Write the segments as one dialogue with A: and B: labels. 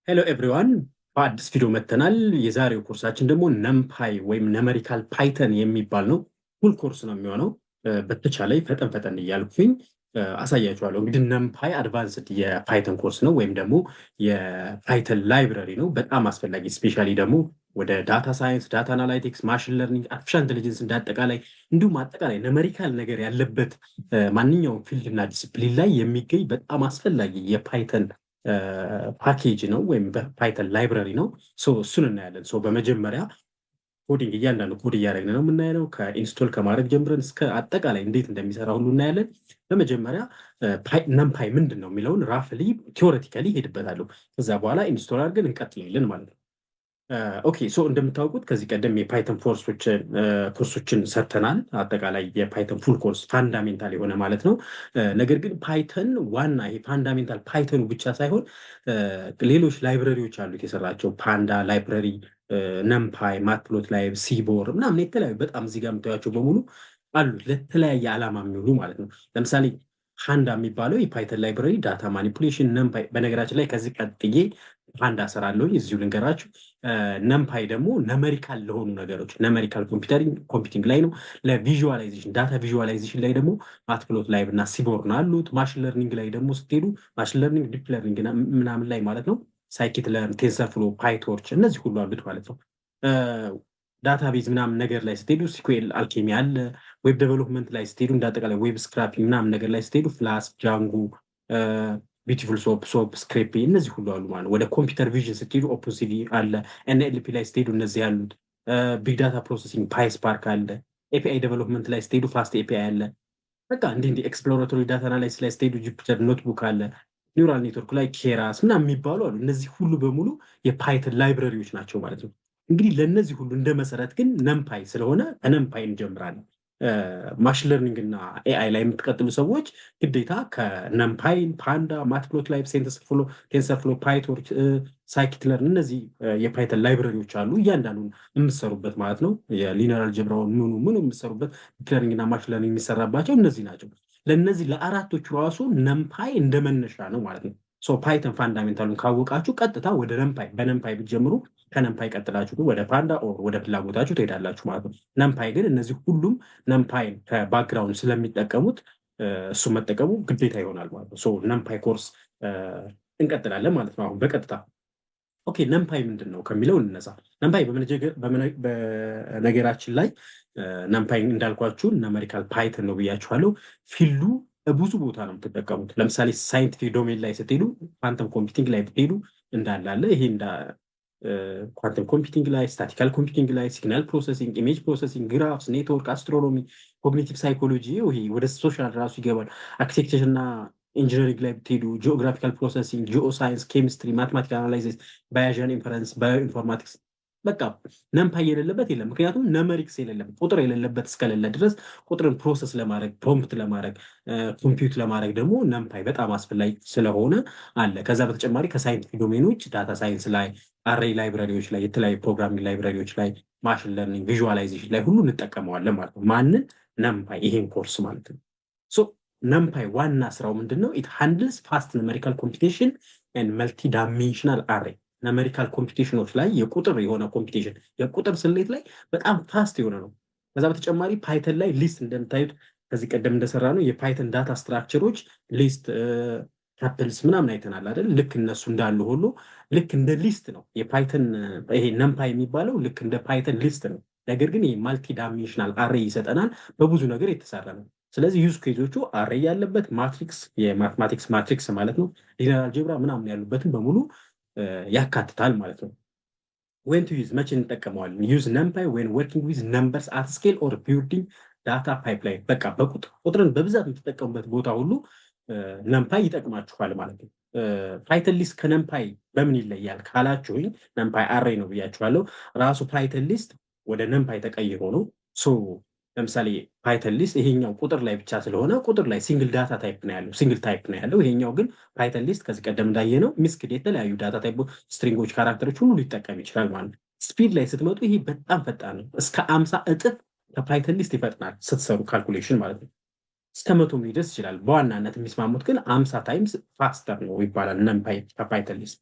A: ሄሎ ኤቭሪዋን በአዲስ ቪዲዮ መጥተናል። የዛሬው ኮርሳችን ደግሞ ነምፓይ ወይም ነመሪካል ፓይተን የሚባል ነው። ፉል ኮርስ ነው የሚሆነው። በተቻለኝ ፈጠን ፈጠን እያልኩኝ አሳያችኋለሁ። እንግዲህ ነምፓይ አድቫንስድ የፓይተን ኮርስ ነው ወይም ደግሞ የፓይተን ላይብረሪ ነው። በጣም አስፈላጊ ስፔሻሊ ደግሞ ወደ ዳታ ሳይንስ፣ ዳታ አናላይቲክስ፣ ማሽን ለርኒንግ፣ አርቲፊሻል ኢንቴሊጀንስ እንዳጠቃላይ እንዲሁም አጠቃላይ ነመሪካል ነገር ያለበት ማንኛውም ፊልድ እና ዲስፕሊን ላይ የሚገኝ በጣም አስፈላጊ የፓይተን ፓኬጅ ነው ወይም በፓይተን ላይብረሪ ነው። እሱን እናያለን። በመጀመሪያ ኮዲንግ እያንዳንዱ ኮድ እያደረግን ነው የምናየው። ከኢንስቶል ከማድረግ ጀምረን እስከ አጠቃላይ እንዴት እንደሚሰራ ሁሉ እናያለን። በመጀመሪያ ነምፓይ ምንድን ነው የሚለውን ራፍሊ ቲዎሬቲካሊ ሄድበታለሁ። ከዛ በኋላ ኢንስቶል አድርገን እንቀጥላለን ማለት ነው። ኦኬ እንደምታውቁት ከዚህ ቀደም የፓይተን ኮርሶችን ሰርተናል። አጠቃላይ የፓይተን ፉል ኮርስ ፋንዳሜንታል የሆነ ማለት ነው። ነገር ግን ፓይተን ዋና ይሄ ፋንዳሜንታል ፓይተኑ ብቻ ሳይሆን ሌሎች ላይብረሪዎች አሉት የሰራቸው ፓንዳ ላይብረሪ፣ ነምፓይ፣ ማትፕሎት ላይ፣ ሲቦር ምናምን የተለያዩ በጣም እዚህ ጋር የምታዩቸው በሙሉ አሉት ለተለያየ ዓላማ የሚውሉ ማለት ነው። ለምሳሌ ፓንዳ የሚባለው የፓይተን ላይብረሪ ዳታ ማኒፑሌሽን፣ ነምፓይ በነገራችን ላይ ከዚህ ቀጥዬ ፓንዳ እሰራለሁ እዚሁ ልንገራችሁ። ነምፓይ ደግሞ ነመሪካል ለሆኑ ነገሮች ነመሪካል ኮምፒውቲንግ ላይ ነው። ለቪዥዋላይዜሽን ዳታ ቪዥዋላይዜሽን ላይ ደግሞ ማትፕሎት ላይ እና ሲቦርን አሉት። ማሽን ለርኒንግ ላይ ደግሞ ስትሄዱ ማሽን ለርኒንግ ዲፕ ለርኒንግ ምናምን ላይ ማለት ነው ሳይኪት ለርን፣ ቴንሰርፍሎ፣ ፓይቶርች እነዚህ ሁሉ አሉት ማለት ነው። ዳታቤዝ ምናምን ነገር ላይ ስትሄዱ ሲኩኤል አልኬሚ አለ። ዌብ ዴቨሎፕመንት ላይ ስትሄዱ እንዳጠቃላይ ዌብ ስክራፒንግ ምናምን ነገር ላይ ስትሄዱ ፍላስክ፣ ጃንጎ፣ ቢዩቲፉል ሶፕ፣ ስክሬፒ እነዚህ ሁሉ አሉ ማለት ነው። ወደ ኮምፒውተር ቪዥን ስትሄዱ ኦፕንሲቪ አለ። ኤንኤልፒ ላይ ስትሄዱ እነዚህ ያሉት። ቢግ ዳታ ፕሮሰሲንግ ፓይስፓርክ አለ። ኤፒአይ ዴቨሎፕመንት ላይ ስትሄዱ ፋስት ኤፒአይ አለ። በቃ እንዲህ ኤክስፕሎራቶሪ ዳታ አናላይሲስ ላይ ስትሄዱ ጁፒተር ኖትቡክ አለ። ኒውራል ኔትወርክ ላይ ኬራስ ምናምን የሚባሉ አሉ። እነዚህ ሁሉ በሙሉ የፓይተን ላይብረሪዎች ናቸው ማለት ነው። እንግዲህ ለእነዚህ ሁሉ እንደ መሰረት ግን ነምፓይ ስለሆነ ከነምፓይ እንጀምራለን። ማሽን ለርኒንግ እና ኤአይ ላይ የምትቀጥሉ ሰዎች ግዴታ ከነምፓይ፣ ፓንዳ፣ ማትፕሎት ላይ፣ ቴንሰርፍሎ፣ ፓይቶርች፣ ሳይኪትለርን እነዚህ የፓይተን ላይብረሪዎች አሉ። እያንዳንዱን የምትሰሩበት ማለት ነው። የሊነር አልጀብራውን ምኑ የምትሰሩበት ዲፕ ለርኒንግ እና ማሽን ለርኒንግ የሚሰራባቸው እነዚህ ናቸው። ለእነዚህ ለአራቶቹ ራሱ ነምፓይ እንደመነሻ ነው ማለት ነው። ፓይተን ፋንዳሜንታሉን ካወቃችሁ ቀጥታ ወደ ነምፓይ በነምፓይ ብትጀምሩ ከነምፓይ ቀጥላችሁ ወደ ፓንዳ ወደ ፍላጎታችሁ ትሄዳላችሁ ማለት ነው። ነምፓይ ግን እነዚህ ሁሉም ነምፓይን ከባክግራውንድ ስለሚጠቀሙት እሱ መጠቀሙ ግዴታ ይሆናል ማለት ነው። ነምፓይ ኮርስ እንቀጥላለን ማለት ነው። አሁን በቀጥታ ኦኬ ነምፓይ ምንድን ነው ከሚለው እንነሳ። ነምፓይ በነገራችን ላይ ነምፓይ እንዳልኳችሁ ነመሪካል ፓይተን ነው ብያችኋለሁ። ፊልዱ ብዙ ቦታ ነው የምትጠቀሙት። ለምሳሌ ሳይንቲፊክ ዶሜን ላይ ስትሄዱ ኳንተም ኮምፒውቲንግ ላይ ብትሄዱ እንዳላለ ይሄ ኳንተም ኮምፒውቲንግ ላይ፣ ስታቲካል ኮምፒውቲንግ ላይ፣ ሲግናል ፕሮሰሲንግ፣ ኢሜጅ ፕሮሰሲንግ፣ ግራፍስ፣ ኔትወርክ፣ አስትሮኖሚ፣ ኮግኒቲቭ ሳይኮሎጂ ይሄ ወደ ሶሻል ራሱ ይገባል። አርኪቴክቸር እና ኢንጂነሪንግ ላይ ብትሄዱ ጂኦግራፊካል ፕሮሰሲንግ፣ ጂኦ ሳይንስ፣ ኬሚስትሪ፣ ማትማቲካል አናላይሲስ፣ ባያዣን ኢንፈረንስ፣ ባዮ ኢንፎርማቲክስ በቃ ነምፓይ የሌለበት የለም። ምክንያቱም ነመሪክስ የሌለበት ቁጥር የሌለበት እስከሌለ ድረስ ቁጥርን ፕሮሰስ ለማድረግ ፕሮምፕት ለማድረግ ኮምፒውት ለማድረግ ደግሞ ነምፓይ በጣም አስፈላጊ ስለሆነ አለ። ከዛ በተጨማሪ ከሳይንቲፊክ ዶሜኖች ዳታ ሳይንስ ላይ፣ አሬይ ላይብራሪዎች ላይ፣ የተለያዩ ፕሮግራሚንግ ላይብራሪዎች ላይ፣ ማሽን ለርኒንግ ቪዥዋላይዜሽን ላይ ሁሉ እንጠቀመዋለን ማለት ነው። ማንን? ነምፓይ ይሄን ኮርስ ማለት ነው። ነምፓይ ዋና ስራው ምንድን ነው? ኢት ሃንድልስ ፋስት ኑሜሪካል ኮምፒቴሽን ኤንድ መልቲ ዳይሜንሽናል አሬይ ኑሜሪካል ኮምፒቴሽኖች ላይ የቁጥር የሆነ ኮምፒቴሽን የቁጥር ስሌት ላይ በጣም ፋስት የሆነ ነው። ከዛ በተጨማሪ ፓይተን ላይ ሊስት እንደምታዩት ከዚህ ቀደም እንደሰራ ነው የፓይተን ዳታ ስትራክቸሮች ሊስት ታፕልስ ምናምን አይተናል አይደል? ልክ እነሱ እንዳሉ ሁሉ ልክ እንደ ሊስት ነው የፓይተን ይሄ ነምፓይ የሚባለው ልክ እንደ ፓይተን ሊስት ነው። ነገር ግን ይሄ ማልቲ ዳይሜንሽናል አሬይ ይሰጠናል። በብዙ ነገር የተሰራ ነው። ስለዚህ ዩዝ ኬዞቹ አሬይ ያለበት ማትሪክስ የማትማቲክስ ማትሪክስ ማለት ነው ሊነር አልጀብራ ምናምን ያሉበትን በሙሉ ያካትታል ማለት ነው። ዌን ቱ ዩዝ መቼ እንጠቀመዋለን? ዩዝ ነምፓይ ዌን ወርኪንግ ዊዝ ነምበርስ አት ስኬል ኦር ቢልዲንግ ዳታ ፓይፕላይን። በቃ ቁጥርን በብዛት የምትጠቀሙበት ቦታ ሁሉ ነምፓይ ይጠቅማችኋል ማለት ነው። ፓይተን ሊስት ከነምፓይ በምን ይለያል ካላችሁኝ፣ ነምፓይ አሬይ ነው ብያችኋለሁ። ራሱ ፓይተን ሊስት ወደ ነምፓይ ተቀይሮ ነው። ለምሳሌ ፓይተን ሊስት ይሄኛው ቁጥር ላይ ብቻ ስለሆነ ቁጥር ላይ ሲንግል ዳታ ታይፕ ነው ያለው፣ ሲንግል ታይፕ ነው ያለው። ይሄኛው ግን ፓይተን ሊስት ከዚህ ቀደም እንዳየነው ሚስክድ የተለያዩ ዳታ ታይፕ ስትሪንጎች፣ ካራክተሮች ሁሉ ሊጠቀም ይችላል ማለት ነው። ስፒድ ላይ ስትመጡ ይሄ በጣም ፈጣን ነው። እስከ 50 እጥፍ ከፓይተን ሊስት ይፈጥናል ስትሰሩ ካልኩሌሽን ማለት ነው። እስከ 100 ሊደርስ ይችላል። በዋናነት የሚስማሙት ግን 50 ታይምስ ፋስተር ነው ይባላል ነምፓይ ከፓይተን ሊስት።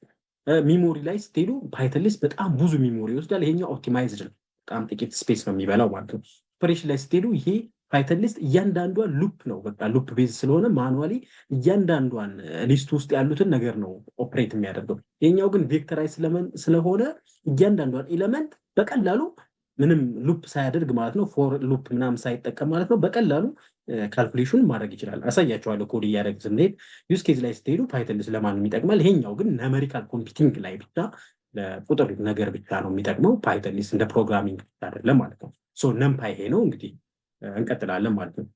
A: ሚሞሪ ላይ ስትሄዱ ፓይተን ሊስት በጣም ብዙ ሚሞሪ ይወስዳል። ይሄኛው ኦፕቲማይዝድ ነው፣ በጣም ጥቂት ስፔስ ነው የሚበላው ማለት ነው። ኦፕሬሽን ላይ ስትሄዱ ይሄ ፓይተን ሊስት እያንዳንዷን ሉፕ ነው፣ በቃ ሉፕ ቤዝ ስለሆነ ማኑዋሊ እያንዳንዷን ሊስት ውስጥ ያሉትን ነገር ነው ኦፕሬት የሚያደርገው። ይሄኛው ግን ቬክተራይዝ ስለሆነ እያንዳንዷን ኤለመንት በቀላሉ ምንም ሉፕ ሳያደርግ ማለት ነው፣ ፎር ሉፕ ምናምን ሳይጠቀም ማለት ነው፣ በቀላሉ ካልኩሌሽን ማድረግ ይችላል። አሳያቸዋለሁ ኮድ እያደረግ ስንሄድ። ዩዝ ኬዝ ላይ ስትሄዱ ፓይተን ለማንም ይጠቅማል። ይሄኛው ግን ነመሪካል ኮምፒውቲንግ ላይ ብቻ ለቁጥር ነገር ብቻ ነው የሚጠቅመው። ፓይተን እንደ ፕሮግራሚንግ ብቻ አይደለም ማለት ነው። ሶ ነምፓይ ይሄ ነው እንግዲህ እንቀጥላለን ማለት ነው።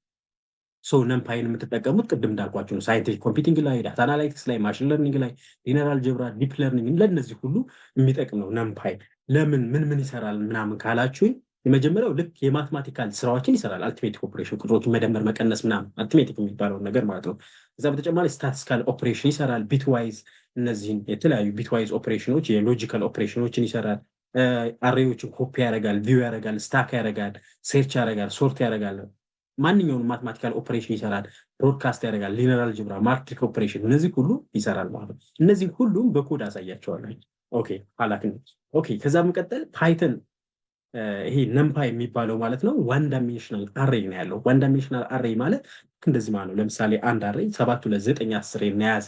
A: ሶ ነምፓይን የምትጠቀሙት ቅድም እንዳልኳቸው ነው፣ ሳይንቲፊክ ኮምፒውቲንግ ላይ፣ ዳታ አናላይቲክስ ላይ፣ ማሽን ለርኒንግ ላይ፣ ሊነራል አልጀብራ፣ ዲፕ ለርኒንግ ለእነዚህ ሁሉ የሚጠቅም ነው ነምፓይ። ለምን ምን ይሰራል ምናምን ካላችሁኝ የመጀመሪያው ልክ የማትማቲካል ስራዎችን ይሰራል። አልቲሜቲክ ኦፕሬሽን ቁጥሮችን መደመር መቀነስ ምናምን አልቲሜቲክ የሚባለውን ነገር ማለት ነው። እዛ በተጨማሪ ስታቲስቲካል ኦፕሬሽን ይሰራል። ቢትዋይዝ እነዚህን የተለያዩ ቢትዋይዝ ኦፕሬሽኖች የሎጂካል ኦፕሬሽኖችን ይሰራል። አሬዎችን ኮፒ ያደርጋል፣ ቪው ያደርጋል፣ ስታክ ያደርጋል፣ ሴርች ያደርጋል፣ ሶርት ያደርጋል። ማንኛውንም ማትማቲካል ኦፕሬሽን ይሰራል። ብሮድካስት ያደርጋል፣ ሊነራል አልጀብራ፣ ማትሪክ ኦፕሬሽን እነዚህ ሁሉ ይሰራል ማለት ነው። እነዚህ ሁሉም በኮድ አሳያቸዋለሁ። ኦኬ ኃላፊነት ኦኬ። ከዛ መቀጠል ፓይተን ይሄ ነምፓይ የሚባለው ማለት ነው ዋን ዳይሜንሽናል አሬ ነው ያለው። ዋን ዳይሜንሽናል አሬ ማለት እንደዚህ ማለት ነው። ለምሳሌ አንድ አሬ 7 2 9 10 የያዘ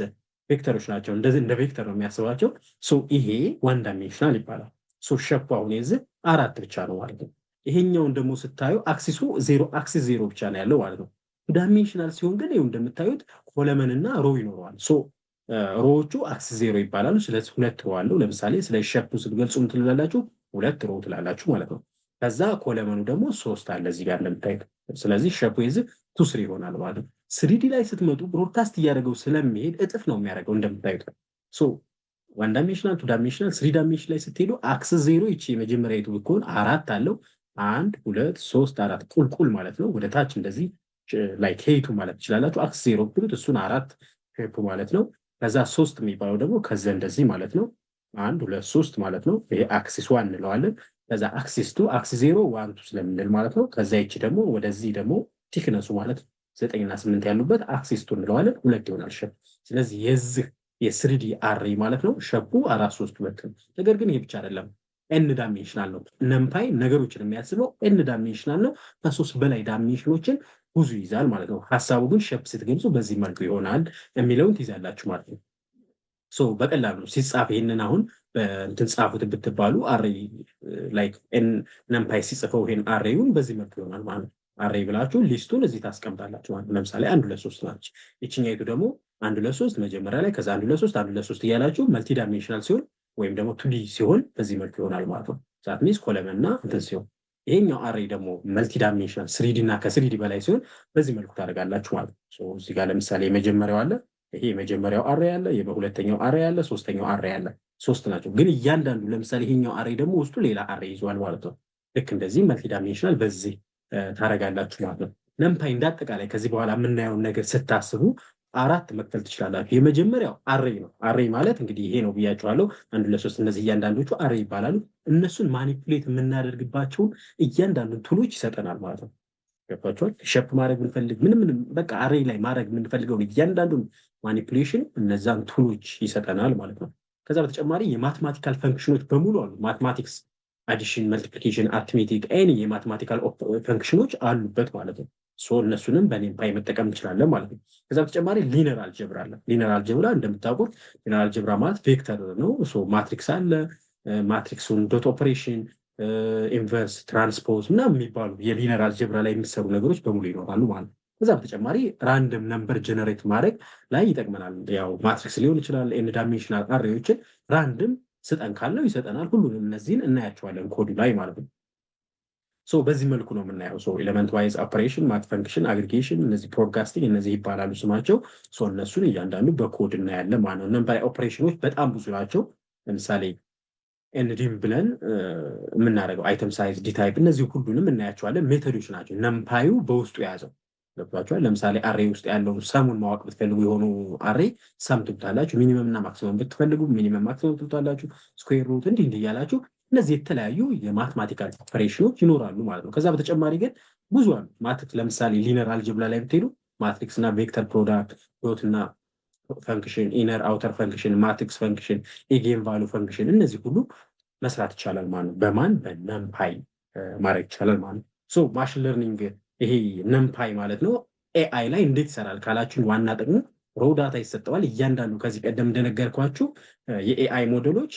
A: ቬክተሮች ናቸው። እንደዚህ እንደ ቬክተር ነው የሚያስባቸው። ሶ ይሄ ዋን ዳይሜንሽናል ይባላል። ሶ ሸፑ አሁን የዚህ 4 ብቻ ነው ማለት ነው። ይሄኛውን ደግሞ ስታዩ አክሲሱ አክሲስ 0 ብቻ ነው ያለው ማለት ነው። ዳይሜንሽናል ሲሆን ግን ይኸው እንደምታዩት ኮለመን እና ሮ ይኖረዋል። ሶ ሮዎቹ አክሲስ 0 ይባላሉ። ስለዚህ 2 ሮ አለው። ለምሳሌ ስለ ሸፑ ስትገልጹ ምን ትላላችሁ? 2 ሮ ትላላችሁ ማለት ነው። ከዛ ኮለመኑ ደግሞ 3 አለ እዚህ ጋር እንደምታዩት። ስለዚህ ሸፑ የዚህ 2 3 ይሆናል ማለት ነው። ስሪዲ ላይ ስትመጡ ብሮድካስት እያደረገው ስለሚሄድ እጥፍ ነው የሚያደርገው እንደምታዩት። ሶ ዋን ዳይሜንሽናል፣ ቱ ዳይሜንሽናል፣ 3 ዳይሜንሽን ላይ ስትሄዱ አክሲስ 0 ይቺ የመጀመሪያ ይቱ ቢሆን 4 አለው። 1 2 3 4 ቁልቁል ማለት ነው። ወደ ታች እንደዚህ ላይክ ሄይቱ ማለት ትችላላችሁ። አክሲስ 0 ብትሉት እሱን 4 ሼፑ ማለት ነው። ከዛ 3 የሚባለው ደግሞ ከዛ እንደዚህ ማለት ነው። 1 2 3 ማለት ነው። ይሄ አክሲስ 1 እንለዋለን። ከዛ አክሲስ 2 አክሲስ 0 1 2 ስለምንል ማለት ነው። ከዛ ይቺ ደግሞ ወደዚህ ደግሞ ቲክነሱ ማለት 9 እና 8 ያሉበት አክሲስ 2 እንለዋለን። 2 ይሆናል ሼፕ። ስለዚህ የዚህ የስሪዲ አሬ ማለት ነው ሼፑ 4 3 2 ነው። ነገር ግን ይሄ ብቻ አይደለም፣ ኤን ዳይሜንሽናል ነው። ነምፓይ ነገሮችን የሚያስበው ኤን ዳይሜንሽናል ነው። ከ3 በላይ ዳይሜንሽኖችን ብዙ ይዛል ማለት ነው። ሀሳቡ ግን ሼፕ ስትገልጹ በዚህ መልኩ ይሆናል የሚለውን ትይዛላችሁ ማለት ነው። ሶ በቀላሉ ሲጻፍ ይሄንን አሁን እንትን ጻፉት ብትባሉ አሬ ላይክ ኤን ነምፓይ ሲጽፈው ይሄን አሬውን በዚህ መልኩ ይሆናል ማለት ነው። አሬ ብላችሁ ሊስቱን እዚህ ታስቀምጣላችሁ ማለት ነው። ለምሳሌ 1 2 3 ናች። ይችኛይቱ ደግሞ 1 2 3 መጀመሪያ ላይ ከዛ 1 2 3 1 2 3 እያላችሁ መልቲ ዳይሜንሽናል ሲሆን ወይም ደግሞ ቱዲ ሲሆን በዚህ መልኩ ይሆናል ማለት ነው። ዛት ሚንስ ኮለመን እና እንትን ሲሆን ይሄኛው አሬ ደግሞ መልቲ ዳይሜንሽናል ስሪዲ እና ከስሪዲ በላይ ሲሆን በዚህ መልኩ ታደርጋላችሁ ማለት ነው። ሶ እዚህ ጋር ለምሳሌ የመጀመሪያው አለ፣ ይሄ የመጀመሪያው አሬ አለ፣ የሁለተኛው አሬ አለ፣ ሶስተኛው አሬ አለ። 3 ናቸው። ግን እያንዳንዱ ለምሳሌ ይሄኛው አሬ ደግሞ ውስጡ ሌላ አሬ ይዟል ማለት ነው። ልክ እንደዚህ መልቲ ዳይሜንሽናል በዚህ ታደርጋላችሁ ማለት ነው። ነምፓይ እንዳጠቃላይ ከዚህ በኋላ የምናየውን ነገር ስታስቡ 4 መክፈል ትችላላችሁ። የመጀመሪያው አሬ ነው። አሬ ማለት እንግዲህ ይሄ ነው ብያችኋለሁ። 1 2 3 እነዚህ እያንዳንዶቹ አሬ ይባላሉ። እነሱን ማኒፑሌት የምናደርግባቸውን እያንዳንዱን ቱሎች ይሰጠናል ማለት ነው። ገብቷችኋል? ሼፕ ማድረግ ብንፈልግ ምንም በቃ አሬ ላይ ማድረግ የምንፈልገውን እያንዳንዱን ማኒፑሌሽን እነዛን ቱሎች ይሰጠናል ማለት ነው። ከዛ በተጨማሪ የማትማቲካል ፈንክሽኖች በሙሉ አሉ። ማትማቲክስ፣ አዲሽን፣ መልቲፕሊኬሽን፣ አርትሜቲክ ኤኒ የማትማቲካል ፈንክሽኖች አሉበት ማለት ነው። ሶ እነሱንም በኔምፓይ መጠቀም እንችላለን ማለት ነው። ከዛ በተጨማሪ ሊነር አልጀብራ አለ። ሊነር አልጀብራ እንደምታውቁት ሊነር አልጀብራ ማለት ቬክተር ነው። ሶ ማትሪክስ አለ። ማትሪክሱን ዶት ኦፕሬሽን፣ ኢንቨርስ፣ ትራንስፖዝ ምናምን የሚባሉ የሊነር አልጀብራ ላይ የሚሰሩ ነገሮች በሙሉ ይኖራሉ ማለት ነው። ከዛ በተጨማሪ ራንደም ነምበር ጀነሬት ማድረግ ላይ ይጠቅመናል። ያው ማትሪክስ ሊሆን ይችላል። ኤን ዳይሜንሽናል አሬዎችን ራንደም ስጠን ካለው ይሰጠናል። ሁሉንም እነዚህን እናያቸዋለን ኮዱ ላይ ማለት ነው። ሶ በዚህ መልኩ ነው የምናየው። ሶ ኤሌመንት ዋይዝ ኦፐሬሽን፣ ማት ፈንክሽን፣ አግሪጌሽን፣ እነዚህ ፕሮድካስቲንግ እነዚህ ይባላሉ ስማቸው። ሶ እነሱን እያንዳንዱ በኮድ እናያለን ማለት ነው። ነምበር ኦፐሬሽኖች በጣም ብዙ ናቸው። ለምሳሌ ኤንዲም ብለን የምናደርገው አይተም ሳይዝ፣ ዲታይፕ እነዚህ ሁሉንም እናያቸዋለን። ሜቶዶች ናቸው ነምፓዩ በውስጡ የያዘው። ገብቷችኋል? ለምሳሌ አሬ ውስጥ ያለውን ሰሙን ማወቅ ብትፈልጉ የሆኑ አሬ ሰም ትሉታላችሁ። ሚኒመም እና ማክሲመም ብትፈልጉ ሚኒመም ማክሲመም ትሉታላችሁ። ስኩዌር ሩት እንዲህ እያላችሁ እነዚህ የተለያዩ የማትማቲካል ኦፐሬሽኖች ይኖራሉ ማለት ነው። ከዛ በተጨማሪ ግን ብዙ አሉ። ለምሳሌ ሊነር አልጀብራ ላይ ብትሄዱ ማትሪክስ እና ቬክተር ፕሮዳክት፣ ዶት እና ፈንክሽን፣ ኢነር አውተር ፈንክሽን፣ ማትሪክስ ፈንክሽን፣ ኢጌን ቫሉ ፈንክሽን እነዚህ ሁሉ መስራት ይቻላል ማለት ነው። በማን በነምፓይ ማድረግ ይቻላል ማለት ነው። ሶ ማሽን ለርኒንግ ይሄ ነምፓይ ማለት ነው ኤአይ ላይ እንዴት ይሰራል ካላችሁን ዋና ጥቅሙ ሮው ዳታ ይሰጠዋል። እያንዳንዱ ከዚህ ቀደም እንደነገርኳችሁ የኤአይ ሞዴሎች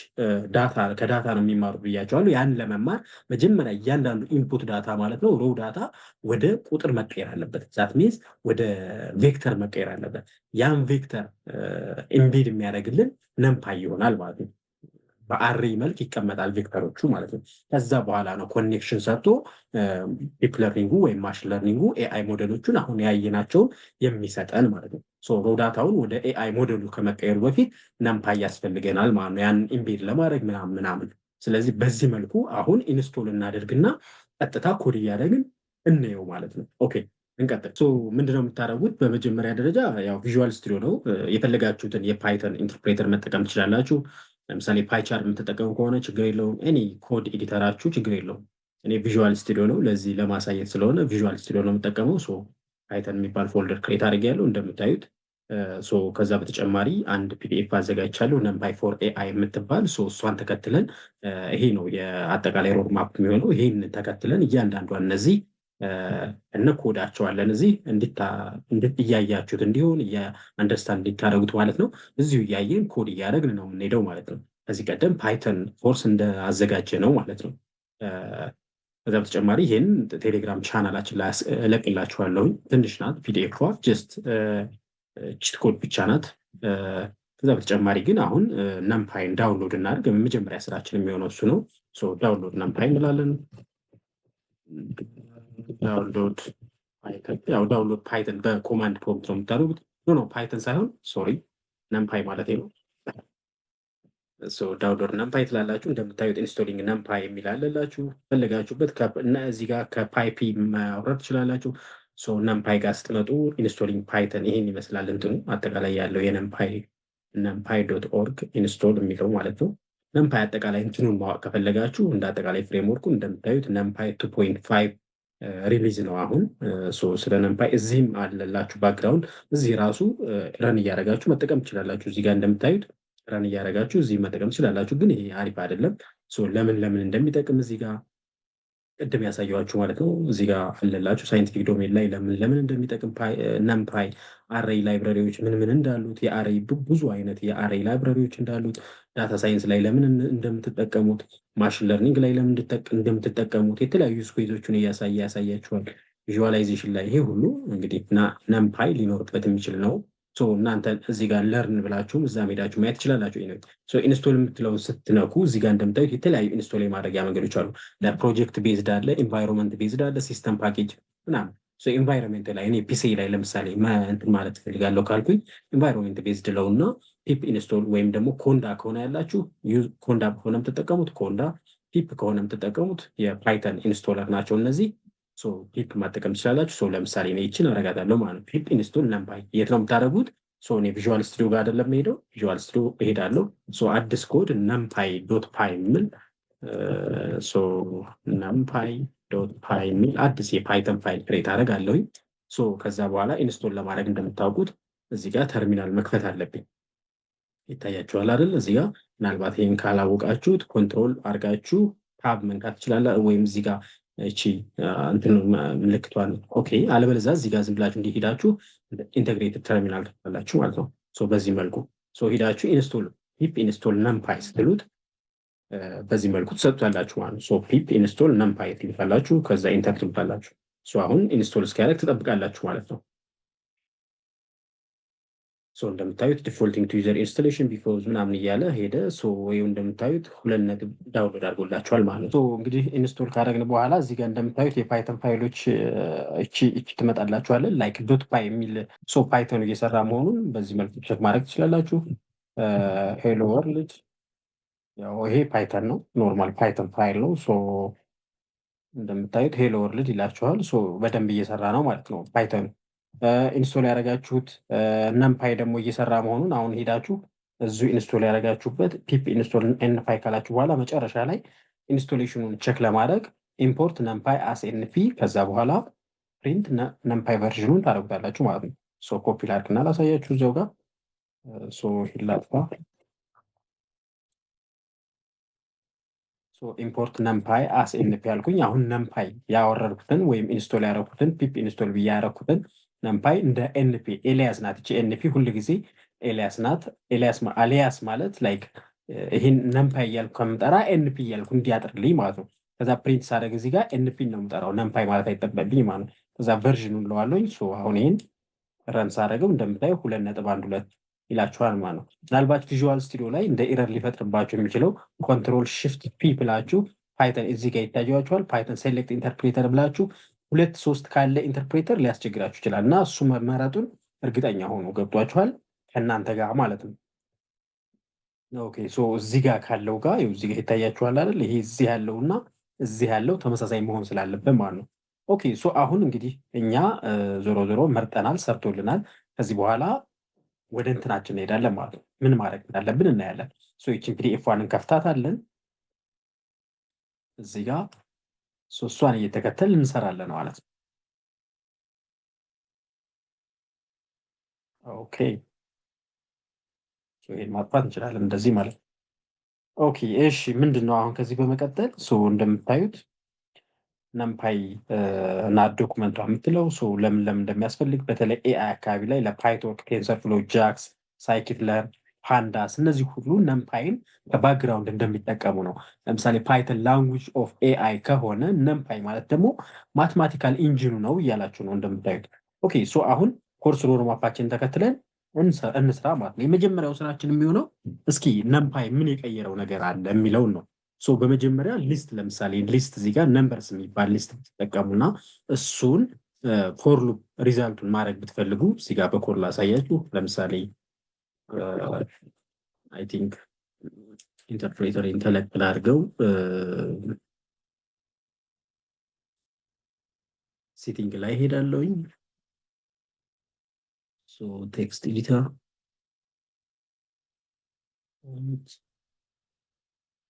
A: ከዳታ ነው የሚማሩ ብያቸዋሉ። ያን ለመማር መጀመሪያ እያንዳንዱ ኢንፑት ዳታ ማለት ነው ሮው ዳታ ወደ ቁጥር መቀየር አለበት። ዛት ሚንስ ወደ ቬክተር መቀየር አለበት። ያን ቬክተር ኢምቤድ የሚያደርግልን ነምፓይ ይሆናል ማለት ነው። በአሬ መልክ ይቀመጣል ቬክተሮቹ ማለት ነው። ከዛ በኋላ ነው ኮኔክሽን ሰርቶ ዲፕ ለርኒንጉ ወይም ማሽን ለርኒንጉ ኤአይ ሞዴሎቹን አሁን ያየናቸውን የሚሰጠን ማለት ነው። ሮው ዳታውን ወደ ኤአይ ሞዴሉ ከመቀየሩ በፊት ነምፓይ ያስፈልገናል ማለት ነው፣ ያን ኢምቤድ ለማድረግ ምናምን። ስለዚህ በዚህ መልኩ አሁን ኢንስቶል እናደርግና ቀጥታ ኮድ እያደረግን እንየው ማለት ነው። ኦኬ እንቀጥል። ምንድነው የምታደርጉት? በመጀመሪያ ደረጃ ያው ቪዥዋል ስቱዲዮ ነው። የፈለጋችሁትን የፓይተን ኢንተርፕሬተር መጠቀም ትችላላችሁ። ለምሳሌ ፓይቻር የምትጠቀሙ ከሆነ ችግር የለውም። ኤኒ ኮድ ኤዲተራችሁ ችግር የለውም። እኔ ቪዥዋል ስቱዲዮ ነው ለዚህ ለማሳየት ስለሆነ ቪዥዋል ስቱዲዮ ነው የምጠቀመው። ፓይተን የሚባል ፎልደር ክሬት አድርጌያለሁ እንደምታዩት። ከዛ በተጨማሪ አንድ ፒዲኤፍ አዘጋጅቻለሁ ነምፓይ ፎር ኤአይ የምትባል እሷን ተከትለን ይሄ ነው የአጠቃላይ ሮድማፕ የሚሆነው። ይሄን ተከትለን እያንዳንዷን እነዚህ እንኮዳቸዋለን እዚህ እያያችሁት እንዲሆን አንደርስታንድ እንዲታደረጉት ማለት ነው። እዚሁ እያየን ኮድ እያደረግን ነው የምንሄደው ማለት ነው። ከዚህ ቀደም ፓይተን ኮርስ እንደአዘጋጀ ነው ማለት ነው። ከዛ በተጨማሪ ይህን ቴሌግራም ቻናላችን ላይ እለቅላችኋለሁ። ትንሽ ናት ፒዲኤፍ ጀስት ቺት ኮድ ብቻ ናት። ከዛ በተጨማሪ ግን አሁን ነምፓይን ዳውንሎድ እናድርግ። የመጀመሪያ ስራችን የሚሆነው እሱ ነው። ዳውንሎድ ነምፓይ እንላለን። ዳውንሎድ ፓይተን በኮማንድ ፕሮምፕት ነው የምታደርጉት። ኖ ፓይተን ሳይሆን ሶሪ ነምፓይ ማለት ነው። ዳውንሎድ ነምፓይ ትላላችሁ። እንደምታዩት ኢንስቶሊንግ ነምፓይ የሚል አለላችሁ። ፈለጋችሁበት እና እዚህ ጋር ከፓይፒ ማውረድ ትችላላችሁ። ነምፓይ ጋር ስትመጡ ኢንስቶሊንግ ፓይተን ይሄን ይመስላል። እንትኑ አጠቃላይ ያለው ነምፓይ ዶት ኦርግ ኢንስቶል የሚለው ማለት ነው። ነምፓይ አጠቃላይ እንትኑን ማወቅ ከፈለጋችሁ እንደ አጠቃላይ ፍሬምወርኩ እንደምታዩት ነምፓይ 2.5 ሪሊዝ ነው አሁን። ስለ ነምፓይ እዚህም አለላችሁ ባክግራውንድ። እዚህ ራሱ ረን እያደረጋችሁ መጠቀም ትችላላችሁ። እዚህ ጋር እንደምታዩት ረን እያደረጋችሁ እዚህ መጠቀም ትችላላችሁ። ግን ይሄ አሪፍ አይደለም። ለምን እንደሚጠቅም እዚህ ጋር ቅድም ያሳየኋችሁ ማለት ነው። እዚህ ጋር አለላችሁ ሳይንቲፊክ ዶሜን ላይ ለምን እንደሚጠቅም ነምፓይ አሬይ ላይብራሪዎች ምን እንዳሉት የአሬይ ብዙ አይነት የአሬይ ላይብራሪዎች እንዳሉት ዳታ ሳይንስ ላይ ለምን እንደምትጠቀሙት ማሽን ለርኒንግ ላይ ለምን እንደምትጠቀሙት የተለያዩ ስኩዞችን ያሳያችኋል። ቪዥዋላይዜሽን ላይ ይሄ ሁሉ እንግዲህ ነምፓይ ሊኖርበት የሚችል ነው። እናንተ እዚህ ጋር ለርን ብላችሁም እዛ ሄዳችሁ ማየት ትችላላችሁ። ኢንስቶል የምትለውን ስትነኩ እዚህ ጋር እንደምታዩት የተለያዩ ኢንስቶል የማድረጊያ መንገዶች አሉ። ለፕሮጀክት ቤዝድ አለ፣ ኢንቫይሮንመንት ቤዝድ አለ፣ ሲስተም ፓኬጅ ምናምን። ኢንቫይሮንመንት ላይ እኔ ፒሲ ላይ ለምሳሌ እንትን ማለት ፈልጋለሁ ካልኩኝ ኢንቫይሮንመንት ቤዝድ ለውና ፒፕ ኢንስቶል ወይም ደግሞ ኮንዳ ከሆነ ያላችሁ ኮንዳ ከሆነ የምትጠቀሙት ኮንዳ፣ ፒፕ ከሆነ የምትጠቀሙት የፓይተን ኢንስቶለር ናቸው እነዚህ። ፒፕ ማጠቀም ትችላላችሁ። ለምሳሌ እኔ ይችን አረጋታለሁ ማለት ነው። ፒፕ ኢንስቶል ነምፓይ የት ነው የምታደርጉት? እኔ ቪዥዋል ስቱዲዮ ጋር አይደለም ሄደው ቪዥዋል ስቱዲዮ እሄዳለሁ። አዲስ ኮድ ነምፓይ ዶት ፓይ የሚል ነምፓይ ዶት ፓይ የሚል አዲስ የፓይተን ፋይል ክሬት አደርጋለሁኝ። ከዛ በኋላ ኢንስቶል ለማድረግ እንደምታውቁት እዚህ ጋር ተርሚናል መክፈት አለብኝ። ይታያችኋል አይደል? እዚህ ጋር ምናልባት ይህን ካላወቃችሁት ኮንትሮል አድርጋችሁ ታብ መንካት ትችላለ፣ ወይም እዚህ ጋር እቺ እንትን ምልክቷን ኦኬ። አለበለዚያ እዚህ ጋር ዝም ብላችሁ እንዲሄዳችሁ ኢንተግሬትድ ተርሚናል ትላላችሁ ማለት ነው። በዚህ መልኩ ሄዳችሁ ኢንስቶል ፒፕ ኢንስቶል ነምፓይ ስትሉት በዚህ መልኩ ትሰጡታላችሁ ማለት ነው። ፒፕ ኢንስቶል ነምፓይ ትሉታላችሁ፣ ከዛ ኢንተር ትሉታላችሁ። አሁን ኢንስቶል እስኪያደርግ ትጠብቃላችሁ ማለት ነው። እንደምታዩት ዲፎልቲንግ ቱ ዩዘር ኢንስቶሌሽን ቢፎዝ ምናምን እያለ ሄደ። ወይም እንደምታዩት 2 ነጥብ ዳውንሎድ አድርጎላችኋል ማለት ነው። እንግዲህ ኢንስቶል ካደረግን በኋላ እዚህ ጋር እንደምታዩት የፓይተን ፋይሎች እቺ ትመጣላችኋለን ላይክ ዶት ፓይ የሚል ፓይተኑ እየሰራ መሆኑን በዚህ መልኩ ቼክ ማድረግ ትችላላችሁ። ሄሎ ወርልድ ያው ይሄ ፓይተን ነው፣ ኖርማል ፓይተን ፋይል ነው። እንደምታዩት ሄሎ ወርልድ ይላችኋል። በደንብ እየሰራ ነው ማለት ነው ፓይተኑ። ኢንስቶል ያደረጋችሁት ነምፓይ ደግሞ እየሰራ መሆኑን አሁን ሄዳችሁ እዚሁ ኢንስቶል ያደረጋችሁበት ፒፕ ኢንስቶል ኤንፓይ ካላችሁ በኋላ መጨረሻ ላይ ኢንስቶሌሽኑን ቼክ ለማድረግ ኢምፖርት ነምፓይ አስ ኤንፒ ከዛ በኋላ ፕሪንት ነምፓይ ቨርዥኑን ታደርጉታላችሁ ማለት ነው። ኮፒ ላድርግና ላሳያችሁ እዚያው ጋር ሶ ላጥፋ። ሶ ኢምፖርት ነምፓይ አስ ኤንፒ ያልኩኝ አሁን ነምፓይ ያወረድኩትን ወይም ኢንስቶል ያደረኩትን ፒፕ ኢንስቶል ብዬ ያደረኩትን ነምፓይ እንደ ኤንፒ ኤሊያስ ናት። እቺ ኤንፒ ሁል ጊዜ ኤሊያስ ናት። አሊያስ ማለት ላይክ ይህን ነምፓይ እያልኩ ከምጠራ ኤንፒ እያልኩ እንዲያጥርልኝ ማለት ነው። ከዛ ፕሪንት ሳደርግ እዚህ ጋር ኤንፒ ነው የምጠራው፣ ነምፓይ ማለት አይጠበቅብኝ ማለት ነው። ከዛ ቨርዥኑ እንለዋለኝ። አሁን ይህን ረን ሳደርገው እንደምታየው 2.12 ይላችኋል ማለት ነው። ምናልባት ቪዥዋል ስቱዲዮ ላይ እንደ ኤረር ሊፈጥርባቸው የሚችለው ኮንትሮል ሽፍት ፒ ብላችሁ ፓይተን እዚህ ጋር ይታያችኋል። ፓይተን ሴሌክት ኢንተርፕሬተር ብላችሁ 2 3 ካለ ኢንተርፕሬተር ሊያስቸግራችሁ ይችላል እና እሱ መመረጡን እርግጠኛ ሆኖ ገብቷችኋል ከእናንተ ጋር ማለት ነው። ኦኬ እዚህ ጋር ካለው ጋር እዚህ ጋር ይታያችኋል አይደል? ይሄ እዚህ ያለው እና እዚህ ያለው ተመሳሳይ መሆን ስላለበት ማለት ነው። ኦኬ አሁን እንግዲህ እኛ ዞሮ ዞሮ መርጠናል፣ ሰርቶልናል። ከዚህ በኋላ ወደ እንትናችን እንሄዳለን ማለት ነው። ምን ማድረግ እንዳለብን እናያለን። ይችን ፒዲኤፍ ዋን እንከፍታታለን። እዚህ ጋር እሷን እየተከተል እንሰራለን ማለት ነው። ኦኬ ይሄን ማጥፋት እንችላለን እንደዚህ ማለት ነው። ኦኬ እሺ፣ ምንድን ነው አሁን ከዚህ በመቀጠል እንደምታዩት ነምፓይ እና ዶኩመንቷ የምትለው ለምን እንደሚያስፈልግ በተለይ ኤአይ አካባቢ ላይ ለፓይቶክ፣ ቴንሰርፍሎ፣ ጃክስ፣ ሳይኪትለር፣ ፓንዳስ እነዚህ ሁሉ ነምፓይን በባክግራውንድ እንደሚጠቀሙ ነው። ለምሳሌ ፓይተን ላንጉጅ ኦፍ ኤአይ ከሆነ ነምፓይ ማለት ደግሞ ማትማቲካል ኢንጂኑ ነው እያላችሁ ነው እንደምታዩት። ኦኬ አሁን ኮርስ ሮድማፓችን ተከትለን እንስራ ማለት ነው። የመጀመሪያው ስራችን የሚሆነው እስኪ ነምፓይ ምን የቀየረው ነገር አለ የሚለውን ነው። በመጀመሪያ ሊስት ለምሳሌ ሊስት እዚህ ጋር ነምበርስ የሚባል ሊስት ብትጠቀሙና እሱን ፎር ሉፕ ሪዛልቱን ማድረግ ብትፈልጉ እዚህ ጋር በኮድ ላሳያችሁ። ለምሳሌ አይ ቲንክ ኢንተርፕሬተር ኢንተለክት ላድርገው፣ ሴቲንግ ላይ ሄዳለሁኝ። ቴክስት ኤዲተር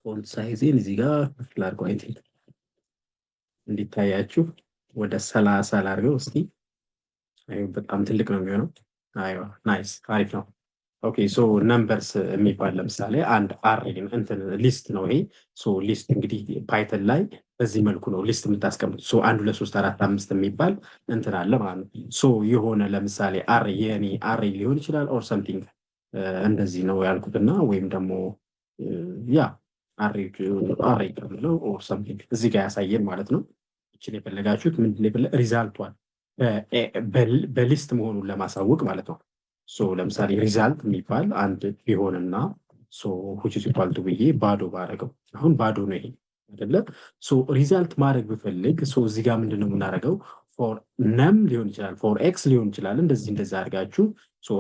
A: ፎንት ሳይዜን እዚህ ጋር ላድርገው፣ አይ ቲንክ እንዲታያችሁ ወደ 30 ላድርገው እስቲ። በጣም ትልቅ ነው የሚሆነው። አይዋ ናይስ፣ አሪፍ ነው። ኦኬ ነምበርስ የሚባል ለምሳሌ አንድ እንትን ሊስት ነው ይሄ። ሊስት እንግዲህ ፓይተን ላይ በዚህ መልኩ ነው ሊስት የምታስቀምጡ። 1 2 3 4 5 የሚባል እንትን አለ ማለት ነው። የሆነ ለምሳሌ የኔ ሊሆን ይችላል ኦር ሰምቲንግ እንደዚህ ነው ያልኩትና ወይም ደግሞ ያ አሬ ከምለው ኦር ሰምቲንግ እዚህ ጋር ያሳየን ማለት ነው። ይችን የፈለጋችሁት ምንድን ሪዛልቷን በሊስት መሆኑን ለማሳወቅ ማለት ነው። ለምሳሌ ሪዛልት የሚባል አንድ ቢሆንና which is equal to ብዬ ባዶ ባረገው፣ አሁን ባዶ ነው ይሄ አይደለ? ሪዛልት ማድረግ ብፈልግ እዚህ ጋር ምንድነው የምናደርገው? ፎር ነም ሊሆን ይችላል፣ ፎር ኤክስ ሊሆን ይችላል። እንደዚህ አድርጋችሁ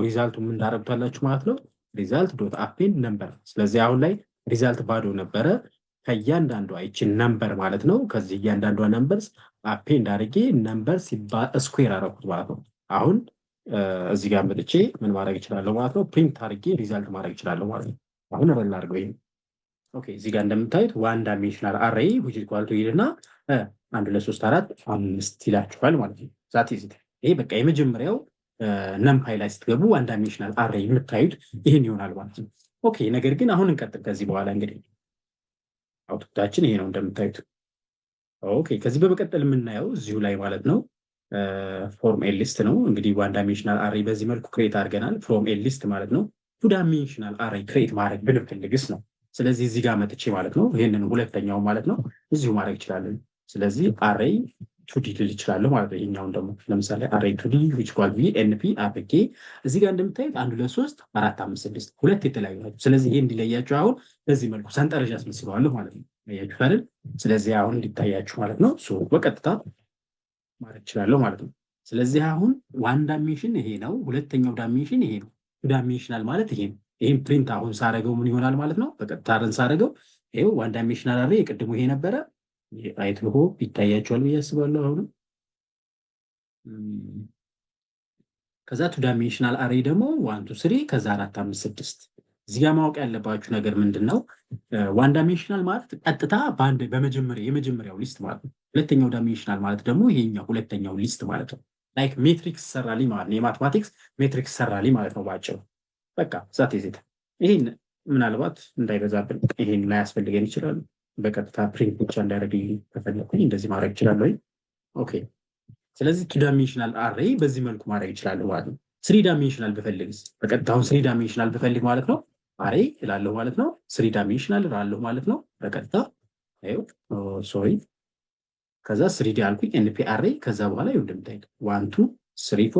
A: ሪዛልቱ ምን እንዳደረጉታላችሁ ማለት ነው። ሪዛልት ዶት አፔንድ ነምበር። ስለዚህ አሁን ላይ ሪዛልት ባዶ ነበረ። ከእያንዳንዷ ይችን ነምበር ማለት ነው። ከዚህ እያንዳንዷ ነምበርስ አፔንድ አድርጌ ነምበር ስኩዌር አደረኩት ማለት ነው። አሁን እዚህ ጋር መጥቼ ምን ማድረግ እችላለሁ ማለት ነው። ፕሪንት አድርጌ ሪዛልት ማድረግ እችላለሁ ማለት ነው። አሁን ረን አድርገው ይሄ ኦኬ። እዚህ ጋር እንደምታዩት ዋን ዳይሜንሽናል አሬይ which is equal to ይልና 1 2 3 4 5 ይላችኋል ማለት ነው። ዛት ኢዝ ይሄ በቃ የመጀመሪያው ነምፓይ ላይ ስትገቡ ዋን ዳይሜንሽናል አሬይ የምታዩት ይሄን ይሆናል ማለት ነው። ኦኬ ነገር ግን አሁን እንቀጥል። ከዚህ በኋላ እንግዲህ አውትፑታችን ይሄ ነው እንደምታዩት። ኦኬ ከዚህ በመቀጠል የምናየው እዚሁ ላይ ማለት ነው ፎርም ኤ ሊስት ነው። እንግዲህ ዋን ዳይሜንሽናል አሬይ በዚህ መልኩ ክሬት አድርገናል። ፍሮም ኤ ሊስት ማለት ነው። ቱ ዳይሜንሽናል አሬይ ክሬት ማድረግ ብንፈልግስ ነው። ስለዚህ እዚህ ጋር መጥቼ ማለት ነው ይሄንን ሁለተኛው ማለት ነው እዚሁ ማድረግ ይችላለን። ስለዚህ አሬይ ቱዲ ልል ይችላለሁ ማለት ነው። ይሄኛውን ደግሞ ለምሳሌ አሬይ ቱዲ which equal to ኤንፒ አፕኬ እዚህ ጋር እንደምታዩት 1 2 3 4 5 6 ሁለት የተለያዩ ናቸው። ስለዚህ ይሄ እንዲለያችሁ አሁን በዚህ መልኩ ሰንጠረዥ አስመስለዋለሁ ማለት ነው። ያያችሁ አይደል? ስለዚህ አሁን እንዲታያችሁ ማለት ነው በቀጥታ ማለት ይችላለሁ ማለት ነው። ስለዚህ አሁን ዋን ዳይሜንሽን ይሄ ነው፣ ሁለተኛው ዳይሜንሽን ይሄ ነው። ቱ ዳይሜንሽናል ማለት ይሄ ነው። ይሄን ፕሪንት አሁን ሳረገው ምን ይሆናል ማለት ነው። በቀጥታ ረን ሳረገው ይሄው ዋን ዳይሜንሽናል አሬ የቅድሙ ይሄ ነበረ። አይት ነው ይታያችኋል ብዬ አስባለሁ። አሁን ከዛ ቱ ዳይሜንሽናል አሬ ደግሞ 1 2 3 ከዛ 4 5 6 እዚህ ጋር ማወቅ ያለባችሁ ነገር ምንድነው? ዋን ዳይሜንሽናል ማለት ቀጥታ በአንድ የመጀመሪያው ሊስት ማለት ነው። ሁለተኛው ዳይሜንሽናል ማለት ደግሞ ይሄኛው ሁለተኛው ሊስት ማለት ነው። ላይክ ሜትሪክስ ሰራልኝ ማለት ነው። የማትማቲክስ ሜትሪክስ ሰራልኝ ማለት ነው ባጭሩ። በቃ ዛት ይዘት ይሄን ምናልባት እንዳይበዛብን ይሄን ላይ ያስፈልገን ይችላል። በቀጥታ ፕሪንት ብቻ እንዳያደርግልኝ ከፈለኩኝ እንደዚህ ማድረግ ይችላለሁ። ኦኬ ስለዚህ ቱ ዳይሜንሽናል አሬይ በዚህ መልኩ ማድረግ ይችላለሁ ማለት ነው። ስሪ ዳይሜንሽናል ብፈልግስ በቀጥታውን ስሪ ዳይሜንሽናል ብፈልግ ማለት ነው አሬይ እላለሁ ማለት ነው። ስሪ ዳይሜንሽናል እላለሁ ማለት ነው በቀጥታ ሶሪ ከዛ ስሪዲ አልኩኝ ኤንፒ አሬይ ከዛ በኋላ ይኸው እንደምታዩት 1 2 3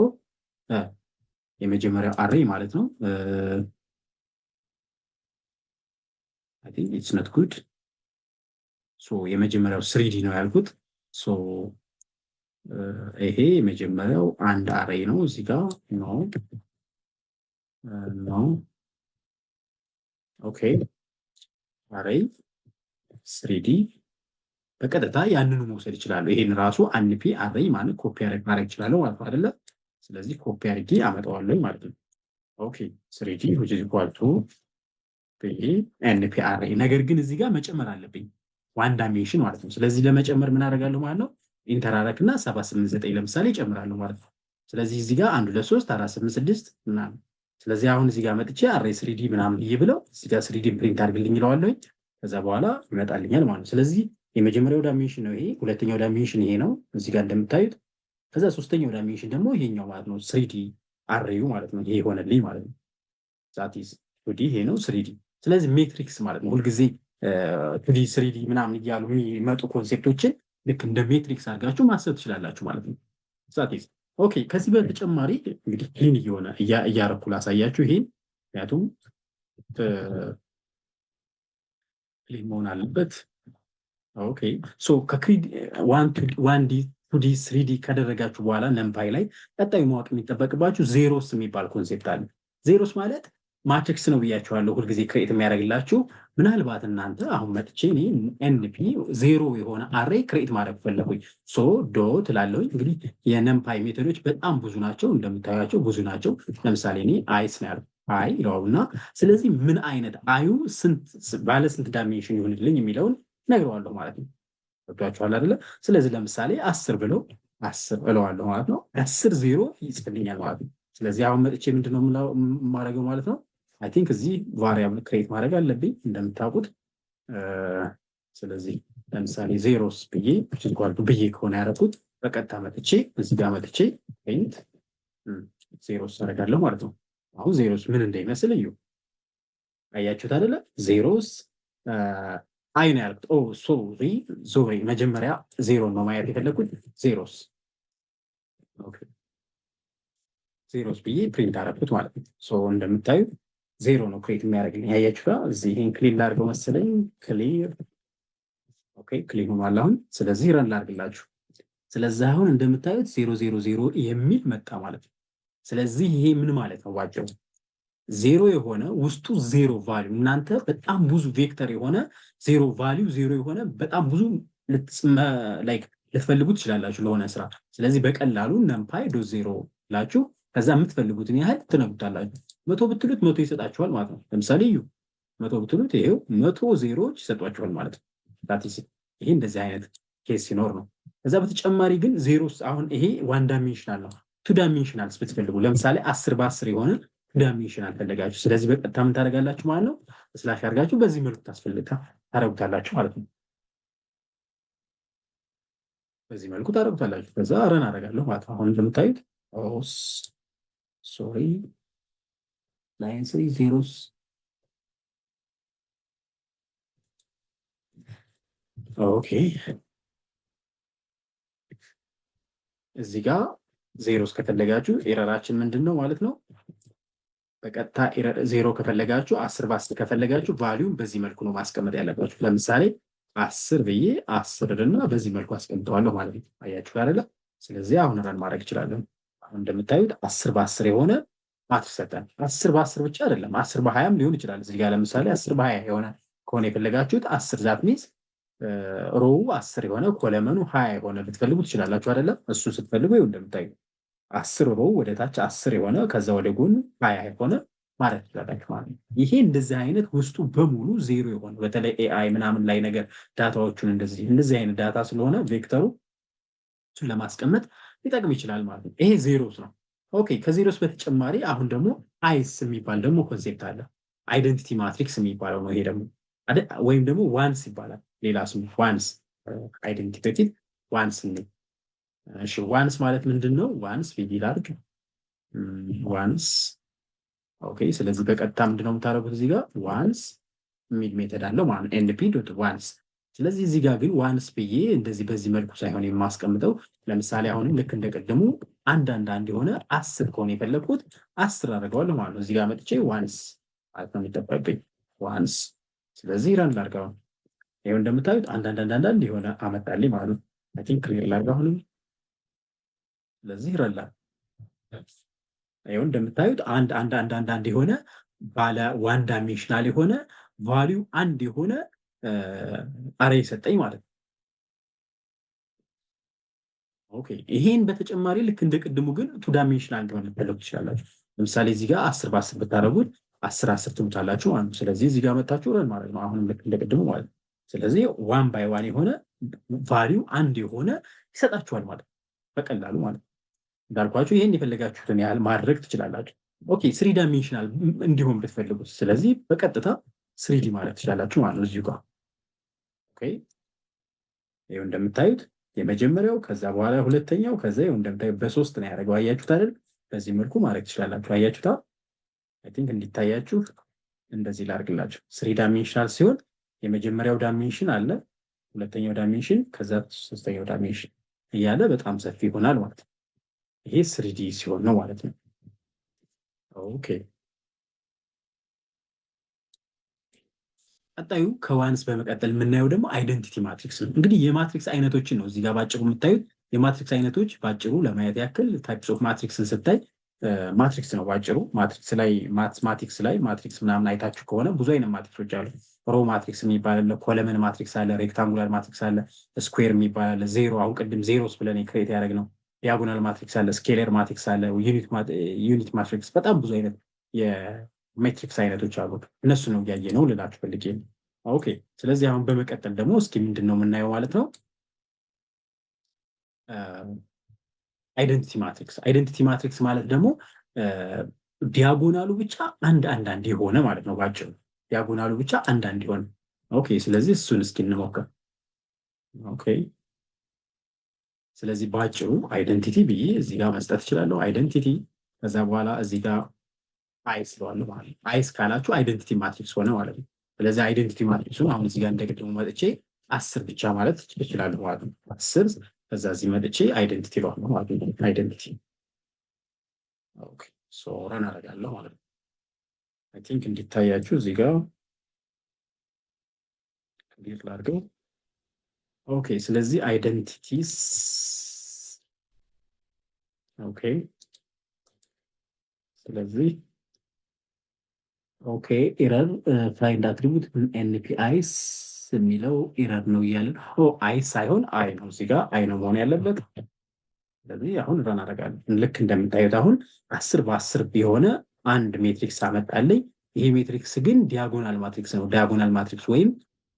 A: 4 የመጀመሪያው አሬይ ማለት ነው። አይ ቲንክ ኢትስ ኖት ጉድ ሶ የመጀመሪያው ስሪዲ ነው ያልኩት። ሶ ይሄ የመጀመሪያው አንድ አሬይ ነው እዚህ ጋር ኖ ኦኬ አሬይ ስሪዲ በቀጥታ ያንኑ መውሰድ ይችላሉ። ይሄን ራሱ አንፒ አሬይ ማለት ኮፒ ማድረግ ይችላል ማለት ነው አይደለ? ስለዚህ ኮፒ አድርጌ አመጣዋለሁ ማለት ነው። ኦኬ ስሪዲ which is equal to ኤንፒ አሬይ ነገር ግን እዚህ ጋር መጨመር አለብኝ ዋን ዳይሜንሽን ማለት ነው። ስለዚህ ለመጨመር ምን አደርጋለሁ ማለት ነው ኢንተራረክና 789 ለምሳሌ እጨምራለሁ ማለት ነው። ስለዚህ እዚህ ጋር 1 2 3 4 8 6 ምናምን ስለዚህ አሁን እዚህ ጋር መጥቼ አሬይ ስሪዲ ምናምን ብለው እዚህ ጋር ስሪዲ ፕሪንት አድርግልኝ ይለዋለሁ። ከዛ በኋላ ይመጣልኛል ማለት ነው። ስለዚህ የመጀመሪያው ዳይሜንሽን ነው ይሄ፣ ሁለተኛው ዳይሜንሽን ይሄ ነው እዚህ ጋር እንደምታዩት። ከዛ ሶስተኛው ዳይሜንሽን ደግሞ ይሄኛው ማለት ነው ስሪዲ አሬዩ ማለት ነው። ይሄ ሆነልኝ ማለት ነው። ዛት ኢዝ ቱዲ ይሄ ነው ስሪዲ። ስለዚህ ሜትሪክስ ማለት ነው ሁልጊዜ ቱዲ ስሪዲ ምናምን እያሉ የሚመጡ ኮንሴፕቶችን ልክ እንደ ሜትሪክስ አድርጋችሁ ማሰብ ትችላላችሁ ማለት ነው። ዛት ኢዝ ኦኬ። ከዚህ በተጨማሪ እንግዲህ ክሊን እየሆነ እያረኩ ላሳያችሁ ይሄን፣ ምክንያቱም ክሊን መሆን አለበት። ኦኬ ሶ ከክሪድ 1 ዲ 2 ዲ 3 ዲ ካደረጋችሁ በኋላ ነምፓይ ላይ ቀጣዩ ማወቅ የሚጠበቅባችሁ ዜሮስ የሚባል ኮንሴፕት አለ። ዜሮስ ማለት ማትሪክስ ነው ብያችኋለሁ፣ ሁልጊዜ ክሬት የሚያደርግላችሁ። ምናልባት እናንተ አሁን መጥቼ እኔ ኤንፒ ዜሮ የሆነ አሬይ ክሬት ማድረግ ፈለጉኝ ሶ ዶት እላለሁኝ። እንግዲህ የነምፓይ ሜቶዶች በጣም ብዙ ናቸው፣ እንደምታዩቸው ብዙ ናቸው። ለምሳሌ እኔ አይስ ነው ያልኩት አይ ይለውና ስለዚህ ምን አይነት አዩ ባለ ስንት ዳይሜንሽን ይሆንልኝ የሚለውን ነግረዋለሁ ማለት ነው። ገብቷችኋል አይደለ? ስለዚህ ለምሳሌ 10 ብለው 10 እለዋለሁ ማለት ነው። 10 ዜሮ ይጽፍልኛል ማለት ነው። ስለዚህ አሁን መጥቼ ምንድነው የማደርገው ማለት ነው አይ ቲንክ እዚህ ቫሪያብል ክሬት ማድረግ አለብኝ እንደምታውቁት። ስለዚህ ለምሳሌ ዜሮስ ብዬ ከሆነ ያደረኩት በቀጥታ መጥቼ እዚህ ጋር መጥቼ ፔንት ዜሮስ አደርጋለሁ ማለት ነው። አሁን ዜሮስ ምን እንደሚመስል እዩ። አያችሁት አይደለ? ዜሮስ አይ ነው ያልኩት። ሶሪ መጀመሪያ ዜሮ ነው ማየት የፈለኩት። ዜሮስ ኦኬ ዜሮስ ብዬ ፕሪንት አደረኩት ማለት ነው። ሶ እንደምታዩት ዜሮ ነው ክሬት የሚያደርግልኝ። ያያችሁ ጋር እዚህ ይሄን ክሊን ላድርገው መሰለኝ። ክሊር ኦኬ ክሊን ሆኗል አሁን። ስለዚህ ረን ላድርግላችሁ። ስለዚህ አሁን እንደምታዩት 000 የሚል መጣ ማለት ነው። ስለዚህ ይሄ ምን ማለት ነው ዋጀው ዜሮ የሆነ ውስጡ ዜሮ ቫልዩ እናንተ በጣም ብዙ ቬክተር የሆነ ዜሮ ቫልዩ ዜሮ የሆነ በጣም ብዙ ልትፈልጉ ትችላላችሁ ለሆነ ስራ። ስለዚህ በቀላሉ ነምፓይ ዶት ዜሮ ላችሁ ከዛ የምትፈልጉትን ያህል ትነግሩታላችሁ። 100 ብትሉት 100 ይሰጣችኋል ማለት ነው። ለምሳሌ እዩ 100 ብትሉት ይሄው 100 ዜሮዎች ይሰጧችኋል ማለት ነው። ዳትስ ይሄ እንደዚህ አይነት ኬስ ሲኖር ነው። ከዛ በተጨማሪ ግን ዜሮስ አሁን ይሄ ዋን ዳይሜንሽናል ነው። ቱ ዳይሜንሽናል ብትፈልጉ ለምሳሌ 10 በ10 የሆነ ዳይሜንሽን አልፈለጋችሁ። ስለዚህ በቀጥታ ምን ታደርጋላችሁ ማለት ነው ስላሽ አድርጋችሁ በዚህ መልኩ ታደርጉታላችሁ ማለት ነው። በዚህ መልኩ ታደርጉታላችሁ። ከዛ ረን አደርጋለሁ ማለት ነው። አሁን እንደምታዩት ሶሪ ላይን 3 ዜሮስ ኦኬ እዚህ ጋር ዜሮስ ከፈለጋችሁ ኤረራችን ምንድነው ማለት ነው። በቀጥታ ኤረር ዜሮ ከፈለጋችሁ 10 በ10 ከፈለጋችሁ ቫልዩን በዚህ መልኩ ነው ማስቀመጥ ያለባችሁ። ለምሳሌ 10 ብዬ 10 እና በዚህ መልኩ አስቀምጠዋለሁ ማለት ነው። አያችሁ አይደለ? ስለዚህ አሁን ረን ማድረግ ይችላል። አሁን እንደምታዩት 10 በ10 የሆነ ማትሪክስ ሰጠን። 10 በ10 ብቻ አይደለም 10 በ20 ሊሆን ይችላል። እዚህ ጋር ለምሳሌ 10 በ20 የሆነ ከሆነ የፈለጋችሁት 10 ዛት ሚንስ ሮው 10 የሆነ ኮለመኑ 20 የሆነ ልትፈልጉ ትችላላችሁ አይደለ? እሱ ስትፈልጉ ይኸው እንደምታዩት 10 ሮው ወደ ታች 10 የሆነ ከዛ ወደ ጎን 20 የሆነ ማለት ትችላላችሁ ማለት ነው። ይሄ እንደዚህ አይነት ውስጡ በሙሉ ዜሮ የሆነ በተለይ ኤአይ ምናምን ላይ ነገር ዳታዎቹን እንደዚህ አይነት ዳታ ስለሆነ ቬክተሩ እሱን ለማስቀመጥ ሊጠቅም ይችላል ማለት ነው። ይሄ ዜሮስ ነው። ኦኬ ከዜሮስ በተጨማሪ አሁን ደግሞ አይስ የሚባል ደግሞ ኮንሴፕት አለ። አይደንቲቲ ማትሪክስ የሚባለው ነው ይሄ ደግሞ ወይም ደግሞ ዋንስ ይባላል። ሌላ ስሙ ዋንስ አይደንቲቲ ዋንስ ነው። እሺ ዋንስ ማለት ምንድን ነው? ዋንስ ብዬ ላድርግ ዋንስ ኦኬ። ስለዚህ በቀጥታ ምንድነው የምታደርጉት እዚህ ጋር ዋንስ የሚል ሜተድ አለው ማለት ነው ኤንፒ ዶት ዋንስ። ስለዚህ እዚህ ጋር ግን ዋንስ ብዬ እንደዚህ በዚህ መልኩ ሳይሆን የማስቀምጠው ለምሳሌ አሁንም ልክ እንደቀደሙ አንድ የሆነ 10 ከሆነ የፈለግኩት 10 አደርገዋለሁ ማለት ነው። እዚህ ጋር መጥቼ ዋንስ ማለት ነው የሚጠበቅብኝ ዋንስ። ስለዚህ ረን ላድርገው። ይኸው እንደምታዩት አንዳንድ የሆነ አመጣልኝ ማለት ነው። አይ ቲንክ ክሊር ላድርገው አሁንም። ስለዚህ ረን ላድርገው። ይኸው እንደምታዩት አንድ የሆነ ባለ ዋን ዳይሜንሽናል የሆነ ቫሊዩ አንድ የሆነ አሬ ሰጠኝ ማለት ነው። ኦኬ ይሄን በተጨማሪ ልክ እንደ ቅድሙ ግን ቱ ዳይሜንሽናል እንዲሆን ልትፈልጉ ትችላላችሁ። ለምሳሌ እዚህ ጋር 10 በ10 ብታደርጉት 10 ትሉታላችሁ ማለት ነው። ስለዚህ እዚህ ጋር መታችሁ ረን ማለት ነው። አሁንም ልክ እንደ ቅድሙ ማለት ነው። ስለዚህ ዋን ባይ ዋን የሆነ ቫሊዩ አንድ የሆነ ይሰጣችኋል ማለት ነው በቀላሉ ማለት ነው። እንዳልኳችሁ ይሄን የፈለጋችሁትን ያህል ማድረግ ትችላላችሁ። ኦኬ ስሪ ዳይሜንሽናል እንዲሆን ብትፈልጉት ስለዚህ በቀጥታ ስሪዲ ማለት ትችላላችሁ ማለት ነው እዚሁ ጋር። ኦኬ ይሄው እንደምታዩት የመጀመሪያው ከዛ በኋላ ሁለተኛው ከዛ ይሄው እንደምታዩት በሶስት ነው ያደረገው። አያችሁት አይደል? በዚህ መልኩ ማድረግ ትችላላችሁ። አያችሁታ? አይ ቲንክ እንዲታያችሁ እንደዚህ ላድርግላችሁ። ስሪ ዳይሜንሽናል ሲሆን የመጀመሪያው ዳይሜንሽን አለ፣ ሁለተኛው ዳይሜንሽን፣ ከዛ ሶስተኛው ዳይሜንሽን እያለ በጣም ሰፊ ይሆናል ማለት ነው። ይሄ ስሪዲ ሲሆን ነው ማለት ነው። ኦኬ ቀጣዩ ከዋንስ በመቀጠል የምናየው ደግሞ አይደንቲቲ ማትሪክስ ነው። እንግዲህ የማትሪክስ አይነቶችን ነው እዚህ ጋር ባጭሩ የምታዩት። የማትሪክስ አይነቶች ባጭሩ ለማየት ያክል ታይፕስ ኦፍ ማትሪክስን ስታይ ማትሪክስ ነው ባጭሩ። ማትሪክስ ላይ ማትማቲክስ ላይ ማትሪክስ ምናምን አይታችሁ ከሆነ ብዙ አይነት ማትሪክሶች አሉ። ሮ ማትሪክስ የሚባል አለ፣ ኮለመን ማትሪክስ አለ፣ ሬክታንጉላር ማትሪክስ አለ፣ ስኩዌር የሚባል አለ፣ ዜሮ አሁን ቅድም ዜሮስ ብለን ክሬት ያደረግነው፣ ዲያጎናል ማትሪክስ አለ፣ ስኬለር ማትሪክስ አለ፣ ዩኒት ማትሪክስ፣ በጣም ብዙ አይነት የሜትሪክስ አይነቶች አሉ። እነሱ ነው እያየ ነው ልላችሁ ፈልጌ ነው። ኦኬ ስለዚህ አሁን በመቀጠል ደግሞ እስኪ ምንድን ነው የምናየው ማለት ነው አይደንቲቲ ማትሪክስ። አይደንቲቲ ማትሪክስ ማለት ደግሞ ዲያጎናሉ ብቻ አንድ የሆነ ማለት ነው ባጭሩ። ዲያጎናሉ ብቻ አንድ የሆነ። ኦኬ ስለዚህ እሱን እስኪ እንሞክር። ኦኬ ስለዚህ ባጭሩ አይደንቲቲ ብዬ እዚህ ጋር መስጠት እችላለሁ። አይደንቲቲ ከዛ በኋላ እዚህ ጋር አይስ ስለዋለሁ ማለት ነው። አይስ ካላችሁ አይደንቲቲ ማትሪክስ ሆነ ማለት ነው። ስለዚህ አይደንቲቲ ማትሪክሱን አሁን እዚህ ጋር እንደቅድሙ መጥቼ 10 ብቻ ማለት እችላለሁ ማለት ነው። 10 ከዛ እዚህ መጥቼ አይደንቲቲ ለዋለሁ ማለት ነው። አይደንቲቲ ኦኬ ሶ ረን አደርጋለሁ ማለት ነው። አይ ቲንክ እንዲታያችሁ እዚህ ጋር ክሊር ላድርገው። ኦኬ ስለዚህ አይደንቲቲስ ኦኬ ስለዚህ ኦኬ ኤረር ፋይንድ አትሪቡት ኤንፒ አይስ የሚለው ኤረር ነው እያለን አይስ ሳይሆን አይ ነው እዚህ ጋር አይ ነው መሆን ያለበት። ስለዚህ አሁን ረን አደርጋለሁ። ልክ እንደምታዩት አሁን 10 በ10 የሆነ አንድ ሜትሪክስ አመጣልኝ። ይሄ ሜትሪክስ ግን ዲያጎናል ማትሪክስ ነው። ዲያጎናል ማትሪክስ ወይም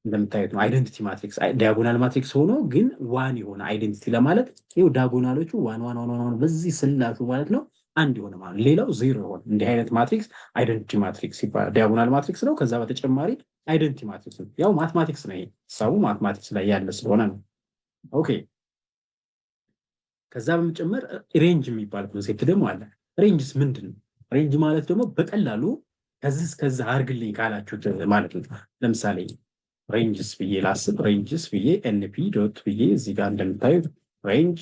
A: እንደምታዩት ነው አይደንቲቲ ማትሪክስ። ዲያጎናል ማትሪክስ ሆኖ ግን ዋን የሆነ አይደንቲቲ ለማለት ይኸው ዲያጎናሎቹ ዋን በዚህ ስላሹ ማለት ነው አንድ የሆነ ማለት ሌላው ዜሮ የሆነ እንዲህ አይነት ማትሪክስ አይደንቲቲ ማትሪክስ ይባላል። ዲያጎናል ማትሪክስ ነው። ከዛ በተጨማሪ አይደንቲቲ ማትሪክስ ነው። ያው ማትማቲክስ ነው። ይሄ ሀሳቡ ማትማቲክስ ላይ ያለ ስለሆነ ነው። ኦኬ ከዛ በመጨመር ሬንጅ የሚባል ኮንሴፕት ደግሞ አለ። ሬንጅስ ምንድን ነው? ሬንጅ ማለት ደግሞ በቀላሉ ከዚህ እስከዛ አድርግልኝ ካላችሁት ማለት ነው። ለምሳሌ ሬንጅስ ብዬ ላስብ። ሬንጅስ ብዬ ኤንፒ ዶት ብዬ እዚህ ጋር እንደምታዩት ሬንጅ።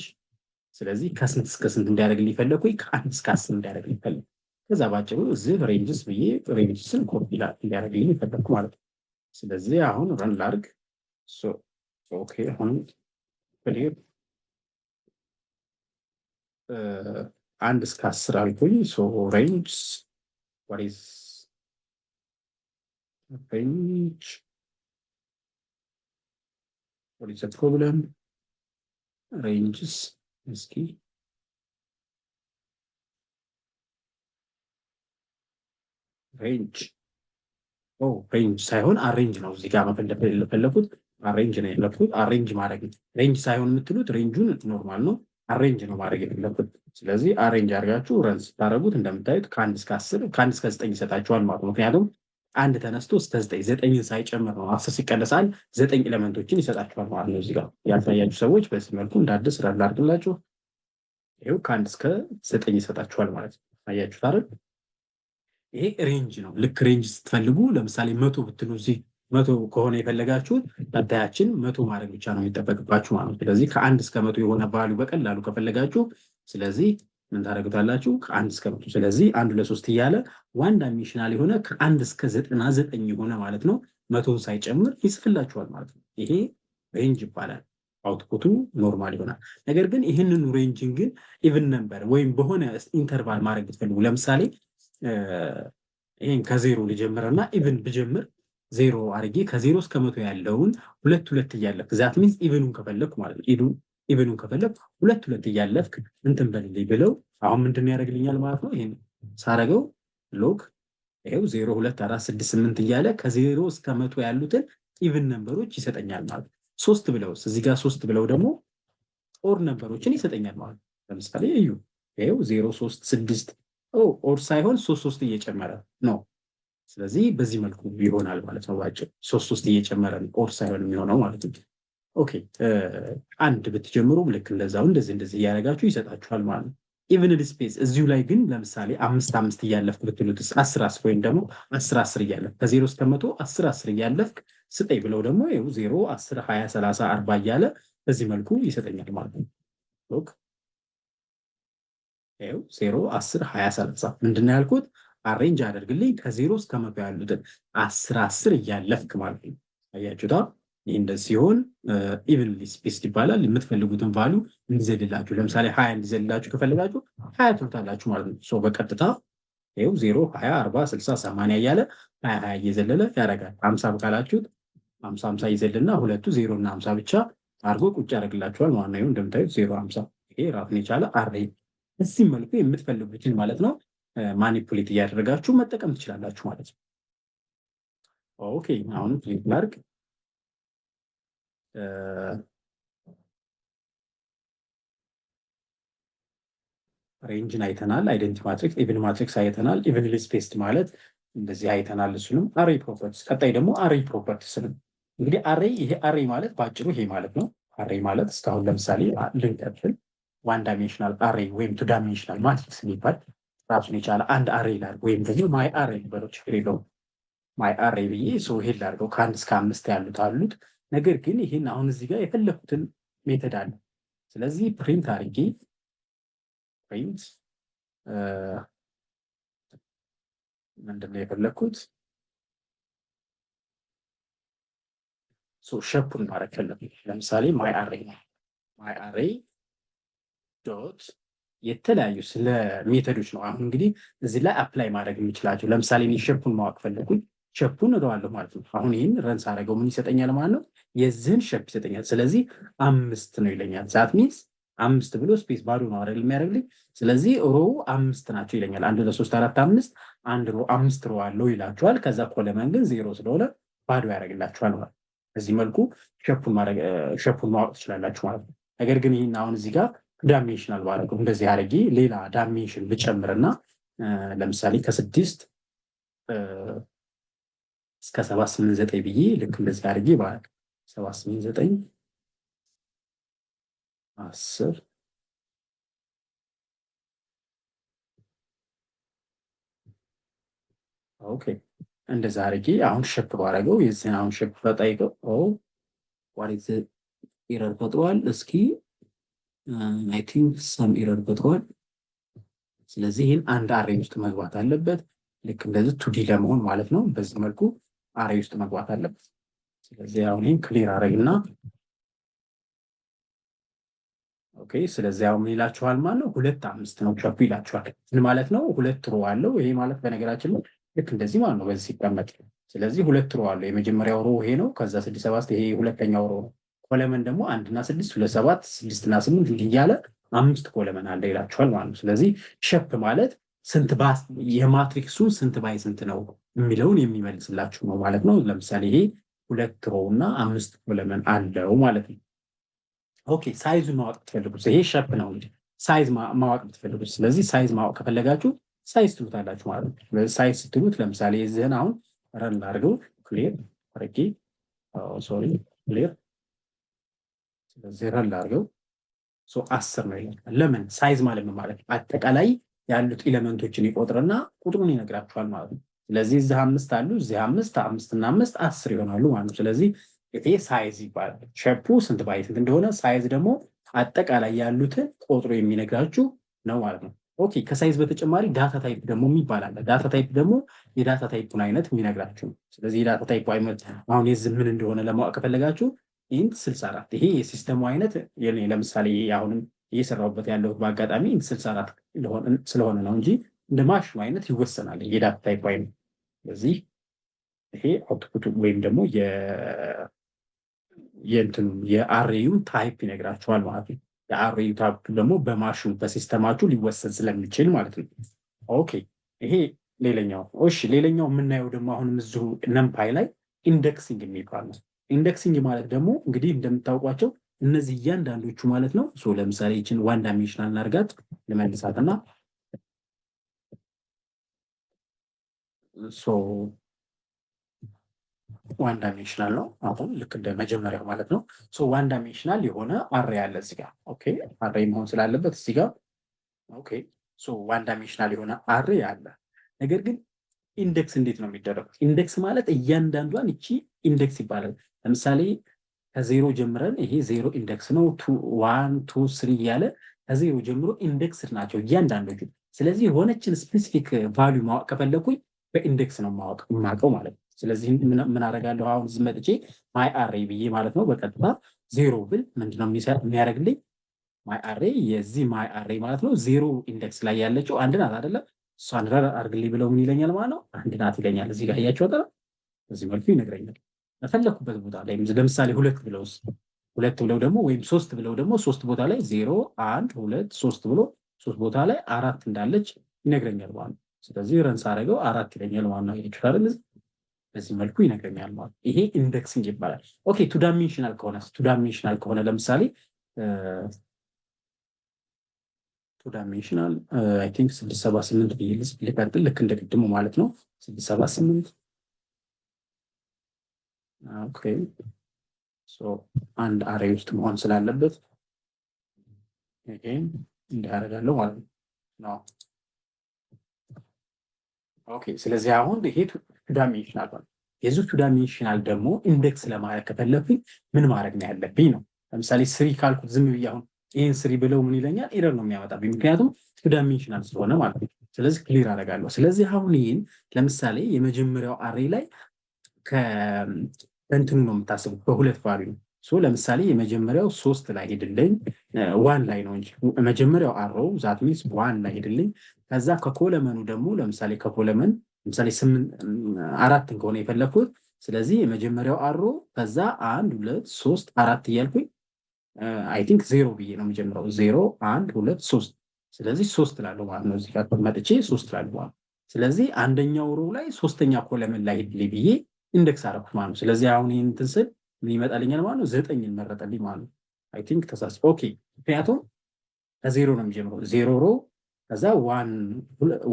A: ስለዚህ ከስንት እስከ ስንት እንዲያደርግልኝ ፈለኩኝ? ከ1 እስከ 10 እንዲያደርግልኝ ፈለኩ። ከዛ ባጭሩ እዚህ ሬንጅስ ብዬ ሬንጅስን ኮፒ እንዲያደርግልኝ ፈለኩ ማለት ነው። ስለዚህ አሁን ረን ላድርግ። ኦኬ አሁን ክሊር 1 እስከ 10 አልኩኝ። ሬንጅ what is range? What is the problem? Ranges እስኪ ሬንጅ ሬንጅ ሳይሆን አሬንጅ ነው እዚህ ጋር መፈለኩት። አሬንጅ ነው ያለኩት። አሬንጅ ማድረግ ነው። ሬንጅ ሳይሆን የምትሉት ሬንጁን ኖርማል ነው። አሬንጅ ነው ማድረግ የፈለኩት። ስለዚህ አሬንጅ አድርጋችሁ ረን ስታደርጉት እንደምታዩት ከአንድ እስከ 10 ከአንድ እስከ 9 ይሰጣችኋል ማለት ነው። ምክንያቱም አንድ ተነስቶ እስከ 9 9ን ሳይጨምር ነው 10 ሲቀነሳል 9 ኤሌመንቶችን ይሰጣችኋል ማለት ነው። እዚህ ጋር ያልታያችሁ ሰዎች በዚህ መልኩ እንደ አዲስ ረን ላድርግላችሁ። ይኸው ከአንድ እስከ 9 ይሰጣችኋል ማለት ነው። አያችሁት አይደል? ይሄ ሬንጅ ነው። ልክ ሬንጅ ስትፈልጉ ለምሳሌ 100 ብትሉ እዚህ 100 ከሆነ የፈለጋችሁት ቀጣያችን 100 ማድረግ ብቻ ነው የሚጠበቅባችሁ ማለት ነው። ስለዚህ ከአንድ እስከ 100 የሆነ ቫልዩ በቀላሉ ከፈለጋችሁ ስለዚህ ምን ታደርጉታላችሁ? ከአንድ እስከ 100። ስለዚህ 1 2 3 እያለ ዋን ዳይሜንሽናል የሆነ ከአንድ እስከ 99 የሆነ ማለት ነው 100ን ሳይጨምር ይጽፍላችኋል ማለት ነው። ይሄ ሬንጅ ይባላል። አውትፑቱ ኖርማል ይሆናል። ነገር ግን ይህንን ሬንጅን ግን ኢቭን ነምበር ወይም በሆነ ኢንተርቫል ማድረግ ብትፈልጉ ለምሳሌ ይሄን ከዜሮ ልጀምርና ኢቭን ብጀምር ዜሮ አድርጌ ከዜሮ እስከ 100 ያለውን ሁለት ሁለት እያለፍክ ዛት ሚንስ ኢቭኑን ከፈለግኩ ማለት ነው ኢቭኑን ከፈለግኩ ሁለት ሁለት እያለፍክ እንትን በልልኝ ብለው አሁን ምንድን ያደርግልኛል ማለት ነው። ይሄን ሳረገው ሎግ ይሄው 0 2 4 6 8 እያለ ከዜሮ እስከ 100 ያሉትን ኢቭን ነምበሮች ይሰጠኛል ማለት ነው። 3 ብለውስ እዚህ ጋር 3 ብለው ደግሞ ኦር ነምበሮችን ይሰጠኛል ማለት ነው። ለምሳሌ እዩ ይሄው 0 3 6 ኦር ሳይሆን 3 3 እየጨመረ ነው። ስለዚህ በዚህ መልኩ ይሆናል ማለት ነው። ባጭሩ 3 3 እየጨመረ ነው ኦር ሳይሆን የሚሆነው ማለት ነው። ኦኬ አንድ ብትጀምሩ ልክ እንደዛው እንደዚህ እያደረጋችሁ ይሰጣችኋል ማለት ነው። ኢቭን ስፔስ እዚሁ ላይ ግን ለምሳሌ 5 5 እያለፍክ ብትሉትስ 10 10 ወይም ደግሞ 10 10 እያለፍክ ከ0 እስከ 100 10 10 እያለፍክ ስጠኝ ብለው ደግሞ ይኸው 0 10 20 30 40 እያለ በዚህ መልኩ ይሰጠኛል ማለት ነው። ኦኬ ይኸው 0 10 20 30 ምንድን ነው ያልኩት? አሬንጅ አደርግልኝ ከ0 እስከ 100 ያሉትን 10 10 እያለፍክ ማለት ነው። አያችሁታ? ይህ እንደዚህ ሲሆን ኢቭንሊ ስፔስድ ይባላል። የምትፈልጉትን ቫሉ እንዲዘልላችሁ ለምሳሌ 20 እንዲዘልላችሁ ከፈለጋችሁ 20 ትሉታላችሁ ማለት ነው። ሶ በቀጥታ ይኸው 0 20 40 60 80 እያለ 20 20 እየዘለለ ያደርጋል። 50 ካላችሁት 50 50 ይዘልና ሁለቱ 0 እና 50 ብቻ አድርጎ ቁጭ ያደርግላችኋል ማለት ነው። እንደምታዩት 0 50 ይሄ ራሱን የቻለ አሬ በዚህ መልኩ የምትፈልጉትን ማለት ነው ማኒፑሌት እያደረጋችሁ መጠቀም ትችላላችሁ ማለት ነው። ኦኬ አሁን ክሊክ ላድርግ። ሬንጅን አይተናል። አይደንቲ ማትሪክስ፣ ኢቭን ማትሪክስ አይተናል። ኢቭንሊ ስፔስድ ማለት እንደዚህ አይተናል። እሱንም አሬ ፕሮፐርቲስ። ቀጣይ ደግሞ አሬ ፕሮፐርቲስ ነው። እንግዲህ አሬ ይሄ አሬ ማለት ባጭሩ ይሄ ማለት ነው። አሬ ማለት እስካሁን ለምሳሌ ልንቀጥል ዋን ዳይሜንሽናል አሬ ወይም ቱ ዳይሜንሽናል ማትሪክስ የሚባል ራሱን የቻለ አንድ አሬ ላድርግ ወይም ደግሞ ማይ አሬ በለው ችግር የለውም። ማይ አሬ ብዬ ሰው ይሄን ላድርገው ከ1 እስከ 5 አሉት። ነገር ግን ይሄን አሁን እዚህ ጋር የፈለኩትን ሜተድ አለ። ስለዚህ ፕሪንት አድርጌ ፕሪንት ምንድነው የፈለኩት ሸፑን ማድረግ ፈለኩ። ለምሳሌ ማይ አሬ ዶት የተለያዩ ስለ ሜተዶች ነው። አሁን እንግዲህ እዚህ ላይ አፕላይ ማድረግ የሚችላቸው ለምሳሌ እኔ ሸፑን ማወቅ ፈለኩኝ፣ ሸፑን እለዋለሁ ማለት ነው። አሁን ይህን ረንስ አደረገው ምን ይሰጠኛል ማለት ነው? የዚህን ሸፕ ይሰጠኛል። ስለዚህ 5 ነው ይለኛል። ዛት ሚንስ 5 ብሎ ስፔስ ባዶ ነው አይደል የሚያደርግልኝ። ስለዚህ ሮ 5 ናቸው ይለኛል። 1 2 3 4 5 አንድ ሮ 5 ሮ አለው ይላችኋል። ከዛ ኮለመን ግን 0 ስለሆነ ባዶ ያደርግላችኋል ማለት ነው። በዚህ መልኩ ሸፑን ማወቅ ትችላላችሁ ማለት ነው። ነገር ግን ይህን አሁን እዚህ ጋር ዳይሜንሽናል ባደረገው እንደዚህ አድርጌ ሌላ ዳይሜንሽን ብጨምርና ለምሳሌ ከ6 እስከ 7 8 9 ብዬ ልክ እንደዚህ አድርጌ ባደረግ 7 8 9 10 ኦኬ እንደዛ አድርጌ አሁን ሸፕ ባደረገው የዚህን አሁን ሸፕ ፈጣይቀው ዋሪት ኢረር ፈጥሯል። እስኪ አይ ቲንክ ሰም ኢረር ፈጥሯል። ስለዚህ ይህን አንድ አሬ ውስጥ መግባት አለበት። ልክ እንደዚህ ቱዲ ለመሆን ማለት ነው። በዚህ መልኩ አሬ ውስጥ መግባት አለበት። ስለዚህ አሁን ይህን ክሊር አረግና ኦኬ። ስለዚህ አሁን ይላችኋል ማለት ነው 2 5 ነው ሸፑ ይላችኋል። ምን ማለት ነው? 2 ሮ አለው። ይሄ ማለት በነገራችን ላይ ልክ እንደዚህ ማለት ነው በዚህ ሲቀመጥ። ስለዚህ 2 ሮ አለው። የመጀመሪያው ሮ ይሄ ነው። ከዛ 6 7 ይሄ ሁለተኛው ሮ ነው። ኮለመን ደግሞ 1 እና 6 2 7 6 እና 8 እንዲህ እያለ 5 ኮለመን አለ ይላችኋል ማለት ነው። ስለዚህ ሸፕ ማለት ስንት ባስ የማትሪክሱን ስንት ባይ ስንት ነው የሚለውን የሚመልስላችሁ ነው ማለት ነው። ለምሳሌ ይሄ 2 ሮ እና 5 ኮለመን አለው ማለት ነው። ኦኬ ሳይዙን ማወቅ ብትፈልጉት ይሄ ሸፕ ነው እንግዲህ ሳይዝ ማወቅ ብትፈልጉት፣ ስለዚህ ሳይዝ ማወቅ ከፈለጋችሁ ሳይዝ ትሉታላችሁ ማለት ነው። ስለዚህ ሳይዝ ስትሉት ለምሳሌ የዚህን አሁን ረን ላድርገው ክሊር አድርጌ ሶሪ ክሊር፣ ስለዚህ ረን ላድርገው 10 ነው ይላል። ለምን ሳይዝ ማለት ምን ማለት ነው? አጠቃላይ ያሉት ኤሌመንቶችን ይቆጥርና ቁጥሩን ይነግራችኋል ማለት ነው። ስለዚህ እዚህ 5 አሉ፣ እዚህ 5 እና 5 10 ይሆናሉ ማለት ነው። ስለዚህ ይሄ ሳይዝ ይባላል። ሼፑ ስንት ባይት እንደሆነ፣ ሳይዝ ደግሞ አጠቃላይ ያሉትን ቆጥሮ የሚነግራችሁ ነው ማለት ነው። ኦኬ ከሳይዝ በተጨማሪ ዳታ ታይፕ ደግሞ የሚባል አለ። ዳታ ታይፕ ደግሞ የዳታ ታይፑን አይነት የሚነግራችሁ ነው። ስለዚህ የዳታ ታይፑ አይነት አሁን የዚህ ምን እንደሆነ ለማወቅ ከፈለጋችሁ ኢንት 64 ይሄ የሲስተሙ አይነት ለምሳሌ አሁንም እየሰራሁበት ያለሁት በአጋጣሚ ኢንት 64 ስለሆነ ነው እንጂ እንደ ማሽኑ አይነት ይወሰናል የዳታ ታይፕ አይነት። ስለዚህ ይሄ አውትፑት ወይም ደግሞ የእንትኑ የአሬዩን ታይፕ ይነግራችኋል ማለት ነው። የአሬዩ ታይፕ ደግሞ በማሽኑ በሲስተማችሁ ሊወሰን ስለሚችል ማለት ነው። ኦኬ ይሄ ሌላኛው። እሺ ሌላኛው የምናየው ደግሞ አሁንም እዚሁ ነምፓይ ላይ ኢንደክሲንግ የሚባል ነው። ኢንደክሲንግ ማለት ደግሞ እንግዲህ እንደምታውቋቸው እነዚህ እያንዳንዶቹ ማለት ነው። ለምሳሌ ይችን ዋን ዳይሜንሽናል እናድርጋት ልመልሳትና ዋን ዳይሜንሽናል ነው አሁን ልክ እንደ መጀመሪያው ማለት ነው። ዋን ዳይሜንሽናል የሆነ አሬ አለ እዚህ ጋር። ኦኬ አሬ መሆን ስላለበት እዚህ ጋር ኦኬ ዋን ዳይሜንሽናል የሆነ አሬ አለ። ነገር ግን ኢንዴክስ እንዴት ነው የሚደረገው? ኢንዴክስ ማለት እያንዳንዷን እቺ ኢንዴክስ ይባላል። ለምሳሌ ከዜሮ ጀምረን ይሄ ዜሮ ኢንዴክስ ነው 1 2 3 እያለ ከዜሮ ጀምሮ ኢንዴክስ ናቸው እያንዳንዶቹ። ስለዚህ የሆነችን ስፔሲፊክ ቫልዩ ማወቅ ከፈለኩኝ በኢንዴክስ ነው የማውቀው ማለት ነው። ስለዚህ ምን አደርጋለሁ? አሁን እዚህ መጥቼ ማይ አሬ ብዬ ማለት ነው በቀጥታ ዜሮ ብል ምንድነው የሚያደርግልኝ? ማይ አሬ የዚህ ማይ አሬ ማለት ነው ዜሮ ኢንዴክስ ላይ ያለችው አንድ ናት አይደለ? እሷን ረር አድርግልኝ ብለው ምን ይለኛል ማለት ነው? አንድ ናት ይለኛል። እዚህ ጋር እያቸው አይደል? በዚህ መልኩ ይነግረኛል። በፈለኩበት ቦታ ላይ ለምሳሌ ሁለት ብለው ደግሞ ወይም ሶስት ብለው ደግሞ ሶስት ቦታ ላይ 0 1 2 3 ብሎ ሶስት ቦታ ላይ አራት እንዳለች ይነግረኛል ማለት ነው። ስለዚህ ረንስ አደረገው አራት ይለኛል ማለት ነው። ይችላል በዚህ መልኩ ይነግረኛል ማለት ነው። ይሄ ኢንዴክሲንግ ይባላል። ኦኬ ቱ ዳይሜንሽናል ከሆነ ለምሳሌ ቱ ዳይሜንሽናል አይ ቲንክ 678 ብዬ ልቀጥል ልክ እንደ ቅድሙ ማለት ነው 678 ኦኬ አንድ አሬ ውስጥ መሆን ስላለበት ይሄ እንዳደርጋለሁ ማለት ነው። ኦኬ ስለዚህ አሁን ይሄ ቱ ዳይሜንሽናል ነው። የዚህ ቱ ዳይሜንሽናል ደግሞ ኢንዴክስ ለማድረግ ከፈለኩኝ ምን ማድረግ ነው ያለብኝ ነው። ለምሳሌ ስሪ ካልኩት ዝም ብዬ አሁን ይሄን ስሪ ብለው ምን ይለኛል? ኤረር ነው የሚያመጣብኝ፣ ምክንያቱም ቱ ዳይሜንሽናል ስለሆነ ማለት ነው። ስለዚህ ክሊር አደርጋለሁ። ስለዚህ አሁን ይሄን ለምሳሌ የመጀመሪያው አሬ ላይ ከእንትኑ ነው የምታስቡት በሁለት ቫልዩ ነው። ለምሳሌ የመጀመሪያው 3 ላይ ሄድልኝ 1 ላይ ነው እንጂ መጀመሪያው አሮ ዛት ሚንስ 1 ላይ ሄድልኝ። ከዛ ከኮለመኑ ደግሞ ለምሳሌ ከኮለመን ለምሳሌ 4 ከሆነ የፈለኩት ስለዚህ የመጀመሪያው አሮ ከዛ 1 2 3 4 እያልኩኝ አይ ቲንክ 0 ብዬ ነው የምጀምረው 0 1 2 3 ስለዚህ 3 ላለው ማለት ነው። እዚህ ጋር መጥቼ 3 ላለው ማለት ስለዚህ አንደኛው ሮ ላይ ሶስተኛ ኮለመን ላይ ሄድልኝ ብዬ ኢንዴክስ አደረኩት ማለት ነው። ስለዚህ አሁን ይሄን እንትን ስል ምን ይመጣልኛል ማለት ነው? 9ን መረጠልኝ ማለት ነው። አይ ቲንክ ተሳስ ኦኬ። ምክንያቱም ከዜሮ ነው የሚጀምረው 0 ሮ ከዛ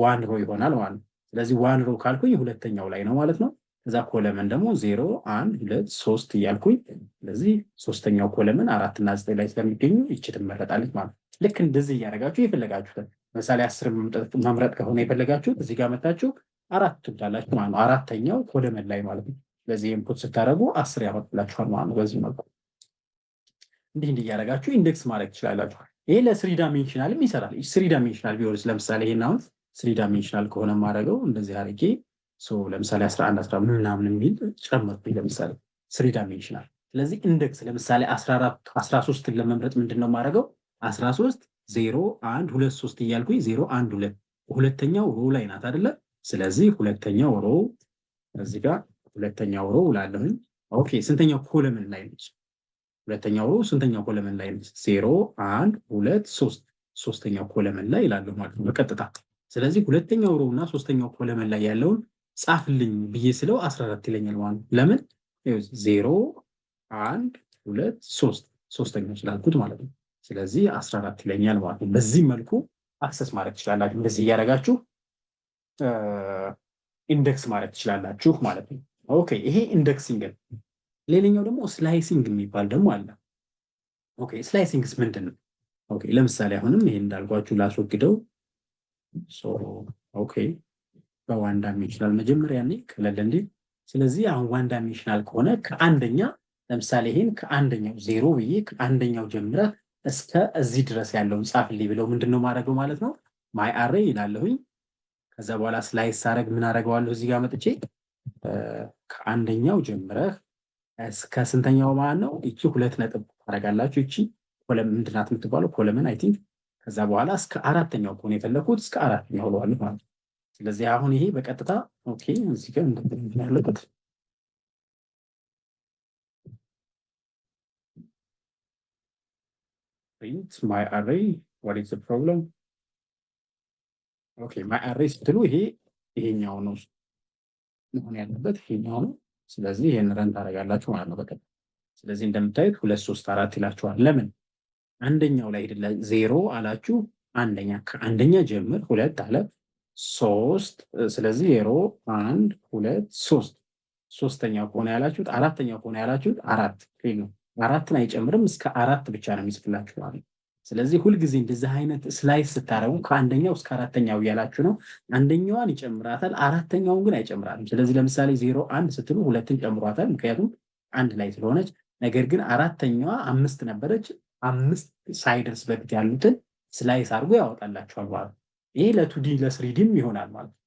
A: 1 ሮ ይሆናል ማለት ነው። ስለዚህ 1 ሮ ካልኩኝ ሁለተኛው ላይ ነው ማለት ነው። ከዛ ኮለመን ደግሞ 0 1 2 3 እያልኩኝ ስለዚህ ሶስተኛው ኮለመን 4 እና 9 ላይ ስለሚገኙ ይቺ ትመረጣለች ማለት ነው። ልክ እንደዚህ እያደረጋችሁ የፈለጋችሁት ለምሳሌ 10 መምረጥ ከሆነ የፈለጋችሁት እዚህ ጋር መጣችሁ 4 ትላላችሁ ማለት ነው። አራተኛው ኮለመን ላይ ማለት ነው። ስለዚህ ኢንፑት ስታደርጉ 10 ያመጣላችኋል ማለት ነው። በዚህ መልኩ እንዲህ እያደረጋችሁ ኢንዴክስ ማድረግ ትችላላችሁ። ይሄ ለስሪ ዳይሜንሽናልም ይሰራል። ስሪ ዳይሜንሽናል ቢሆንስ ለምሳሌ ይሄን አሁን ስሪ ዳይሜንሽናል ከሆነ ማድረገው እንደዚህ አድርጌ ለምሳሌ 11 11 ምናምን የሚል ጨመርኩኝ ለምሳሌ ስሪ ዳይሜንሽናል። ስለዚህ ኢንዴክስ ለምሳሌ 14 13ን ለመምረጥ ምንድነው ማድረገው 13 0 1 2 3 እያልኩኝ 0 1 2 ሁለተኛው ሮ ላይ ናት አይደለ? ስለዚህ ሁለተኛው ሮ እዚህ ጋር ሁለተኛው ሮ ላለሁኝ ኦኬ ስንተኛው ኮለመን ላይ ነች? ሁለተኛው ሮ ስንተኛው ኮለመን ላይ ነች? 0 1 2 3 ሶስተኛው ኮለመን ላይ ይላለሁ ማለት ነው በቀጥታ። ስለዚህ ሁለተኛው ሮ እና ሶስተኛው ኮለመን ላይ ያለውን ጻፍልኝ ብዬ ስለው 14 ይለኛል ማለት ነው። ለምን 0 1 2 3 ሶስተኛው ስላልኩት ማለት ነው። ስለዚህ 14 ይለኛል ማለት ነው። በዚህ መልኩ አክሰስ ማድረግ ትችላላችሁ። እንደዚህ እያደረጋችሁ ኢንደክስ ማድረግ ትችላላችሁ ማለት ነው። ኦኬ ይሄ ኢንደክሲንግ። ሌላኛው ደግሞ ስላይሲንግ የሚባል ደግሞ አለ። ኦኬ ስላይሲንግስ ምንድን ነው? ኦኬ ለምሳሌ አሁንም ይሄን እንዳልኳችሁ ላስወግደው። ኦኬ በዋን ዳይሜንሽናል መጀመሪያ ያኔ ቀለል እንዴ። ስለዚህ አሁን ዋን ዳይሜንሽናል ከሆነ ከአንደኛ ለምሳሌ ይሄን ከአንደኛው ዜሮ ብዬ ከአንደኛው ጀምረ እስከ እዚህ ድረስ ያለውን ጻፍልኝ ብለው ምንድነው ማድረገው ማለት ነው። ማይ አሬ ይላለሁኝ። ከዛ በኋላ ስላይስ ሳረግ ምን አደርገዋለሁ እዚህ ጋር መጥቼ ከአንደኛው ጀምረህ እስከ ስንተኛው ማለት ነው። እቺ ሁለት ነጥብ ታደርጋላችሁ። እቺ ኮለም ምንድናት የምትባለው ኮለምን አይ ቲንክ። ከዛ በኋላ እስከ አራተኛው ከሆነ የፈለኩት እስከ አራተኛው ብለዋል ማለት ነው። ስለዚህ አሁን ይሄ በቀጥታ ኦኬ እዚህ ጋር እንደምን ያለበት print my array what is the problem ኦኬ my array ስትሉ ይሄኛው ነው መሆን ያለበት ይሄኛው ነው። ስለዚህ ይሄን ረን ታደርጋላችሁ ማለት ነው በቀጥታ። ስለዚህ እንደምታዩት 2 3 4 ይላችኋል። ለምን አንደኛው ላይ ሄድላ 0 አላችሁ። አንደኛ ከአንደኛ ጀምር 2 አለ 3 ስለዚህ 0 1 2 3 ሶስተኛው ከሆነ ያላችሁት አራተኛው ከሆነ ያላችሁት 4 ነው። አራትን አይጨምርም እስከ 4 ብቻ ነው የሚጽፍላችሁ ማለት ነው። ስለዚህ ሁልጊዜ እንደዚህ አይነት ስላይስ ስታረጉ ከአንደኛው እስከ አራተኛው እያላችሁ ነው። አንደኛዋን ይጨምራታል፣ አራተኛውን ግን አይጨምራትም። ስለዚህ ለምሳሌ 0 1 ስትሉ ሁለትን ጨምሯታል፣ ምክንያቱም አንድ ላይ ስለሆነች። ነገር ግን አራተኛዋ 5 ነበረች፣ 5 ሳይደርስ በፊት ያሉትን ስላይስ አድርጎ ያወጣላችኋል ማለት ነው። ይሄ ለቱዲ ለስሪዲም ይሆናል ማለት ነው።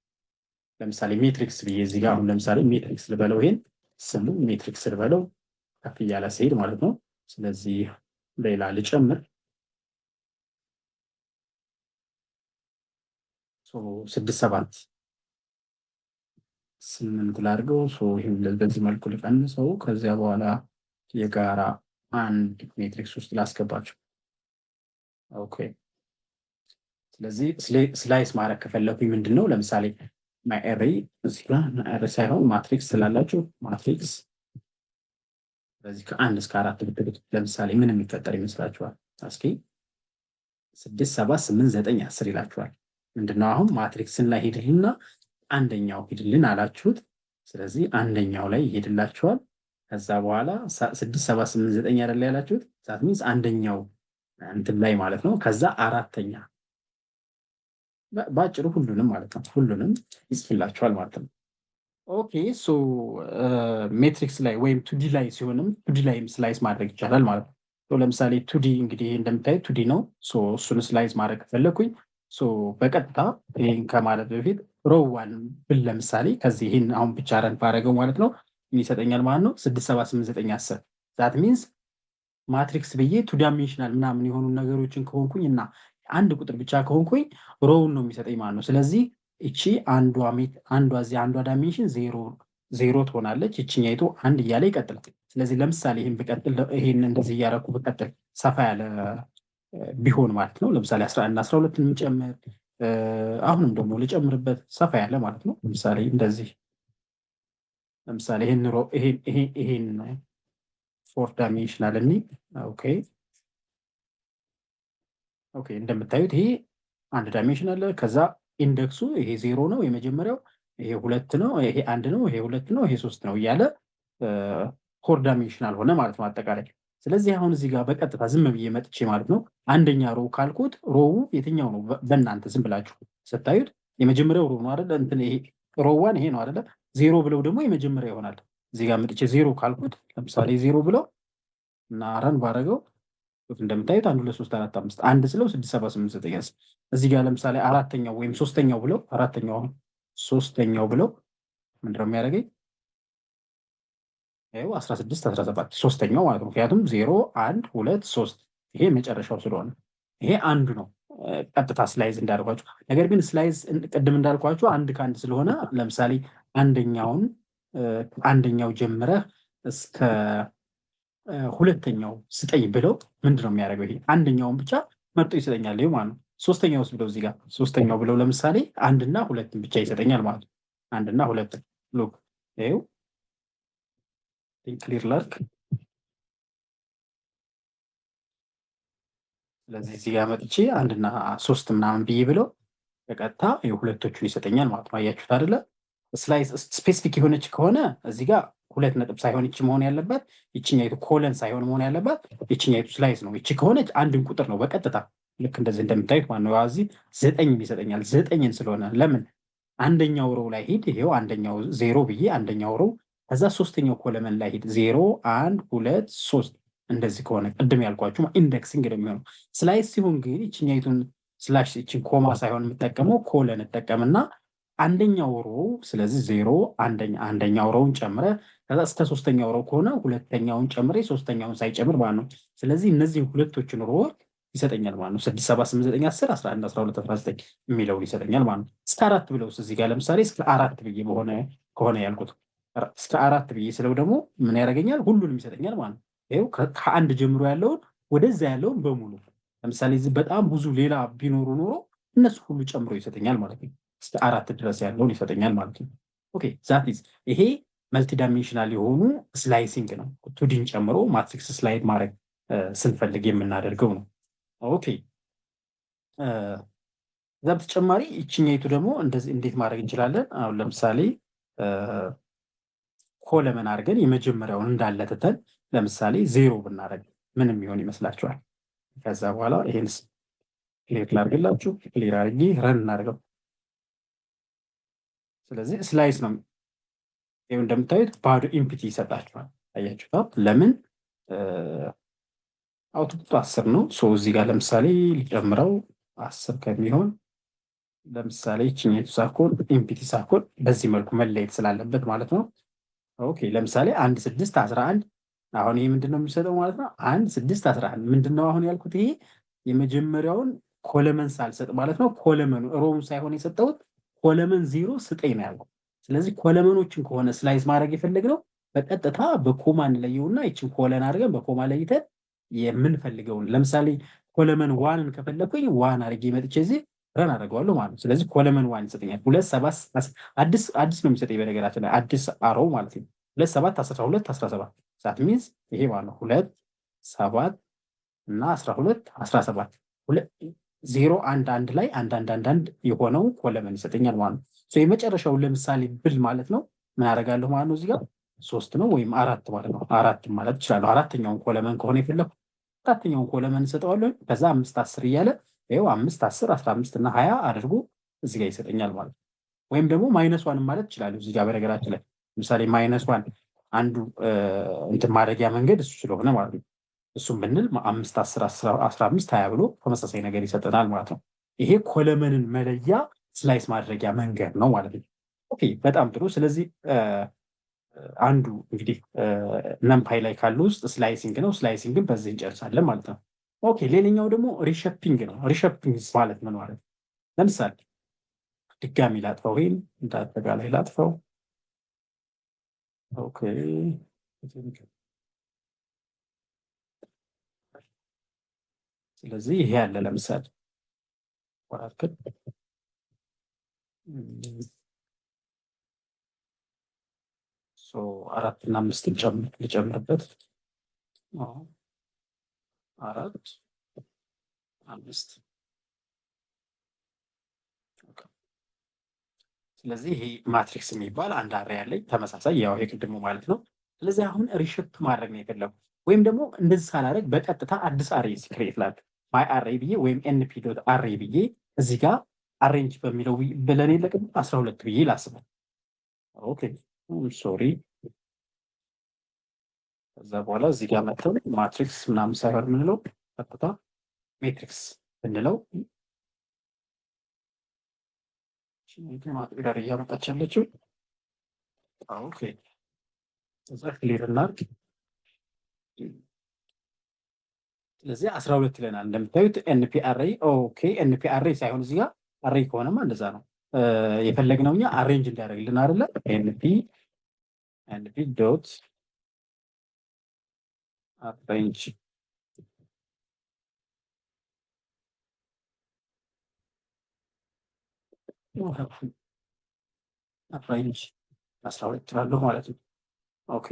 A: ለምሳሌ ሜትሪክስ ብዬ እዚህ ጋር አሁን ለምሳሌ ሜትሪክስ ልበለው፣ ይሄን ስሙ ሜትሪክስ ልበለው ከፍ እያለ ሲሄድ ማለት ነው። ስለዚህ ሌላ ልጨምር 6 7 8 ላድርገው። ይሄን በዚህ መልኩ ልቀንሰው። ከዚያ በኋላ የጋራ አንድ ሜትሪክስ ውስጥ ላስገባቸው። ኦኬ ስለዚህ ስላይስ ማድረግ ከፈለኩኝ ምንድነው ለምሳሌ ማይ አሬይ እዚህ ጋር አሬይ ሳይሆን ማትሪክስ ስላላችሁ ማትሪክስ ስለዚህ ከ1 እስከ 4 ብትሉት ለምሳሌ ምን የሚፈጠር ይመስላችኋል? እስኪ 6 7 8 9 10 ይላችኋል። ምንድነው አሁን ማትሪክስን ላይ ሄድልና አንደኛው ሄድልን አላችሁት። ስለዚህ አንደኛው ላይ ይሄድላችኋል። ከዛ በኋላ 6 7 8 9 አይደል ያላችሁት ዛት ሚንስ አንደኛው እንትን ላይ ማለት ነው። ከዛ አራተኛ ባጭሩ ሁሉንም ማለት ነው ሁሉንም ይጽፍላችኋል ማለት ነው። ኦኬ ሶ ሜትሪክስ ላይ ወይም ቱዲ ላይ ሲሆንም ቱዲ ላይም ስላይስ ማድረግ ይቻላል ማለት ነው። ለምሳሌ ቱዲ እንግዲህ እንደምታዩት ቱዲ ነው። እሱን ስላይስ ማድረግ ከፈለኩኝ በቀጥታ ይሄን ከማለት በፊት ሮዋን ብል ለምሳሌ ከዚህ ይሄን አሁን ብቻ ረን ባረገው ማለት ነው ይሰጠኛል ማለት ነው 6 7 8 9 10 ዛት ሚንስ ማትሪክስ ብዬ ቱ ዳይሜንሽናል ምናምን የሆኑ ነገሮችን ከሆንኩኝ እና አንድ ቁጥር ብቻ ከሆንኩኝ ሮውን ነው የሚሰጠኝ ማለት ነው። ስለዚህ እቺ አንዷ ዳይሜንሽን 0 ትሆናለች። እቺኛይቱ 1 እያለ ይቀጥላል። ስለዚህ ለምሳሌ ይሄን ብቀጥል ይሄን እንደዚህ እያረኩ ብቀጥል ሰፋ ያለ ቢሆን ማለት ነው። ለምሳሌ 11 12 እንጨምር አሁንም ደግሞ ልጨምርበት ሰፋ ያለ ማለት ነው። ለምሳሌ እንደዚህ ለምሳሌ ይሄን 4 ዳይሜንሽናል እኒ ኦኬ እንደምታዩት ይሄ 1 ዳይሜንሽን አለ። ከዛ ኢንደክሱ ይሄ 0 ነው የመጀመሪያው፣ ይሄ 2 ነው፣ ይሄ 1 ነው፣ ይሄ 2 ነው፣ ይሄ 3 ነው እያለ 4 ዳይሜንሽናል ሆነ ማለት ነው አጠቃላይ። ስለዚህ አሁን እዚህ ጋር በቀጥታ ዝም ብዬ መጥቼ ማለት ነው አንደኛ ሮው ካልኩት ሮው የትኛው ነው በእናንተ ዝም ብላችሁ ስታዩት የመጀመሪያው ሮው ነው አይደል? እንትን ይሄ ሮዋን ይሄ ነው አይደል? 0 ብለው ደግሞ የመጀመሪያ ይሆናል። እዚህ ጋር መጥቼ 0 ካልኩት ለምሳሌ 0 ብለው እና ረን ባረገው እንደምታዩት 1 2 3 4 5 1 ስለው 6 7 8 9 እዚህ ጋር ለምሳሌ አራተኛው ወይም ሶስተኛው ብለው ሶስተኛው ብለው ምንድነው የሚያደርገኝ? ይሄው 16 17 ሶስተኛው ማለት ነው። ምክንያቱም 0 1 2 3 ይሄ መጨረሻው ስለሆነ ይሄ አንዱ ነው ቀጥታ ስላይዝ እንዳልኳችሁ። ነገር ግን ስላይዝ ቅድም እንዳልኳችሁ አንድ ከአንድ ስለሆነ ለምሳሌ አንደኛው ጀምረህ እስከ ሁለተኛው ስጠኝ ብለው ምንድነው የሚያደርገው? ይሄ አንደኛውን ብቻ መርጦ ይሰጠኛል ይሄ ማለት ነው። ሶስተኛውስ ብለው እዚህ ጋር ሶስተኛው ብለው ለምሳሌ 1 እና 2 ብቻ ይሰጠኛል ማለት ነው። 1 እና 2 ሉክ ይሄው ክሊር ላርክ ስለዚህ እዚህ ጋር መጥቼ አንድና ሶስት ምናምን ብዬ ብለው በቀጥታ የሁለቶቹን ይሰጠኛል ማለት ነው። አያችሁት አይደለ? ስላይስ ስፔሲፊክ የሆነች ከሆነ እዚህ ጋር ሁለት ነጥብ ሳይሆን ይቺ መሆን ያለባት ይችኛይቱ ኮለን ሳይሆን መሆን ያለባት ይችኛይቱ ስላይስ ነው። ይቺ ከሆነች አንድን ቁጥር ነው በቀጥታ ልክ እንደዚህ እንደምታዩት ማለት ነው። እዚህ ዘጠኝ ይሰጠኛል። ዘጠኝን ስለሆነ ለምን አንደኛው ሮው ላይ ሂድ፣ ይሄው አንደኛው ዜሮ ብዬ አንደኛው ሮው ከዛ ሶስተኛው ኮለመን ላይ ሂድ፣ ዜሮ አንድ ሁለት ሶስት እንደዚህ ከሆነ ቅድም ያልኳችሁ ኢንደክሲንግ ነው የሚሆነው። ስላይስ ሲሆን ግን ይችኛይቱን ስላሽ ይችን ኮማ ሳይሆን የምጠቀመው ኮለን እጠቀምና አንደኛው ሮው ስለዚህ ዜሮ አንደኛው ሮውን ጨምረ ከዛ እስከ ሶስተኛው ሮው ከሆነ ሁለተኛውን ጨምሬ ሶስተኛውን ሳይጨምር ማለት ነው። ስለዚህ እነዚህ ሁለቶችን ሮዎች ይሰጠኛል ማለት ነው። 6 7 8 9 10 11 12 19 የሚለውን ይሰጠኛል ማለት ነው። እስከ አራት ብለውስ እዚህ ጋር ለምሳሌ እስከ አራት ብዬ ከሆነ ያልኩት እስከ አራት ብዬ ስለው ደግሞ ምን ያደርገኛል? ሁሉንም ይሰጠኛል ማለት ነው። ይኸው ከአንድ ጀምሮ ያለውን ወደዛ ያለውን በሙሉ ለምሳሌ እዚህ በጣም ብዙ ሌላ ቢኖሩ ኖሮ እነሱ ሁሉ ጨምሮ ይሰጠኛል ማለት ነው። እስከ አራት ድረስ ያለውን ይሰጠኛል ማለት ነው። ኦኬ ዛት ኢዝ ይሄ መልቲዳይሜንሽናል የሆኑ ስላይሲንግ ነው። ቱዲን ጨምሮ ማትሪክስ ስላይድ ማድረግ ስንፈልግ የምናደርገው ነው። ኦኬ እዛ በተጨማሪ ይችኛይቱ ደግሞ እንደዚህ እንዴት ማድረግ እንችላለን? አሁን ለምሳሌ ኮለመን አድርገን የመጀመሪያውን እንዳለ ትተን ለምሳሌ ዜሮ ብናደርግ ምንም ይሆን ይመስላችኋል? ከዛ በኋላ ይሄን ክሊር ላድርግላችሁ። ክሊር አድርጌ ረን እናደርገው። ስለዚህ ስላይስ ነው። ይኸው እንደምታዩት ባዶ ኢምፒቲ ይሰጣችኋል። አያችሁት? ለምን አውትፑቱ 10 ነው። ሶ እዚህ ጋር ለምሳሌ ሊጨምረው 10 ከሚሆን ለምሳሌ ይችኛይቱ ሳኮን ኢምፒቲ ሳኮን በዚህ መልኩ መለየት ስላለበት ማለት ነው። ኦኬ ለምሳሌ 1 6 11 አሁን ይሄ ምንድነው የሚሰጠው ማለት ነው? 1 6 11 ምንድነው አሁን ያልኩት ይሄ የመጀመሪያውን ኮለመን ሳልሰጥ ማለት ነው። ኮለመኑ ሮውን ሳይሆን የሰጠሁት ኮለመን ዜሮ ስጠኝ ነው ያልኩት። ስለዚህ ኮለመኖችን ከሆነ ስላይስ ማድረግ የፈለግነው በቀጥታ በኮማ እንለየውና ይችን ኮለን አድርገን በኮማ ለይተን የምንፈልገውን ለምሳሌ ኮለመን ዋንን ከፈለኩኝ ዋን አድርጌ መጥቼ እዚህ ረን አደርገዋለሁ ማለት ነው። ስለዚህ ኮለመን ዋን ይሰጠኛል። 2 7 አዲስ ነው የሚሰጠኝ በነገራችን ላይ አዲስ አሮው ማለት ነው። 2 7 12 17 ዛት ሚንስ ይሄ ማለት ነው 2 7 እና 12 17 ዜሮ አንድ አንድ ላይ አንድ የሆነው ኮለመን ይሰጠኛል ማለት ነው። የመጨረሻውን ለምሳሌ ብል ማለት ነው ምን አደርጋለሁ ማለት ነው። እዚህ ጋር 3 ነው ወይም 4 ማለት ነው። 4 ማለት እችላለሁ። አራተኛውን ኮለመን ከሆነ የፈለኩት አራተኛውን ኮለመን እሰጠዋለሁ። ከዛ 5 10 እያለ ይኸው 5 10 15 እና 20 አድርጎ እዚህ ጋር ይሰጠኛል ማለት ነው። ወይም ደግሞ ማይነስ ዋን ማለት እችላለሁ። እዚህ ጋር በነገራችን ላይ ለምሳሌ ማይነስ ዋን አንዱ እንትን ማድረጊያ መንገድ እሱ ስለሆነ ማለት ነው። እሱም ብንል 5 10 15 20 ብሎ ተመሳሳይ ነገር ይሰጠናል ማለት ነው። ይሄ ኮለመንን መለያ ስላይስ ማድረጊያ መንገድ ነው ማለት ነው። ኦኬ በጣም ጥሩ። ስለዚህ አንዱ እንግዲህ ነምፓይ ላይ ካሉ ውስጥ ስላይሲንግ ነው። ስላይሲንግን በዚህ እንጨርሳለን ማለት ነው። ኦኬ ሌላኛው ደግሞ ሪሸፒንግ ነው። ሪሸፒንግ ማለት ምን ማለት ነው? ለምሳሌ ድጋሚ ላጥፈው፣ ወይም እንዳጠቃላይ ላጥፈው። ኦኬ ስለዚህ ይሄ ያለ ለምሳሌ ወራክል አራት እና አምስት ልጨምርበት። አራት አምስት። ስለዚህ ይሄ ማትሪክስ የሚባል አንድ አሬ ያለኝ ተመሳሳይ ያው የቅድሙ ማለት ነው። ስለዚህ አሁን ሪሸፕ ማድረግ ነው የፈለጉት። ወይም ደግሞ እንደዚህ ሳላደርግ በቀጥታ አዲስ አሬ ክሬት ላድርግ ማይ አሬ ብዬ ወይም ኤንፒ ዶት አሬ ብዬ እዚህ ጋር አሬንጅ በሚለው ብለን የለቅም 12 ብዬ ላስበው። ኦኬ ሶሪ። ከዛ በኋላ እዚህ ጋር መጥተው ማትሪክስ ምናምን ሳይሆን የምንለው ቀጥታ ሜትሪክስ ብንለው ጋር እያመጣች ያለችው ኦኬ። እዛ ክሊር እናድርግ። ስለዚህ 12 ይለናል እንደምታዩት ኤንፒ አሬ። ኦኬ ኤንፒ አሬ ሳይሆን እዚህ ጋር አሬ ከሆነማ እንደዛ ነው የፈለግነው እኛ አሬንጅ እንዲያደርግልን አይደለ? ኤንፒ ዶት አሬንጅ አሬንጅ 12 ትላለሁ ማለት ነው። ኦኬ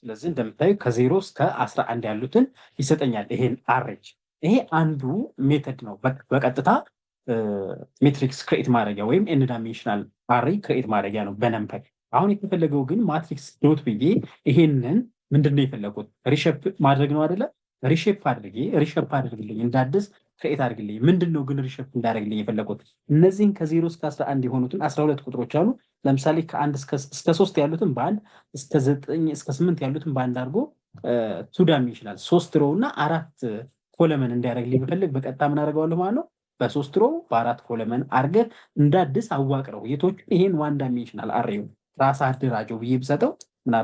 A: ስለዚህ እንደምታዩ ከ0 እስከ 11 ያሉትን ይሰጠኛል ይሄን አሬንጅ። ይሄ አንዱ ሜተድ ነው በቀጥታ ሜትሪክስ ክሬት ማድረጊያ ወይም ኤን ዳይሜንሽናል አሬ ክሬት ማድረጊያ ነው በነምፓይ። አሁን የተፈለገው ግን ማትሪክስ ዶት ብዬ ይሄንን ምንድን ነው የፈለጉት ሪሸፕ ማድረግ ነው አይደለ? ሪሸፕ አድርግልኝ እንዳድስ ክሬት አድርግልኝ። ምንድን ነው ግን ሪሸፕ እንዳደርግልኝ የፈለጉት እነዚህን ከ0 እስከ 11 የሆኑትን 12 ቁጥሮች አሉ። ለምሳሌ ከ1 እስከ 3 ያሉትን በአንድ እስከ 9 እስከ 8 ያሉትን በአንድ አድርጎ ቱ ዳይሜንሽናል 3 ሮው እና 4 ኮለመን እንዲያደርግልኝ ብፈልግ በቀጥታ ምን አደርገዋለሁ ማለት ነው በ3 ሮው በ4 ኮለመን አድርገህ እንዳድስ አዋቅረው የቶቹ ይሄን ዋን ዳይሜንሽናል አሬው ራስ አደራጀው ብዬ ብሰጠው ምን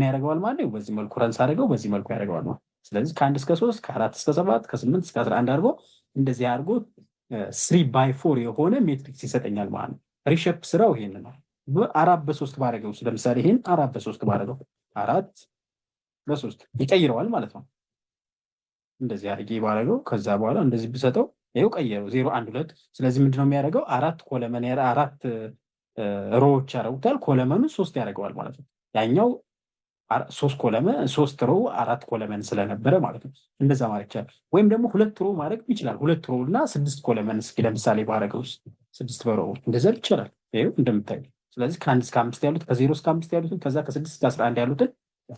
A: ያደርገዋል ማለት ነው። በዚህ መልኩ ረንስ አድርገው በዚህ መልኩ ያደርገዋል ማለት። ስለዚህ ከ1 እስከ 3 ከ4 እስከ 7 ከ8 እስከ 11 አድርጎ እንደዚህ አድርጎ 3x4 የሆነ ሜትሪክስ ይሰጠኛል ማለት ነው። ሪሸፕ ስራው ይሄን ነው። በ4 በ3 ባደረገው ለምሳሌ ይሄን 4 በ3 ባደረገው 4 በ3 ይቀይረዋል ማለት ነው። እንደዚህ አድርጌ ባደረገው ከዛ በኋላ እንደዚህ ብሰጠው ይሄው ቀየረው 0 1 2። ስለዚህ ምንድነው የሚያደርገው 4 ኮለመን 4 ሮዎች ያደርጉታል። ኮለመኑ 3 ያደርገዋል ማለት ነው። ያኛው 3 ኮለመን 3 ሮው 4 ኮለመን ስለነበረ ማለት ነው። እንደዛ ማለት ይችላል። ወይም ደግሞ 2 ሮው ማድረግ ይችላል። 2 ሮው እና 6 ኮለመን እስኪ ለምሳሌ ባደረገው 6 በሮው እንደዛ ይችላል። ይሄው እንደምታዩ። ስለዚህ ከ1 እስከ 5 ያሉት ከ0 እስከ 5 ያሉትን ከዛ ከ6 እስከ 11 ያሉትን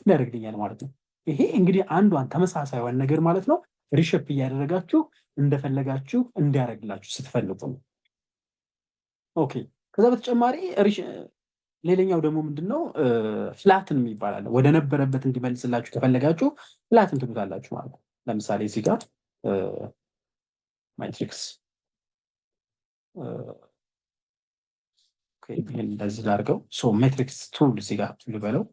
A: ያደርግልኛል ማለት ነው። ይሄ እንግዲህ አንዷን ተመሳሳይዋን ነገር ማለት ነው ሪሸፕ እያደረጋችሁ እንደፈለጋችሁ እንዲያደርግላችሁ ስትፈልጉ ነው። ኦኬ። ከዛ በተጨማሪ ሌላኛው ደግሞ ምንድነው ፍላትን የሚባል ወደ ነበረበት እንዲመልስላችሁ ከፈለጋችሁ ፍላትን ትሉታላችሁ ማለት ነው። ለምሳሌ እዚህ ጋር ማትሪክስ ኦኬ ይሄን እንደዚህ ላድርገው። ሶ ማትሪክስ 2 እዚህ ጋር ልበለው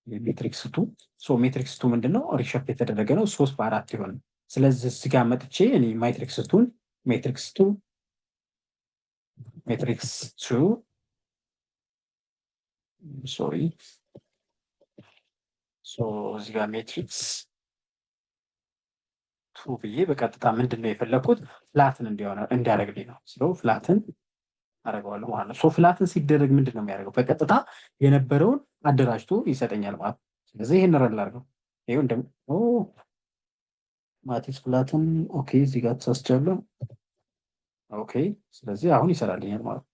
A: ሜትሪክስ 2 ሶ ሜትሪክስ 2 ምንድነው ሪሸፕ የተደረገ ነው 3 በ4 ይሆናል። ስለዚህ እዚህ ጋር መጥቼ እኔ ሜትሪክስ 2 ሶሪ ሶ እዚህ ጋር ሜትሪክስ 2 ብዬ በቀጥታ ምንድነው የፈለኩት ፍላትን እንዲያደርግልኝ ነው። ስለ ፍላትን አደርገዋለሁ ማለት ነው። ሶ ፍላትን ሲደረግ ምንድነው የሚያደርገው በቀጥታ የነበረውን አደራጅቶ ይሰጠኛል ማለት ነው። ስለዚህ ይሄን ረል አድርገው ይሄው ማትሪክስ ፍላትን ኦኬ እዚህ ጋር ተሳስቻለሁ። ኦኬ ስለዚህ አሁን ይሰራልኛል ማለት ነው።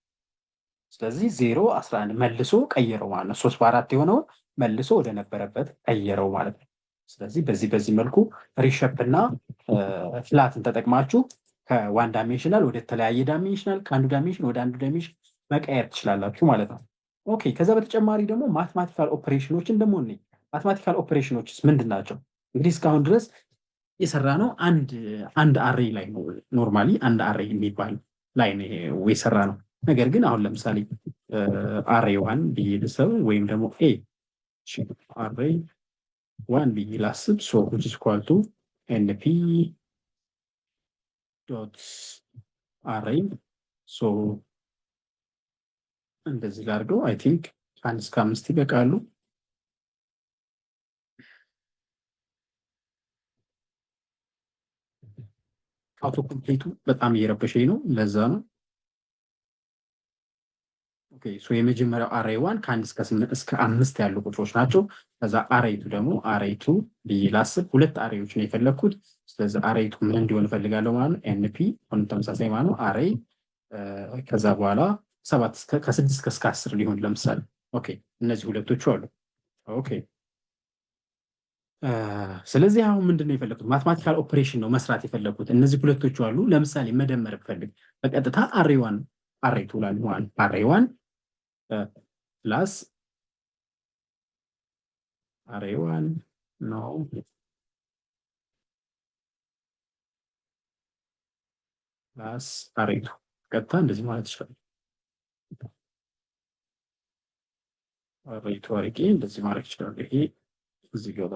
A: ስለዚህ 0 11 መልሶ ቀየረው ማለት ነው። 3 በ4 የሆነውን መልሶ ወደ ነበረበት ቀየረው ማለት ነው። ስለዚህ በዚህ መልኩ ሪሸፕ እና ፍላትን ተጠቅማችሁ ከዋን ዳይሜንሽናል ወደ ተለያየ ዳይሜንሽናል ከአንዱ ዳይሜንሽን ወደ አንዱ ዳይሜንሽን መቀየር ትችላላችሁ ማለት ነው። ኦኬ ከዛ በተጨማሪ ደግሞ ማትማቲካል ኦፕሬሽኖችን ደግሞ ማትማቲካል ኦፕሬሽኖችስ ምንድን ናቸው? እንግዲህ እስካሁን ድረስ የሰራ ነው አንድ አሬ ላይ ነው። ኖርማሊ አንድ አሬ የሚባል ላይ ነው የሰራ ነው። ነገር ግን አሁን ለምሳሌ አሬ 1 ብዬ ልሰብ ወይም ደግሞ አሬ 1 ብዬ ላስብ ሶ which is equal to np dot array ሶ እንደዚህ ላድርገው። አይ ቲንክ 1 እስከ 5 ይበቃሉ። አውቶ ኮምፕሊቱ በጣም እየረበሸኝ ነው፣ ለዛ ነው። ኦኬ ሶ የመጀመሪያው አሬይ 1 ከ1 እስከ 8 እስከ 5 ያሉ ቁጥሮች ናቸው። ከዛ አሬይ 2 ደግሞ አሬይ 2 ብዬ ላስብ። ሁለት አሬዮች ነው የፈለኩት። ስለዚህ አሬይ 2 ምን እንዲሆን እፈልጋለሁ ማለት ነው ኤንፒ ሆነ ተመሳሳይ ማለት ነው አሬይ ከዛ በኋላ 7 ከ6 እስከ 10 ሊሆን ለምሳሌ። ኦኬ እነዚህ ሁለቶቹ አሉ። ኦኬ ስለዚህ አሁን ምንድነው የፈለኩት ማትማቲካል ኦፕሬሽን ነው መስራት የፈለኩት። እነዚህ ሁለቶቹ አሉ። ለምሳሌ መደመር ብፈልግ በቀጥታ አሬይ 1 አሬይ 2 ላይ ማለት አሬይ 1 ፕላስ አሬይ 1 ነው ፕላስ አሬይ 2 ቀጥታ እንደዚህ ማለት ይችላል። አሬይ 2 አድርጌ እንደዚህ ማለት ይችላል። ይሄ እዚህ ጋር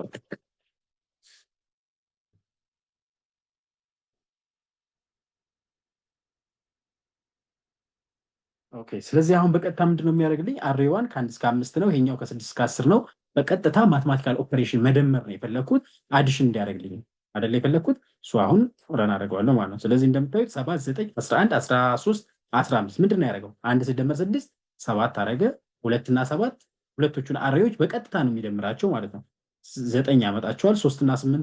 A: ኦኬ ስለዚህ አሁን በቀጥታ ምንድነው የሚያደርግልኝ አሬይ 1 ከ1 እስከ 5 ነው፣ ይሄኛው ከ6 እስከ 10 ነው። በቀጥታ ማትማቲካል ኦፕሬሽን መደመር ነው የፈለኩት፣ አዲሽን እንዲያደርግልኝ አይደለ የፈለኩት። አሁን ረን አደርገዋለሁ ማለት ነው። ስለዚህ እንደምታዩት 7 9 11 13 15 ምንድነው ያደረገው 1 ሲደመር 6 7 አደረገ። 2 እና 7 ሁለቶቹን አሬዎች በቀጥታ ነው የሚደምራቸው ማለት ነው። 9 ያመጣቸዋል። 3 እና 8ን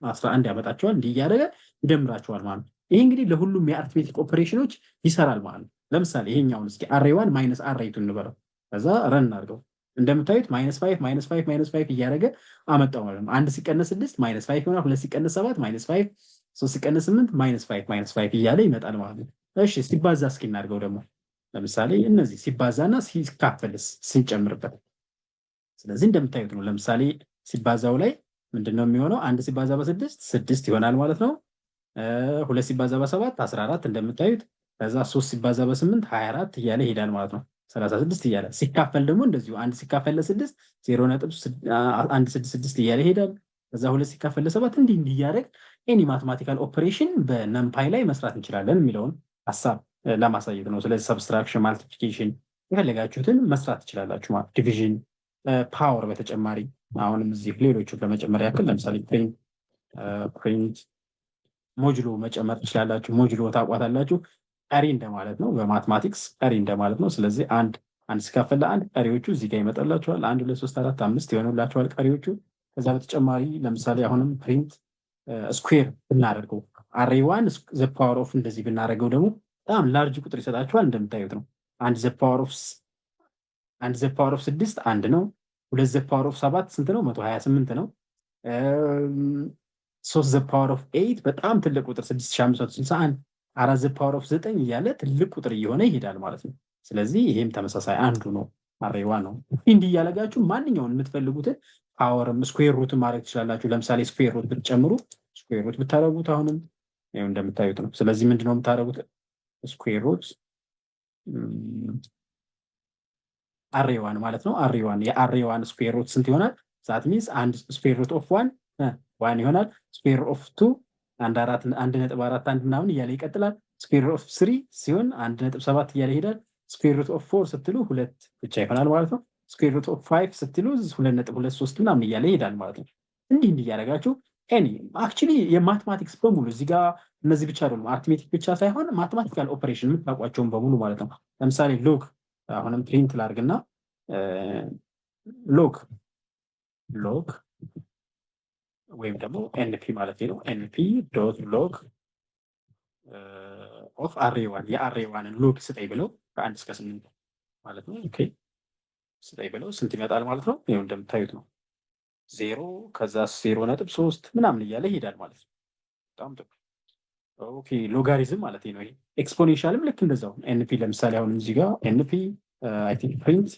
A: 11 ያመጣቸዋል። እንዲህ እያደረገ ይደምራቸዋል ማለት ነው። ይሄ እንግዲህ ለሁሉም የአርትሜቲክ ኦፐሬሽኖች ይሰራል ማለት ነው። ለምሳሌ ይሄኛውን እስኪ አሬዋን ማይነስ አሬቱ እንበለው። ከዛ ረን አድርገው እንደምታዩት ማይነስ 5 ማይነስ 5 ማይነስ 5 እያደረገ አመጣው ማለት ነው። 1 ሲቀነስ 6 ማይነስ 5 ይሆናል። 2 ሲቀነስ 7 ማይነስ 5፣ 3 ሲቀነስ 8 ማይነስ 5 ማይነስ 5 እያለ ይመጣል ማለት ነው። እሺ ሲባዛ እስኪ እናድርገው ደግሞ ለምሳሌ እነዚህ ሲባዛና ሲካፈልስ ስንጨምርበት። ስለዚህ እንደምታዩት ነው። ለምሳሌ ሲባዛው ላይ ምንድነው የሚሆነው? 1 ሲባዛ በ6 6 ይሆናል ማለት ነው። 2 ሲባዛ በ7 14 እንደምታዩት። ከዛ 3 ሲባዛ በ8 24 እያለ ይሄዳል ማለት ነው። 36 እያለ ሲካፈል ደግሞ እንደዚሁ 1 ሲካፈል ለ6 0.166 እያለ ይሄዳል። ከዛ 2 ሲካፈል ለ7 እንዲህ እያደረግ ኤኒ ማትማቲካል ኦፕሬሽን በነምፓይ ላይ መስራት እንችላለን የሚለውን ሀሳብ ለማሳየት ነው። ስለዚህ ሰብስትራክሽን፣ ማልቲፕሊኬሽን የፈለጋችሁትን መስራት ትችላላችሁ ማለት ዲቪዥን፣ ፓወር በተጨማሪ አሁንም እዚህ ሌሎቹን ለመጨመር ያክል ለምሳሌ ፕሪንት ሞጁሎ መጨመር ትችላላችሁ። ሞጁሎ ታውቋታላችሁ። ቀሪ እንደማለት ነው። በማትማቲክስ ቀሪ እንደማለት ነው። ስለዚህ አንድ ሲካፈል ለአንድ ቀሪዎቹ እዚህ ጋር ይመጣላችኋል። 1 2 3 4 5 ይሆኑላችኋል ቀሪዎቹ። ከዛ በተጨማሪ ለምሳሌ አሁንም ፕሪንት ስኩዌር ብናደርገው አሬዋን ዘ ፓወር ኦፍ እንደዚህ ብናደርገው ደግሞ በጣም ላርጅ ቁጥር ይሰጣችኋል። እንደምታዩት ነው። 1 ዘ ፓወር ኦፍ 6 1 ነው። 2 ዘ ፓወር ኦፍ 7 ስንት ነው? 128 ነው። 3 ዘ ፓወር ኦፍ 8 በጣም ትልቅ ቁጥር 6561፣ 4 ዘ ፓወር ኦፍ 9 እያለ ትልቅ ቁጥር እየሆነ ይሄዳል ማለት ነው። ስለዚህ ይሄም ተመሳሳይ አንዱ ነው፣ አሬዋ ነው። እንዲህ እያለጋችሁ ማንኛውን የምትፈልጉትን ፓወርም ስኩዌር ሩትን ማድረግ ትችላላችሁ። ለምሳሌ ስኩዌር ሩት ብትጨምሩ ስኩዌር ሩት ብታደርጉት አሁንም ይኸው እንደምታዩት ነው። ስለዚህ ምንድነው የምታደርጉት? ስኩዌር ሩት አሬዋን ማለት ነው። አሬዋን የአሬዋን ስኩዌር ሩት ስንት ይሆናል? ዛት ሚንስ አንድ ስኩዌር ሩት ኦፍ 1 ይሆናል። ስኩዌር ኦፍ 2 1.41 ምናምን እያለ ይቀጥላል። ስኩዌር ኦፍ 3 ሲሆን 1.7 እያለ ይሄዳል። ስኩዌር ሩት ኦፍ 4 ስትሉ 2 ብቻ ይሆናል ማለት ነው። ስኩዌር ሩት ኦፍ 5 ስትሉ 2.23 ምናምን እያለ ይሄዳል ማለት ነው። እንዲህ እያደረጋችሁ አክቹሊ የማትማቲክስ በሙሉ እዚህ ጋር እነዚህ ብቻ አይደሉም፣ አርትሜቲክ ብቻ ሳይሆን ማትማቲካል ኦፐሬሽን የምታውቋቸውን በሙሉ ማለት ነው። ለምሳሌ ሎግ አሁንም ፕሪንት ላድርግና ሎግ ወይም ደግሞ ኤንፒ ማለት ነው። ኤንፒ ዶት ሎግ ኦፍ አሬዋን የአሬዋንን ሎግ ስጠኝ ብለው ከ1 እስከ 8 ማለት ነው። ኦኬ ስጠኝ ብለው ስንት ይመጣል ማለት ነው? ይኸው እንደምታዩት ነው 0 ከዛ 0.3 ምናምን እያለ ይሄዳል ማለት ነው። በጣም ጥሩ። ኦኬ ሎጋሪዝም ማለት ነው። ይሄ ኤክስፖኔንሻልም ልክ እንደዛው ኤንፒ ለምሳሌ አሁን እዚህ ጋር ኤንፒ አይ ቲንክ ፕሪንት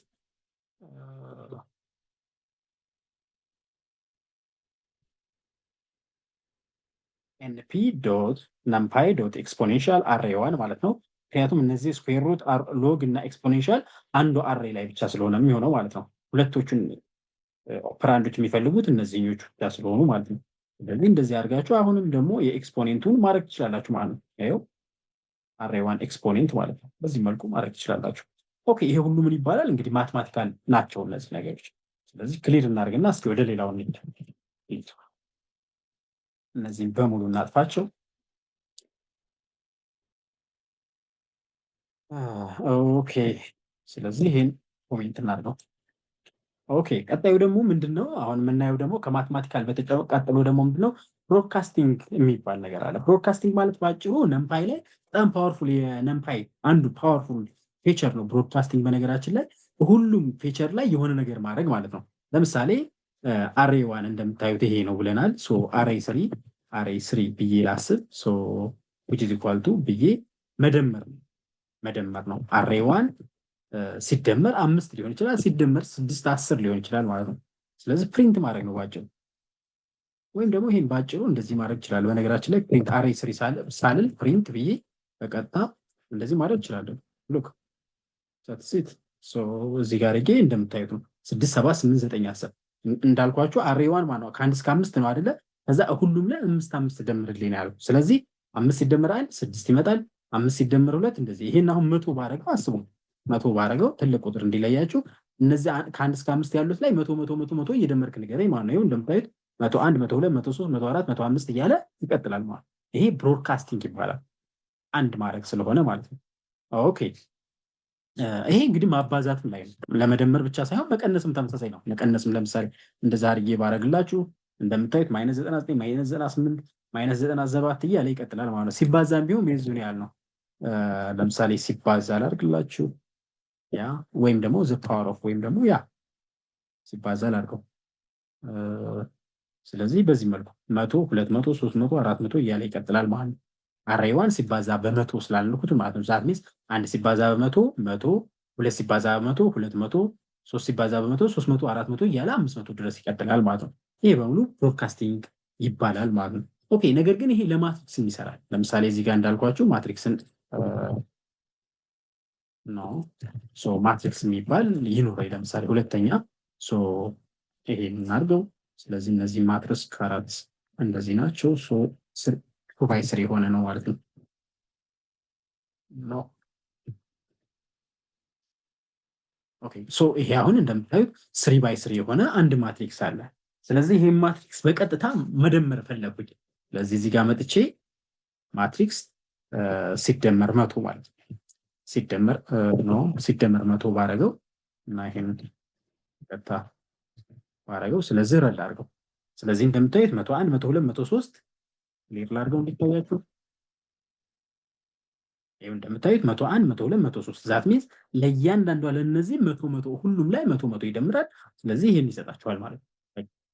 A: ኤንፒ ዶት ነምፓይ ዶት ኤክስፖኔንሻል አሬዋን ማለት ነው። ምክንያቱም እነዚህ ስኩዌር ሩት ሎግ እና ኤክስፖኔንሻል አንዱ አሬ ላይ ብቻ ስለሆነ የሚሆነው ማለት ነው። ሁለቶቹን ኦፐራንዶች የሚፈልጉት እነዚህኞቹ ብቻ ስለሆኑ ማለት ነው። ስለዚህ እንደዚህ አድርጋችሁ አሁንም ደግሞ የኤክስፖኔንቱን ማድረግ ትችላላችሁ ማለት ነው። ይኸው አሬዋን ኤክስፖኔንት ማለት ነው። በዚህ መልኩ ማድረግ ትችላላችሁ። ኦኬ ይሄ ሁሉ ምን ይባላል እንግዲህ? ማትማቲካል ናቸው እነዚህ ነገሮች። ስለዚህ ክሊር እናድርግና እስኪ ወደ ሌላው እንሂድ። እነዚህም በሙሉ እናጥፋቸው። ኦኬ ስለዚህ ይሄን ኮሜንት እናድርገው። ኦኬ ቀጣዩ ደግሞ ምንድነው? አሁን የምናየው ደግሞ ከማትማቲካል ቀጥሎ ደግሞ ምንድነው? ብሮድካስቲንግ የሚባል ነገር አለ። ብሮድካስቲንግ ማለት ባጭሩ ነምፓይ ላይ በጣም ፓወርፉል የነምፓይ አንዱ ፓወርፉል ፌቸር ነው ብሮድካስቲንግ። በነገራችን ላይ ሁሉም ፌቸር ላይ የሆነ ነገር ማድረግ ማለት ነው። ለምሳሌ አሬዋን እንደምታዩት ይሄ ነው ብለናል። ሶ አሬ ስሪ ብዬ ላስብ። ሶ which is equal to ብዬ መደመር ነው። አሬዋን ሲደመር 5 ሊሆን ይችላል፣ ሲደመር 6 10 ሊሆን ይችላል ማለት ነው። ስለዚህ ፕሪንት ማድረግ ነው ባጭሩ። ወይም ደግሞ ይሄን ባጭሩ እንደዚህ ማድረግ ይችላል። በነገራችን ላይ ፕሪንት አሬ ስሪ ሳልል ፕሪንት ብዬ በቀጥታ እንደዚህ ማድረግ ይችላል። ሉክ ሰትሲት ሶ እዚህ ጋር ይሄ እንደምታዩት ነው 6 7 8 9 10 እንዳልኳችሁ አሬዋን ማለት ነው ከ1 እስከ 5 ነው አይደለ? ከዛ ሁሉም ላይ 5 5 ደምርልኝ ያለው። ስለዚህ 5 ሲደመር 1 6 ይመጣል። 5 ሲደመር 2 እንደዚህ። ይሄን አሁን 100 ባረገው አስቡ፣ 100 ባረገው ትልቅ ቁጥር እንዲለያችሁ እነዚህ ከ1 እስከ 5 ያሉት ላይ 100 እየደመርክ ንገረኝ ማለት ነው። ይሄው እንደምታዩት 101 102 103 104 105 እያለ ይቀጥላል ማለት ነው። ይሄ ብሮድካስቲንግ ይባላል፣ አንድ ማድረግ ስለሆነ ማለት ነው። ኦኬ ይሄ እንግዲህ ማባዛትም ላይ ነው። ለመደመር ብቻ ሳይሆን መቀነስም ተመሳሳይ ነው። መቀነስም ለምሳሌ እንደዛ አድርጌ ባረግላችሁ እንደምታዩት -99 -98 -97 እያለ ይቀጥላል ማለት ነው። ሲባዛም ቢሆን የዚሁን ያህል ነው። ለምሳሌ ሲባዛ ላድርግላችሁ ያ ወይም ደግሞ ዘ ፓወር ኦፍ ወይም ደግሞ ያ ሲባዛ ላድርገው። ስለዚህ በዚህ መልኩ 100 200 300 400 እያለ ይቀጥላል ማለት ነው። አሬዋን ሲባዛ በመቶ ስላልኩት ማለት ነው። ዛት ሚንስ አንድ ሲባዛ በመቶ 100፣ ሁለት ሲባዛ በመቶ 200፣ ሶስት ሲባዛ በመቶ 300፣ 400 እያለ 500 ድረስ ይቀጥላል ማለት ነው። ይሄ በሙሉ ብሮድካስቲንግ ይባላል ማለት ነው። ኦኬ ነገር ግን ይሄ ለማትሪክስም ይሰራል። ለምሳሌ እዚህ ጋር እንዳልኳችሁ ማትሪክስን ነው ማትሪክስ የሚባል ይኖረኝ ለምሳሌ ሁለተኛ ይሄ የምናድርገው። ስለዚህ እነዚህ ማትሪክስ ከአራት እንደዚህ ናቸው። ቱ ባይ ስሪ የሆነ ነው ማለት ነው። ይሄ አሁን እንደምታዩት ስሪ ባይ ስሪ የሆነ አንድ ማትሪክስ አለ። ስለዚህ ይሄ ማትሪክስ በቀጥታ መደመር ፈለጉኝ። ስለዚህ እዚህ ጋር መጥቼ ማትሪክስ ሲደመር መቶ ማለት ነው ሲደመር መቶ ባረገው እና ይሄን ቀጥታ ባረገው ስለዚህ ረድ አድርገው። ስለዚህ እንደምታዩት 101 102 103 ሌር ላድርገው እንዲታያችሁ። ይሄው እንደምታዩት 101 102 103 ዛት ሚንስ ለእያንዳንዷ ለነዚህ 100 ሁሉም ላይ 100 ይደምራል። ስለዚህ ይሄን ይሰጣችኋል ማለት ነው።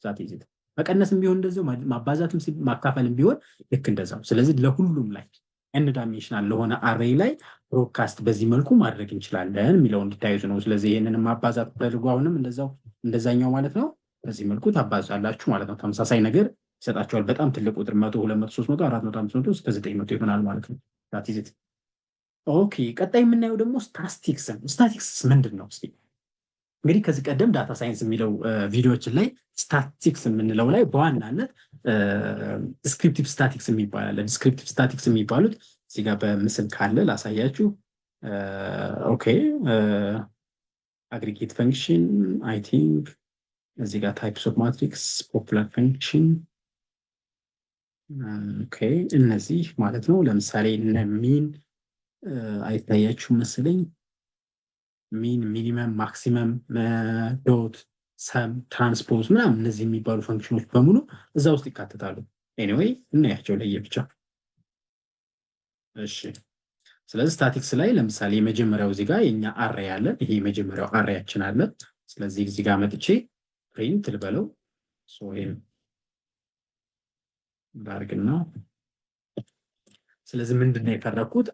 A: ዛት ይዘት መቀነስም ቢሆን እንደዛው ማባዛትም ማካፈልም ቢሆን ልክ እንደዛው። ስለዚህ ለሁሉም ላይ ኤን ዳይሜንሽናል ለሆነ አሬይ ላይ ብሮድካስት በዚህ መልኩ ማድረግ እንችላለን የሚለው እንዲታዩት ነው። ስለዚህ ይሄንን ማባዛት ተደርጎ አሁንም እንደዛኛው ማለት ነው በዚህ መልኩ ታባዛላችሁ ማለት ነው። ተመሳሳይ ነገር ይሰጣችኋል። በጣም ትልቅ ቁጥር 100 200 300 400 500 እስከ 900 ይሆናል ማለት ነው። ዛት ይዘት ኦኬ። ቀጣይ የምናየው ደግሞ ስታቲክስ ምንድን ነው? እስኪ እንግዲህ ከዚህ ቀደም ዳታ ሳይንስ የሚለው ቪዲዮዎችን ላይ ስታቲክስ የምንለው ላይ በዋናነት ዲስክሪፕቲቭ ስታቲክስ የሚባላል። ዲስክሪፕቲቭ ስታቲክስ የሚባሉት እዚህ ጋር በምስል ካለ ላሳያችሁ። ኦኬ አግሪጌት ፈንክሽን አይ ቲንክ እዚህ ጋር ታይፕስ ኦፍ ማትሪክስ ፖፑላር ፈንክሽን ኦኬ እነዚህ ማለት ነው። ለምሳሌ ሚን አይታያችሁ መስለኝ ሚን፣ ሚኒመም፣ ማክሲመም፣ ዶት፣ ሰም፣ ትራንስፖዝ ምናምን እነዚህ የሚባሉ ፈንክሽኖች በሙሉ እዛ ውስጥ ይካተታሉ። ኤኒዌይ እናያቸው ለየብቻ። እሺ ስለዚህ ስታቲክስ ላይ ለምሳሌ የመጀመሪያው እዚህ ጋር የኛ አሬ አለ። ይሄ የመጀመሪያው አሬያችን አለ። ስለዚህ እዚህ ጋር መጥቼ ፕሪንት ልበለው ይሄን ላድርግና ስለዚህ ምንድነው የፈረኩት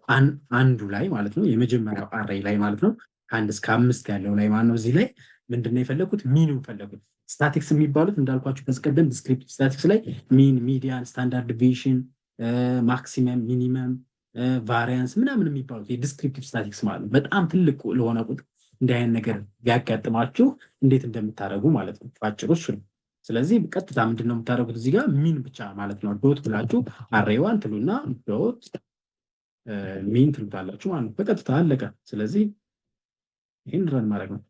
A: አንዱ ላይ ማለት ነው የመጀመሪያው አሬ ላይ ማለት ነው ከ1 እስከ 5 ያለው ላይ ማለት ነው። እዚህ ላይ ምንድነው የፈለኩት ሚኑን ፈለኩት። ስታቲክስ የሚባሉት እንዳልኳችሁ ከዚህ ቀደም ዲስክሪፕቲቭ ስታቲክስ ላይ ሚን፣ ሚዲያን፣ ስታንዳርድ ዲቪዬሽን፣ ማክሲመም፣ ሚኒመም፣ ቫሪያንስ ምናምን የሚባሉት የዲስክሪፕቲቭ ስታቲክስ ማለት ነው። በጣም ትልቅ ለሆነ ቁጥር እንዲህ አይነት ነገር ቢያጋጥማችሁ እንዴት እንደምታደርጉ ማለት ነው ባጭሩ እሱ ነው። ስለዚህ ቀጥታ ምንድነው የምታደርጉት እዚህ ጋር ሚን ብቻ ማለት ነው ዶት ብላችሁ አሬዋን ትሉና ዶት ሚን ትሉታላችሁ ማለት ነው። በቀጥታ አለቀ። ስለዚህ ይሄን ረን ማድረግ ነው።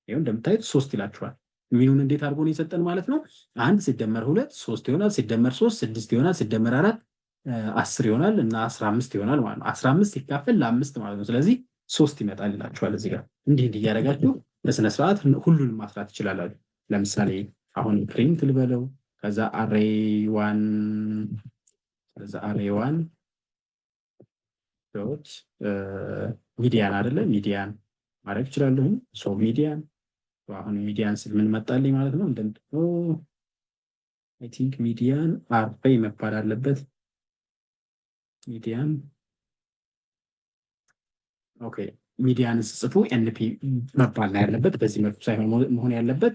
A: ይሄው እንደምታዩት 3 ይላችኋል። ሚኑን እንዴት አድርጎ ነው የሰጠን ማለት ነው? 1 ሲደመር 2 3 ይሆናል፣ ሲደመር 3 6 ይሆናል፣ ሲደመር 4 10 ይሆናል እና 15 ይሆናል ማለት ነው። 15 ሲካፈል ለ5 ማለት ነው። ስለዚህ 3 ይመጣል ይላችኋል። እዚህ ጋር እንዲህ እያደረጋችሁ በስነ ስርዓት ሁሉንም ማስራት ትችላላችሁ። ለምሳሌ አሁን ፕሪንት ልበለው ከዛ አሬዋን ዶት ሚዲያን አይደለ ሚዲያን ማድረግ ይችላለሁ። ሚዲያን አሁን ሚዲያን ስል ምን መጣልኝ ማለት ነው? እንደምትለው አይ ቲንክ ሚዲያን አሬ መባል አለበት። ሚዲያን ኦኬ ሚዲያን ጽፉ ኤንፒ መባል ነው ያለበት። በዚህ መልኩ ሳይሆን መሆን ያለበት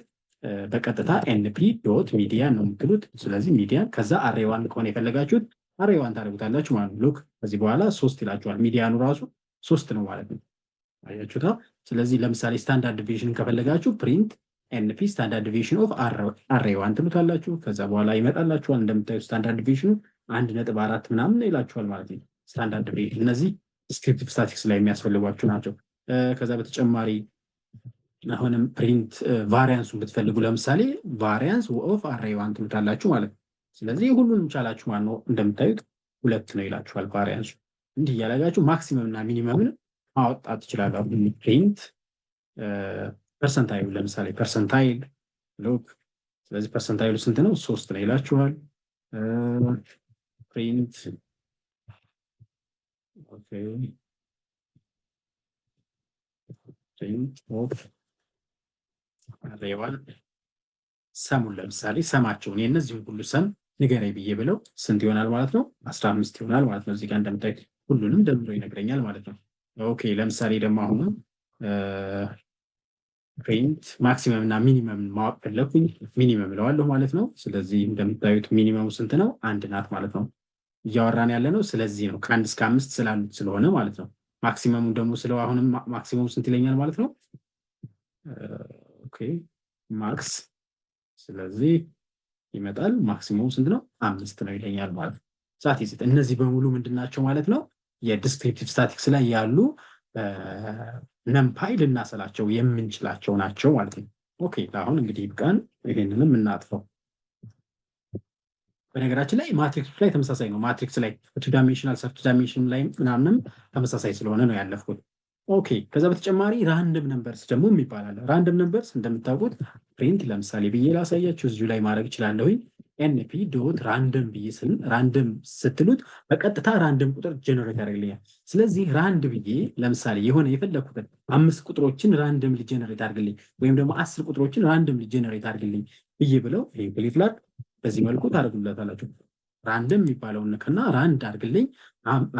A: በቀጥታ ኤንፒ ዶት ሚዲያን ነው የምትሉት። ስለዚህ ሚዲያን ከዛ አሬዋን ከሆነ የፈለጋችሁት አሬዋን ታደርጉታላችሁ ማለት ነው። ሉክ ከዚህ በኋላ 3 ይላችኋል። ሚዲያኑ ራሱ 3 ነው ማለት ነው። አያችሁታ? ስለዚህ ለምሳሌ ስታንዳርድ ዲቪዬሽን ከፈለጋችሁ ፕሪንት ኤንፒ ስታንዳርድ ዲቪዬሽን ኦፍ አሬዋን ትሉታላችሁ። ከዛ በኋላ ይመጣላችኋል። እንደምታዩት ስታንዳርድ ዲቪዬሽኑ 1.4 ምናምን ይላችኋል ማለት ነው። ስታንዳርድ ዲቪዬሽን እነዚህ ዲስክሪፕቲቭ ስታቲክስ ላይ የሚያስፈልጓችሁ ናቸው። ከዛ በተጨማሪ አሁንም ፕሪንት ቫሪያንሱን ብትፈልጉ ለምሳሌ ቫሪያንስ ኦፍ አሬዋን ትሉታላችሁ ማለት ነው። ስለዚህ ሁሉንም ቻላችሁ ማለት ነው። እንደምታዩት 2 ነው ይላችኋል ቫሪያንሱ። እንዲህ እያደረጋችሁ ማክሲመም እና ሚኒመምን ማውጣት ትችላለህ። ፕሪንት ፐርሰንታይል ለምሳሌ ፐርሰንታይል ሎግ። ስለዚህ ፐርሰንታይሉ ስንት ነው? 3 ነው ይላችኋል። ፕሪንት ኦኬ ፕሪንት ኦፍ አሬዋል ሰሙን ለምሳሌ ሰማቸውን የእነዚህን ሁሉ ሰም ንገረኝ ብዬ ብለው ስንት ይሆናል ማለት ነው? 15 ይሆናል ማለት ነው። እዚህ ጋር እንደምታዩት ሁሉንም ደምሮ ይነግረኛል ማለት ነው። ኦኬ ለምሳሌ ደግሞ አሁንም ፕሪንት ማክሲመም እና ሚኒመም ማወቅ ፈለኩኝ። ሚኒመም እለዋለሁ ማለት ነው። ስለዚህ እንደምታዩት ሚኒመሙ ስንት ነው? 1 ናት ማለት ነው። እያወራን ያለ ነው ስለዚህ ነው ከ1 እስከ 5 ስላሉት ስለሆነ ማለት ነው። ማክሲመሙ ደግሞ ስለው አሁንም ማክሲመሙ ስንት ይለኛል ማለት ነው? ኦኬ ማክስ ስለዚህ ይመጣል ማክሲመሙ ስንት ነው? 5 ነው ይለኛል ማለት ነው። ስታቲስቲክስ እነዚህ በሙሉ ምንድን ናቸው ማለት ነው? የዲስክሪፕቲቭ ስታቲክስ ላይ ያሉ ነምፓይ ልናሰላቸው የምንችላቸው ናቸው ማለት ነው። ኦኬ አሁን እንግዲህ ብቃን ይሄንንም እናጥፈው። በነገራችን ላይ ማትሪክስ ላይ ተመሳሳይ ነው። ማትሪክስ ላይ ቱ ዳይሜንሽናል ሰብ ቱ ዳይሜንሽን ላይ ምናምንም ተመሳሳይ ስለሆነ ነው ያለፍኩት። ኦኬ ከዛ በተጨማሪ ራንደም ነምበርስ ደግሞ የሚባላል። ራንደም ነምበርስ እንደምታውቁት ፕሪንት ለምሳሌ ብዬ ላሳያችሁ እዚሁ ላይ ማድረግ እችላለሁኝ። ኤንፒ ዶት ራንደም ብዬ ስል ራንደም ስትሉት በቀጥታ ራንደም ቁጥር ጀነሬት ያደርግልኛል። ስለዚህ ራንድ ብዬ ለምሳሌ የሆነ የፈለግኩትን 5 ቁጥሮችን ራንደም ሊጀነሬት አድርግልኝ ወይም ደግሞ 10 ቁጥሮችን ራንደም ሊጀነሬት አድርግልኝ ብዬ ብለው ይሄ ክሊክላት በዚህ መልኩ ታደርጉላታላችሁ። ራንደም የሚባለውን ከና ራንድ አድርግልኝ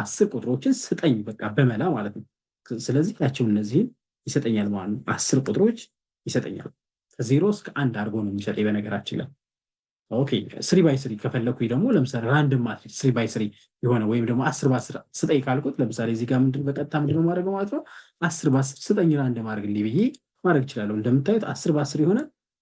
A: 10 ቁጥሮችን ስጠኝ በቃ በመላ ማለት ነው። ስለዚህ ያቸው እነዚህን ይሰጠኛል ማለት ነው። 10 ቁጥሮች ይሰጠኛል። ከ0 እስከ 1 አድርጎ ነው የሚሰጠኝ በነገራችን ላይ። ኦኬ 3x3 ከፈለኩኝ ደግሞ ለምሳሌ ራንደም ማትሪክስ 3x3 የሆነ ወይም ደግሞ 10 በ10 ስጠኝ ካልኩት ለምሳሌ እዚህ ጋር ምንድን በቀጥታ ምንድነው ማድረገው ማለት ነው 10 በ10 ስጠኝ ራንደም አድርግልኝ ብዬ ማድረግ እችላለሁ። እንደምታዩት 10 በ10 የሆነ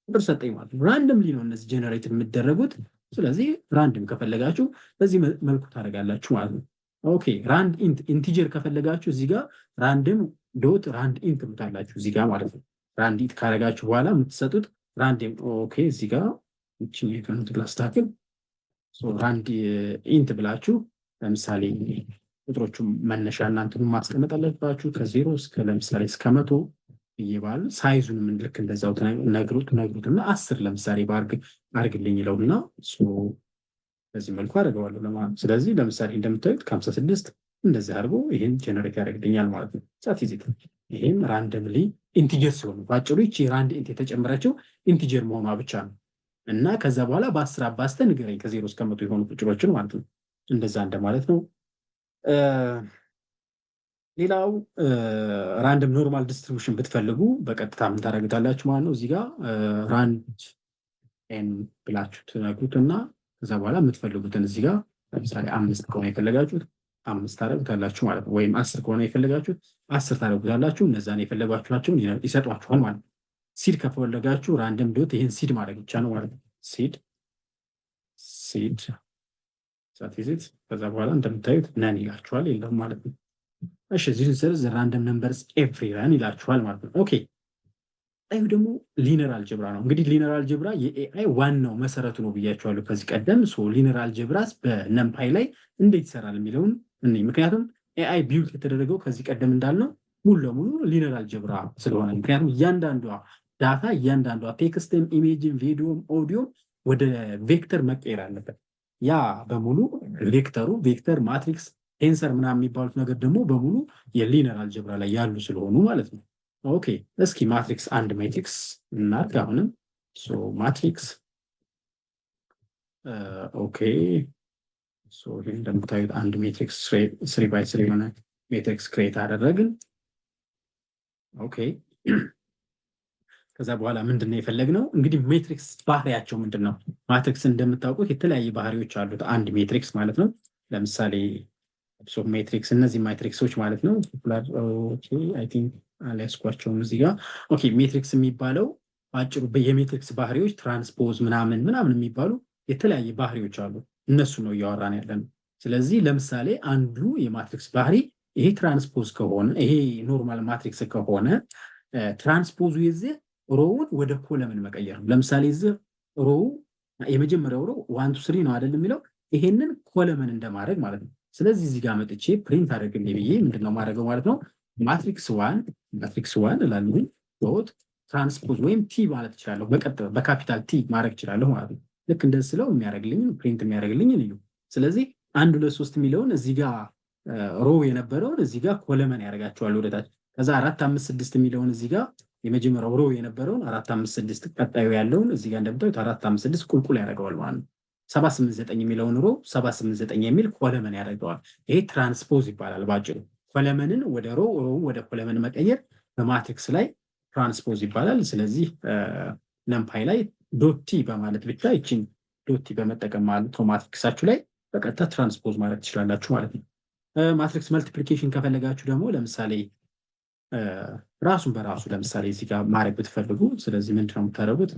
A: ቁጥር ሰጠኝ ማለት ነው። ራንደምሊ ነው እነዚህ ጀነሬት የሚደረጉት። ስለዚህ ራንደም ከፈለጋችሁ በዚህ መልኩ ታደርጋላችሁ ማለት ነው። ኦኬ ራንድ ኢንት ኢንቲጀር ከፈለጋችሁ እዚህ ጋር ራንደም ዶት ራንድ ኢንት ብታላችሁ እዚህ ጋር ማለት ነው። ራንድ ኢንት ካደረጋችሁ በኋላ የምትሰጡት ራንደም ኦኬ እዚህ ጋር እቺን የከኑት ላስታክል ራንድ ኢንት ብላችሁ ለምሳሌ ቁጥሮቹ መነሻ እናንተን ማስቀመጥ አለባችሁ ከ0 እስከ ለምሳሌ እስከ 100 ይባል ሳይዙን ምን ልክ እንደዛው ነግሩትና 10 ለምሳሌ አርግልኝ ይለውና በዚህ መልኩ አደርገዋለሁ ለማለት። ስለዚህ ለምሳሌ እንደምታዩት ከ56 እንደዚህ አድርጎ ይሄን ጀነሬት ያደርግልኛል ማለት ነው። ስታቲስቲክ ይሄም ራንደምሊ ኢንቲጀር ሲሆን ባጭሩ ይቺ ራንድ ኢንት የተጨመረችው ኢንቲጀር መሆኗ ብቻ ነው እና ከዛ በኋላ በ10 አባዝተ ንገረኝ ከ0 እስከ 100 የሆኑ ቁጥሮችን ማለት ነው። እንደዛ እንደማለት ነው። ሌላው ራንደም ኖርማል ዲስትሪቢዩሽን ብትፈልጉ በቀጥታ ምን ታደርጉታላችሁ ማለት ነው። እዚህ ጋር ራንድ ኤን ብላችሁ ትነግሩትና ከዛ በኋላ የምትፈልጉትን እዚህ ጋር ለምሳሌ 5 ከሆነ የፈለጋችሁት 5 ታደርጉታላችሁ ማለት ነው። ወይም 10 ከሆነ የፈለጋችሁት 10 ታደርጉታላችሁ። እነዛን የፈለጋችኋቸውን ይሰጧችኋል ማለት ነው። ሲድ ከፈለጋችሁ ራንደም ዶት ይሄን ሲድ ማድረግ ብቻ ነው ማለት ነው። ሲድ ሳቲስቲክስ ከዛ በኋላ እንደምታዩት ነን ይላችኋል የለም ማለት ነው። እሺ እዚህ ስርዝ ራንደም ነምበርስ ኤቭሪ ራን ይላችኋል ማለት ነው። ኦኬ አይ ደግሞ ሊነር አልጀብራ ነው። እንግዲህ ሊነር አልጀብራ የኤአይ ዋናው መሰረቱ ነው ብያችኋለሁ ከዚህ ቀደም። ሊነር አልጀብራስ በነምፓይ ላይ እንዴት ይሰራል የሚለውን ምክንያቱም ኤአይ ቢውልድ የተደረገው ከዚህ ቀደም እንዳልነው ሙሉ ለሙሉ ሊነር አልጀብራ ስለሆነ ምክንያቱም እያንዳንዷ ዳታ እያንዳንዷ ቴክስትም ኢሜጅም ቪዲዮም ኦዲዮም ወደ ቬክተር መቀየር አለበት። ያ በሙሉ ቬክተር ማትሪክስ ቴንሰር ምናምን የሚባሉት ነገር ደግሞ በሙሉ የሊነር አልጀብራ ላይ ያሉ ስለሆኑ ማለት ነው። ኦኬ እስኪ ማትሪክስ አንድ ሜትሪክስ እናድርግ አሁንም ማትሪክስ ኦኬ ይህ እንደምታዩት አንድ ሜትሪክስ 3x3 የሆነ ሜትሪክስ ክሬት አደረግን። ኦኬ ከዛ በኋላ ምንድን ነው የፈለግነው እንግዲህ ሜትሪክስ ባህሪያቸው ምንድን ነው? ማትሪክስ እንደምታውቁት የተለያዩ ባህሪዎች አሉት አንድ ሜትሪክስ ማለት ነው። ለምሳሌ ሜትሪክስ እነዚህ ማትሪክሶች ማለት ነው አይ ቲንክ አልያዝኳቸውም እዚህ ጋር። ኦኬ ሜትሪክስ የሚባለው አጭሩ የሜትሪክስ ባህሪዎች ትራንስፖዝ ምናምን የሚባሉ የተለያየ ባህሪዎች አሉ። እነሱ ነው እያወራን ያለን። ስለዚህ ለምሳሌ አንዱ የማትሪክስ ባህሪ ይሄ ትራንስፖዝ ከሆነ ይሄ ኖርማል ማትሪክስ ከሆነ ትራንስፖዙ የዚህ ሮውን ወደ ኮለምን መቀየር ነው። ለምሳሌ እዚህ ሮው የመጀመሪያው ሮው 1 2 3 ነው አይደል የሚለው ይሄንን ኮለምን እንደማድረግ ማለት ነው። ስለዚህ እዚህ ጋር መጥቼ ፕሪንት አድርግልኝ ብዬ ምንድነው ማድረገው ማለት ነው ማትሪክስ ዋን እላለሁ ዶት ትራንስፖዝ ወይም ቲ ማለት እችላለሁ። በካፒታል ቲ ማድረግ እችላለሁ ማለት ነው። ልክ እንደዚህ ስለው የሚያደርግልኝን ፕሪንት የሚያደርግልኝን እዩ። ስለዚህ 1 2 3 የሚለውን እዚህ ጋር ሮ የነበረውን እዚህ ጋር ኮለመን ያደርጋቸዋል ወደታች። ከዛ 4 5 6 የሚለውን እዚህ ጋር የመጀመሪያው ሮ የነበረውን 4 5 6 ቀጣዩ ያለውን እዚህ ጋር እንደምታዩት 4 5 6 ቁልቁል ያደርገዋል ማለት ነው። 7 8 9 የሚለውን ሮ 7 8 9 የሚል ኮለመን ያደርገዋል። ይሄ ትራንስፖዝ ይባላል ባጭሩ። ኮለመንን ወደ ሮ ወደ ኮለመን መቀየር በማትሪክስ ላይ ትራንስፖዝ ይባላል። ስለዚህ ነምፓይ ላይ ዶቲ በማለት ብቻ ይችን ዶቲ በመጠቀም ማለት ነው ማትሪክሳችሁ ላይ በቀጥታ ትራንስፖዝ ማለት ትችላላችሁ ማለት ነው። ማትሪክስ መልቲፕሊኬሽን ከፈለጋችሁ ደግሞ ለምሳሌ ራሱን በራሱ ለምሳሌ እዚህ ጋር ማድረግ ብትፈልጉ፣ ስለዚህ ምንድነው የምታደርጉት?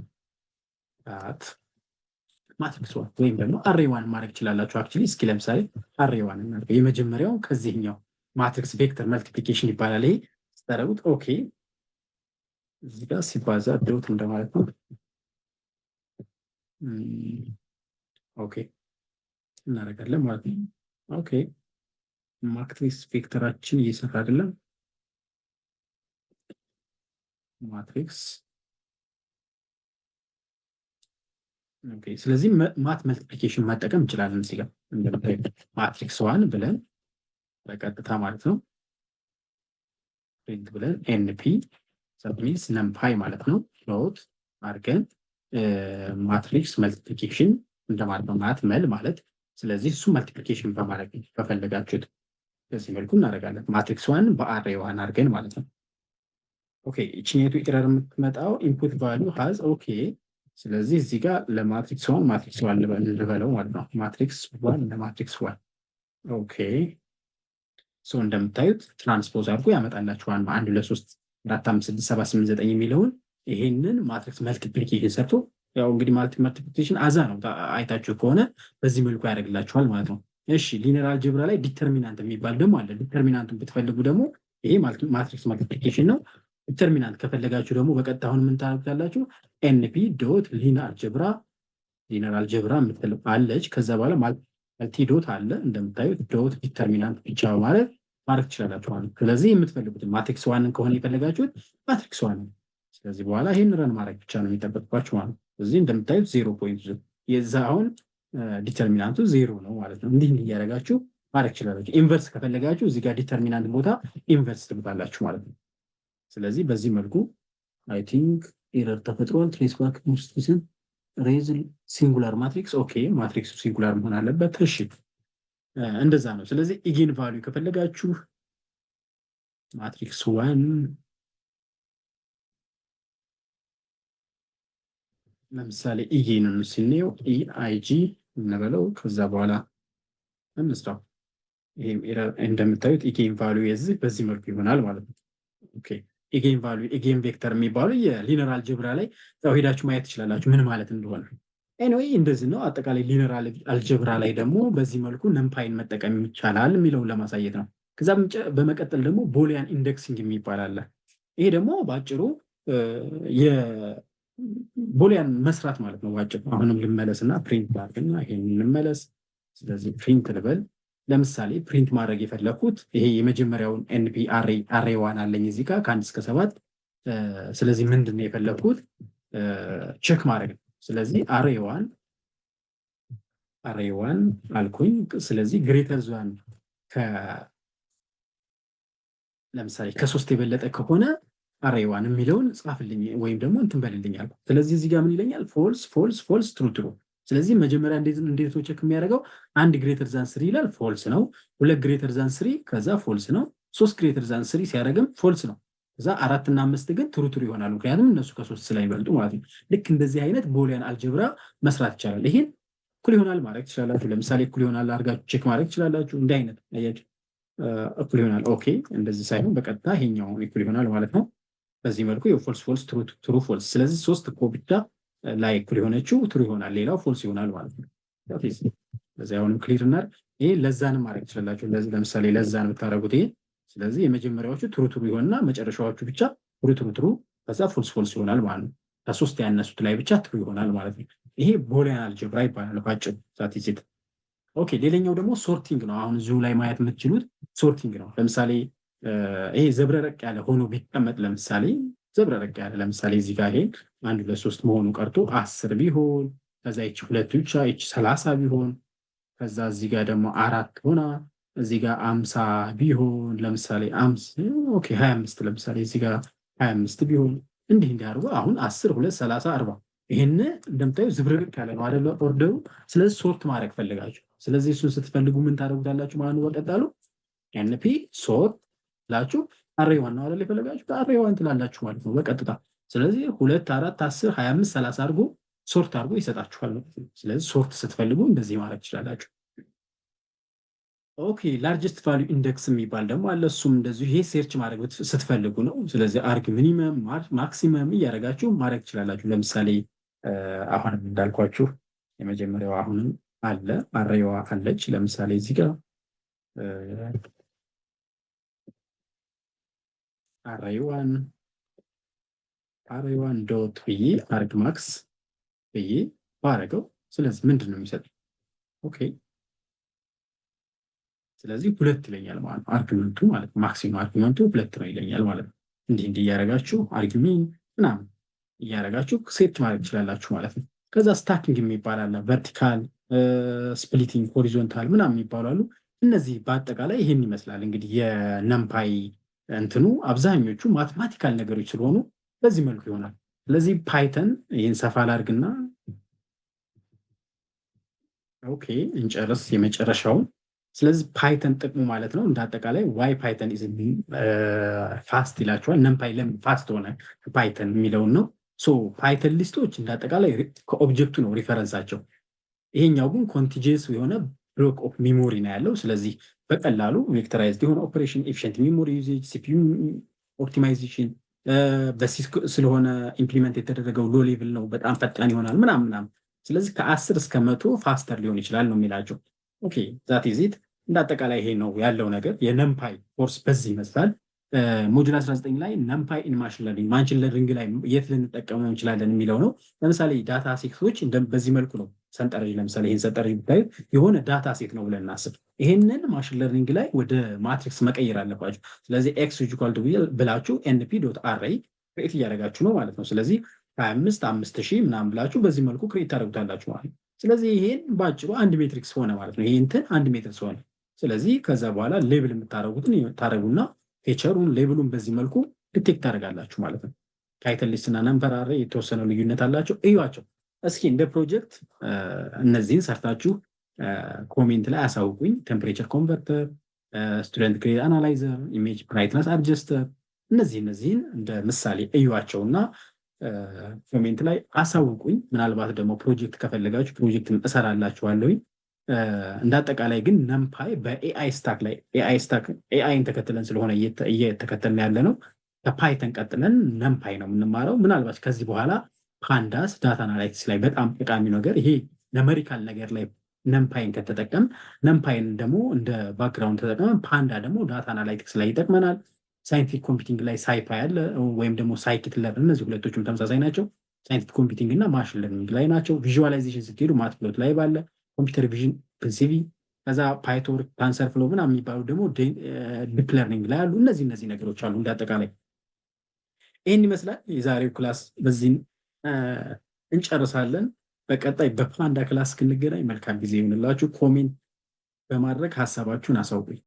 A: ማትሪክስ ዋን ወይም ደግሞ አሬ ዋን ማድረግ ትችላላችሁ። አክቹሊ እስኪ ለምሳሌ አሬ ዋን እናድርገው። የመጀመሪያው ከዚህኛው ማትሪክስ ቬክተር መልቲፕሊኬሽን ይባላል። ይሄ ስታደርጉት ኦኬ፣ እዚህ ጋር ሲባዛ ዶት እንደማለት ነው። ኦኬ እናደርጋለን ማለት ነው። ኦኬ ማትሪክስ ቬክተራችን እየሰራ አይደለም። ማትሪክስ ኦኬ። ስለዚህ ማት መልቲፕሊኬሽን መጠቀም እንችላለን። እዚህ ጋር እንደምታዩት ማትሪክስ ዋን ብለን በቀጥታ ማለት ነው ፕሪንት ብለን ኤንፒ ሰብሚስ ነምፓይ ማለት ነው ዶት አድርገን ማትሪክስ መልቲፕሊኬሽን እንደማለት ነው። ማት መል ማለት ስለዚህ እሱ መልቲፕሊኬሽን በማድረግ ከፈለጋችሁት በዚህ መልኩ እናደርጋለን። ማትሪክስ ዋን በአሬ ዋን አድርገን ማለት ነው። ኦኬ እቺኔቱ ኢረር የምትመጣው ኢንፑት ቫልዩ ሃዝ ኦኬ። ስለዚህ እዚህ ጋር ለማትሪክስ ዋን ልበለው ማለት ነው። ማትሪክስ ዋን ለማትሪክስ ዋን ኦኬ። ሶ እንደምታዩት ትራንስፖዝ አድርጎ ያመጣላችኋል። 1 2 3 4 5 6 7 8 9 የሚለውን ይሄንን ማትሪክስ መልቲፕሊኬሽን ሰርቶ ያው እንግዲህ መልቲፕሊኬሽን አዛ ነው አይታችሁ ከሆነ በዚህ መልኩ ያደርግላችኋል ማለት ነው። እሺ ሊኒየር አልጀብራ ላይ ዲተርሚናንት የሚባል ደግሞ አለ። ዲተርሚናንቱን ብትፈልጉ ደግሞ ይሄ ማትሪክስ መልቲፕሊኬሽን ነው። ዲተርሚናንት ከፈለጋችሁ ደግሞ በቀጥታ አሁን ምን ታደርጋላችሁ? ኤንፒ ዶት ሊኒየር አልጀብራ የምትፈልጉ አለች። ከዛ በኋላ መልቲ ዶት አለ እንደምታዩት ዶት ዲተርሚናንት ብቻ ማለት ማድረግ ትችላላችሁ ማለት ነው። ስለዚህ የምትፈልጉትን ማትሪክስ ዋንን ከሆነ የፈለጋችሁት ማትሪክስ ዋን ነው። ስለዚህ በኋላ ይሄን ረን ማድረግ ብቻ ነው የሚጠበቅባችሁ ማለት ነው። እዚህ እንደምታዩት 0.0 የዛ አሁን ዲተርሚናንቱ 0 ነው ማለት ነው። እንዲህ እያደረጋችሁ ማድረግ ትችላላችሁ። ኢንቨርስ ከፈለጋችሁ እዚህ ጋር ዲተርሚናንት ቦታ ኢንቨርስ ትሉታላችሁ ማለት ነው። ስለዚህ በዚህ መልኩ አይ ቲንክ ኤረር ተፈጥሯል። ትሬስ ባክ ሙስቲስን ሬዝ ሲንጉላር ማትሪክስ ኦኬ፣ ማትሪክሱ ሲንጉላር መሆን አለበት። እሺ እንደዛ ነው። ስለዚህ ኢጌን ቫልዩ ከፈለጋችሁ ማትሪክስ ዋን ለምሳሌ ኢጌንን ሲኔው ኢአይጂ እንበለው። ከዛ በኋላ እንስራው። ይሄ ኤረር እንደምታዩት ኢጌን ቫልዩ የዚህ በዚህ መልኩ ይሆናል ማለት ነው። ኦኬ ኢጌን ቫልዩ ኢጌን ቬክተር የሚባሉ የሊኒየር አልጀብራ ላይ ያው ሄዳችሁ ማየት ትችላላችሁ ምን ማለት እንደሆነ። ኤኒዌይ እንደዚህ ነው። አጠቃላይ ሊኒየር አልጀብራ ላይ ደግሞ በዚህ መልኩ ነምፓይን መጠቀም ይቻላል የሚለውን ለማሳየት ነው። ከዛ በመቀጠል ደግሞ ቦሊያን ኢንዴክሲንግ የሚባል አለ። ይሄ ደግሞ ባጭሩ ቦሊያን መስራት ማለት ነው ባጭሩ። አሁንም ልመለስና ፕሪንት ላድርግና ይሄን እንመለስ። ስለዚህ ፕሪንት ልበል። ለምሳሌ ፕሪንት ማድረግ የፈለኩት ይሄ የመጀመሪያውን ኤንፒ አሬ ዋን አለኝ እዚህ ጋር ከ1 እስከ 7። ስለዚህ ምንድነው የፈለኩት ቼክ ማድረግ ነው። ስለዚህ አሬ ዋን አልኩኝ። ስለዚህ ግሬተር ዛን ለምሳሌ ከ3 የበለጠ ከሆነ አሬ ዋን የሚለውን ጻፍልኝ ወይም ደግሞ እንትን በልልኛል። ስለዚህ እዚህ ጋር ምን ይለኛል? ፎልስ ፎልስ ፎልስ ትሩ ትሩ። ስለዚህ መጀመሪያ እንዴት ነው ቼክ የሚያደርገው? 1 ግሬተር ዛን 3 ይላል ፎልስ ነው። 2 ግሬተር ዛን 3 ከዛ ፎልስ ነው። 3 ግሬተር ዛን 3 ሲያደርግም ፎልስ ነው። ከዛ 4 እና 5 ግን ትሩ ትሩ ይሆናሉ፣ ምክንያቱም እነሱ ከ3 ስለሚበልጡ ማለት ነው። ልክ እንደዚህ አይነት ቦሊያን አልጀብራ መስራት ይቻላል። ይሄን እኩል ይሆናል ማድረግ ትችላላችሁ። ለምሳሌ እኩል ይሆናል አድርጋችሁ ቼክ ማድረግ ትችላላችሁ። እንደ አይነት አያችሁ እኩል ይሆናል። ኦኬ እንደዚህ ሳይሆን በቀጥታ ይሄኛው እኩል ይሆናል ማለት ነው። በዚህ መልኩ የፎልስ ፎልስ ትሩ ፎልስ። ስለዚህ 3 እኮ ብቻ ላይ እኩል የሆነችው ትሩ ይሆናል፣ ሌላው ፎልስ ይሆናል ማለት ነው። ስለዚህ አሁንም ክሊር እናድርግ። ይሄ ለዛንም ማድረግ ትችላላችሁ። ለምሳሌ ለዛን ብታደርጉት ይሄ ስለዚህ የመጀመሪያዎቹ ትሩ ትሩ ይሆንና መጨረሻዎቹ ብቻ ትሩ ከዛ ፎልስ ፎልስ ይሆናል ማለት ነው። ከ3 ያነሱት ላይ ብቻ ትሩ ይሆናል ማለት ነው። ይሄ ቦሊያን አልጀብራ ይባላል ባጭሩ። ኦኬ ሌላኛው ደግሞ ሶርቲንግ ነው። አሁን እዚሁ ላይ ማየት የምትችሉት ሶርቲንግ ነው። ለምሳሌ ይሄ ዘብረረቅ ያለ ሆኖ ቢቀመጥ ለምሳሌ ዘብረረቅ ያለ ለምሳሌ እዚህ ጋር ይሄ 1 2 3 መሆኑ ቀርቶ 10 ቢሆን ከዛ ይቺ ሁለት ብቻ ይቺ 30 ቢሆን ከዛ እዚህ ጋር ደግሞ 4 ሆና እዚህ ጋር 50 ቢሆን ለምሳሌ ኦኬ 25 ለምሳሌ እዚህ ጋር 25 ቢሆን እንዲህ እንዲያርጉ አሁን 10 2 30 40 ይሄን እንደምታዩ ዝብርቅርቅ ያለ ነው አይደለ ኦርደሩ። ስለዚህ ሶርት ማድረግ ፈልጋችሁ ስለዚህ እሱን ስትፈልጉ ምን ታደርጉታላችሁ ማለት ነው። በቀጣሉ ኤንፒ ሶርት ላችሁ አሬዋን ነው አይደል የፈለጋችሁ አሬዋን ትላላችሁ ማለት ነው በቀጥታ። ስለዚህ 2 4 10 25 30 አድርጎ ሶርት አድርጎ ይሰጣችኋል ማለት ነው። ስለዚህ ሶርት ስትፈልጉ እንደዚህ ማድረግ ትችላላችሁ። ኦኬ ላርጀስት ቫልዩ ኢንዴክስ የሚባል ደግሞ አለ። እሱም እንደዚሁ ይሄ ሴርች ማድረግ ስትፈልጉ ነው። ስለዚህ አርግ ሚኒመም ማክሲመም እያደረጋችሁ ማድረግ ትችላላችሁ። ለምሳሌ አሁንም እንዳልኳችሁ የመጀመሪያው አሁንም አለ አሬዋ አለች። ለምሳሌ እዚህ ጋር አሬዋን ዶት ብዬ አርግ ማክስ ብዬ ባረገው ስለዚህ ምንድን ነው የሚሰጠው? ኦኬ ስለዚህ 2 ይለኛል ማለት ነው። አርጊመንቱ ማለት ማክሲመም አርጊመንቱ 2 ነው ይለኛል ማለት ነው። እንዲህ እያደረጋችሁ አርጊሜንት ምናምን እያደረጋችሁ ሴት ማድረግ ትችላላችሁ ማለት ነው። ከዛ ስታኪንግ የሚባል አለ። ቨርቲካል፣ ስፕሊቲንግ፣ ሆሪዞንታል ምናምን የሚባሉ አሉ። እነዚህ በአጠቃላይ ይሄን ይመስላል እንግዲህ የነምፓይ እንትኑ አብዛኞቹ ማትማቲካል ነገሮች ስለሆኑ በዚህ መልኩ ይሆናል። ስለዚህ ፓይተን ይህን ሰፋ ላድርግና ኦኬ እንጨርስ የመጨረሻውን። ስለዚህ ፓይተን ጥቅሙ ማለት ነው እንዳጠቃላይ ዋይ ፓይተን ኢዝ ፋስት ይላቸዋል። ነምፓይ ለምን ፋስት ሆነ ፓይተን የሚለውን ነው። ሶ ፓይተን ሊስቶች እንዳጠቃላይ ከኦብጀክቱ ነው ሪፈረንሳቸው። ይሄኛው ግን ኮንቲጂየስ የሆነ ብሎክ ኦፍ ሚሞሪ ነው ያለው። ስለዚህ በቀላሉ ቬክተራይዝድ የሆነ ኦፕሬሽን፣ ኤፊሽንት ሚሞሪ ዩዜጅ፣ ሲፒዩ ኦፕቲማይዜሽን በሲስኮ ስለሆነ ኢምፕሊመንት የተደረገው ሎ ሌቭል ነው፣ በጣም ፈጣን ይሆናል ምናምን ምናምን። ስለዚህ ከ10 እስከ 100 ፋስተር ሊሆን ይችላል ነው የሚላቸው። ኦኬ ዛት ኢዝ ኢት። እንዳጠቃላይ ይሄ ነው ያለው ነገር። የነምፓይ ኮርስ በዚህ ይመስላል። ሞጁል 19 ላይ ነምፓይ ኢን ማሽን ለርኒንግ ማሽን ለርኒንግ ላይ የት ልንጠቀመው እንችላለን የሚለው ነው። ለምሳሌ ዳታ ሴቶች በዚህ መልኩ ነው ሰንጠረዥ። ለምሳሌ ይህን ሰንጠረዥ ብታዩ የሆነ ዳታ ሴት ነው ብለን እናስብ። ይሄንን ማሽን ለርኒንግ ላይ ወደ ማትሪክስ መቀየር አለባችሁ። ስለዚህ ኤክስ ኢኳል ቱ ብላችሁ ኤንፒ ዶት አሬይ ክሬት እያደረጋችሁ ነው ማለት ነው። ስለዚህ 25 5000 ምናምን ብላችሁ በዚህ መልኩ ክሬት ታደርጉታላችሁ ማለት ነው። ስለዚህ ይሄን ባጭሩ አንድ ሜትሪክስ ሆነ ማለት ነው። ይሄ እንትን አንድ ሜትሪክስ ሆነ። ስለዚህ ከዛ በኋላ ሌብል የምታደርጉትን ታደርጉና ፌቸሩን ሌብሉን በዚህ መልኩ ዲቴክት ታደርጋላችሁ ማለት ነው። ታይትል ሊስት እና ነምበር አሬ የተወሰነ ልዩነት አላቸው። እዩዋቸው እስኪ እንደ ፕሮጀክት እነዚህን ሰርታችሁ ኮሜንት ላይ አሳውቁኝ። ቴምፕሬቸር ኮንቨርተር፣ ስቱደንት ግሬድ አናላይዘር፣ ኢሜጅ ብራይትነስ አድጀስተር እነዚህን እንደ ምሳሌ እዩዋቸውና ኮሜንት ላይ አሳውቁኝ። ምናልባት ደግሞ ፕሮጀክት ከፈለጋችሁ ፕሮጀክት እሰራላችኋለሁ። እንዳጠቃላይ ግን ነምፓይ በኤአይ ስታክ ላይ ኤአይን ተከትለን ስለሆነ እየተከተልን ያለ ነው። ከፓይተን ቀጥለን ነምፓይ ነው የምንማረው። ምናልባት ከዚህ በኋላ ፓንዳስ ዳታ አናላይቲክስ ላይ በጣም ጠቃሚ ነገር ይሄ ነመሪካል ነገር ላይ ነምፓይን ከተጠቀም ነምፓይን ደግሞ እንደ ባክግራውንድ ተጠቅመን ፓንዳ ደግሞ ዳታ አናላይቲክስ ላይ ይጠቅመናል። ሳይንቲፊክ ኮምፒውቲንግ ላይ ሳይፓይ አለ ወይም ደግሞ ሳይኪት ለርን። እነዚህ ሁለቶችም ተመሳሳይ ናቸው። ሳይንቲፊክ ኮምፒውቲንግ እና ማሽን ለርኒንግ ላይ ናቸው። ቪዥዋላይዜሽን ስትሄዱ ማትፕሎት ላይ ባለ ኮምፒውተር ቪዥን ፕሪንሲቪ ከዛ ፓይቶር ታንሰር ፍሎ ምናምን የሚባሉ ደግሞ ዲፕ ለርኒንግ ላይ አሉ። እነዚህ ነገሮች አሉ። እንዳጠቃላይ ይህን ይመስላል የዛሬው ክላስ። በዚህ እንጨርሳለን። በቀጣይ በፓንዳ ክላስ እስክንገናኝ መልካም ጊዜ ይሆንላችሁ። ኮሜንት በማድረግ ሀሳባችሁን አሳውቁኝ።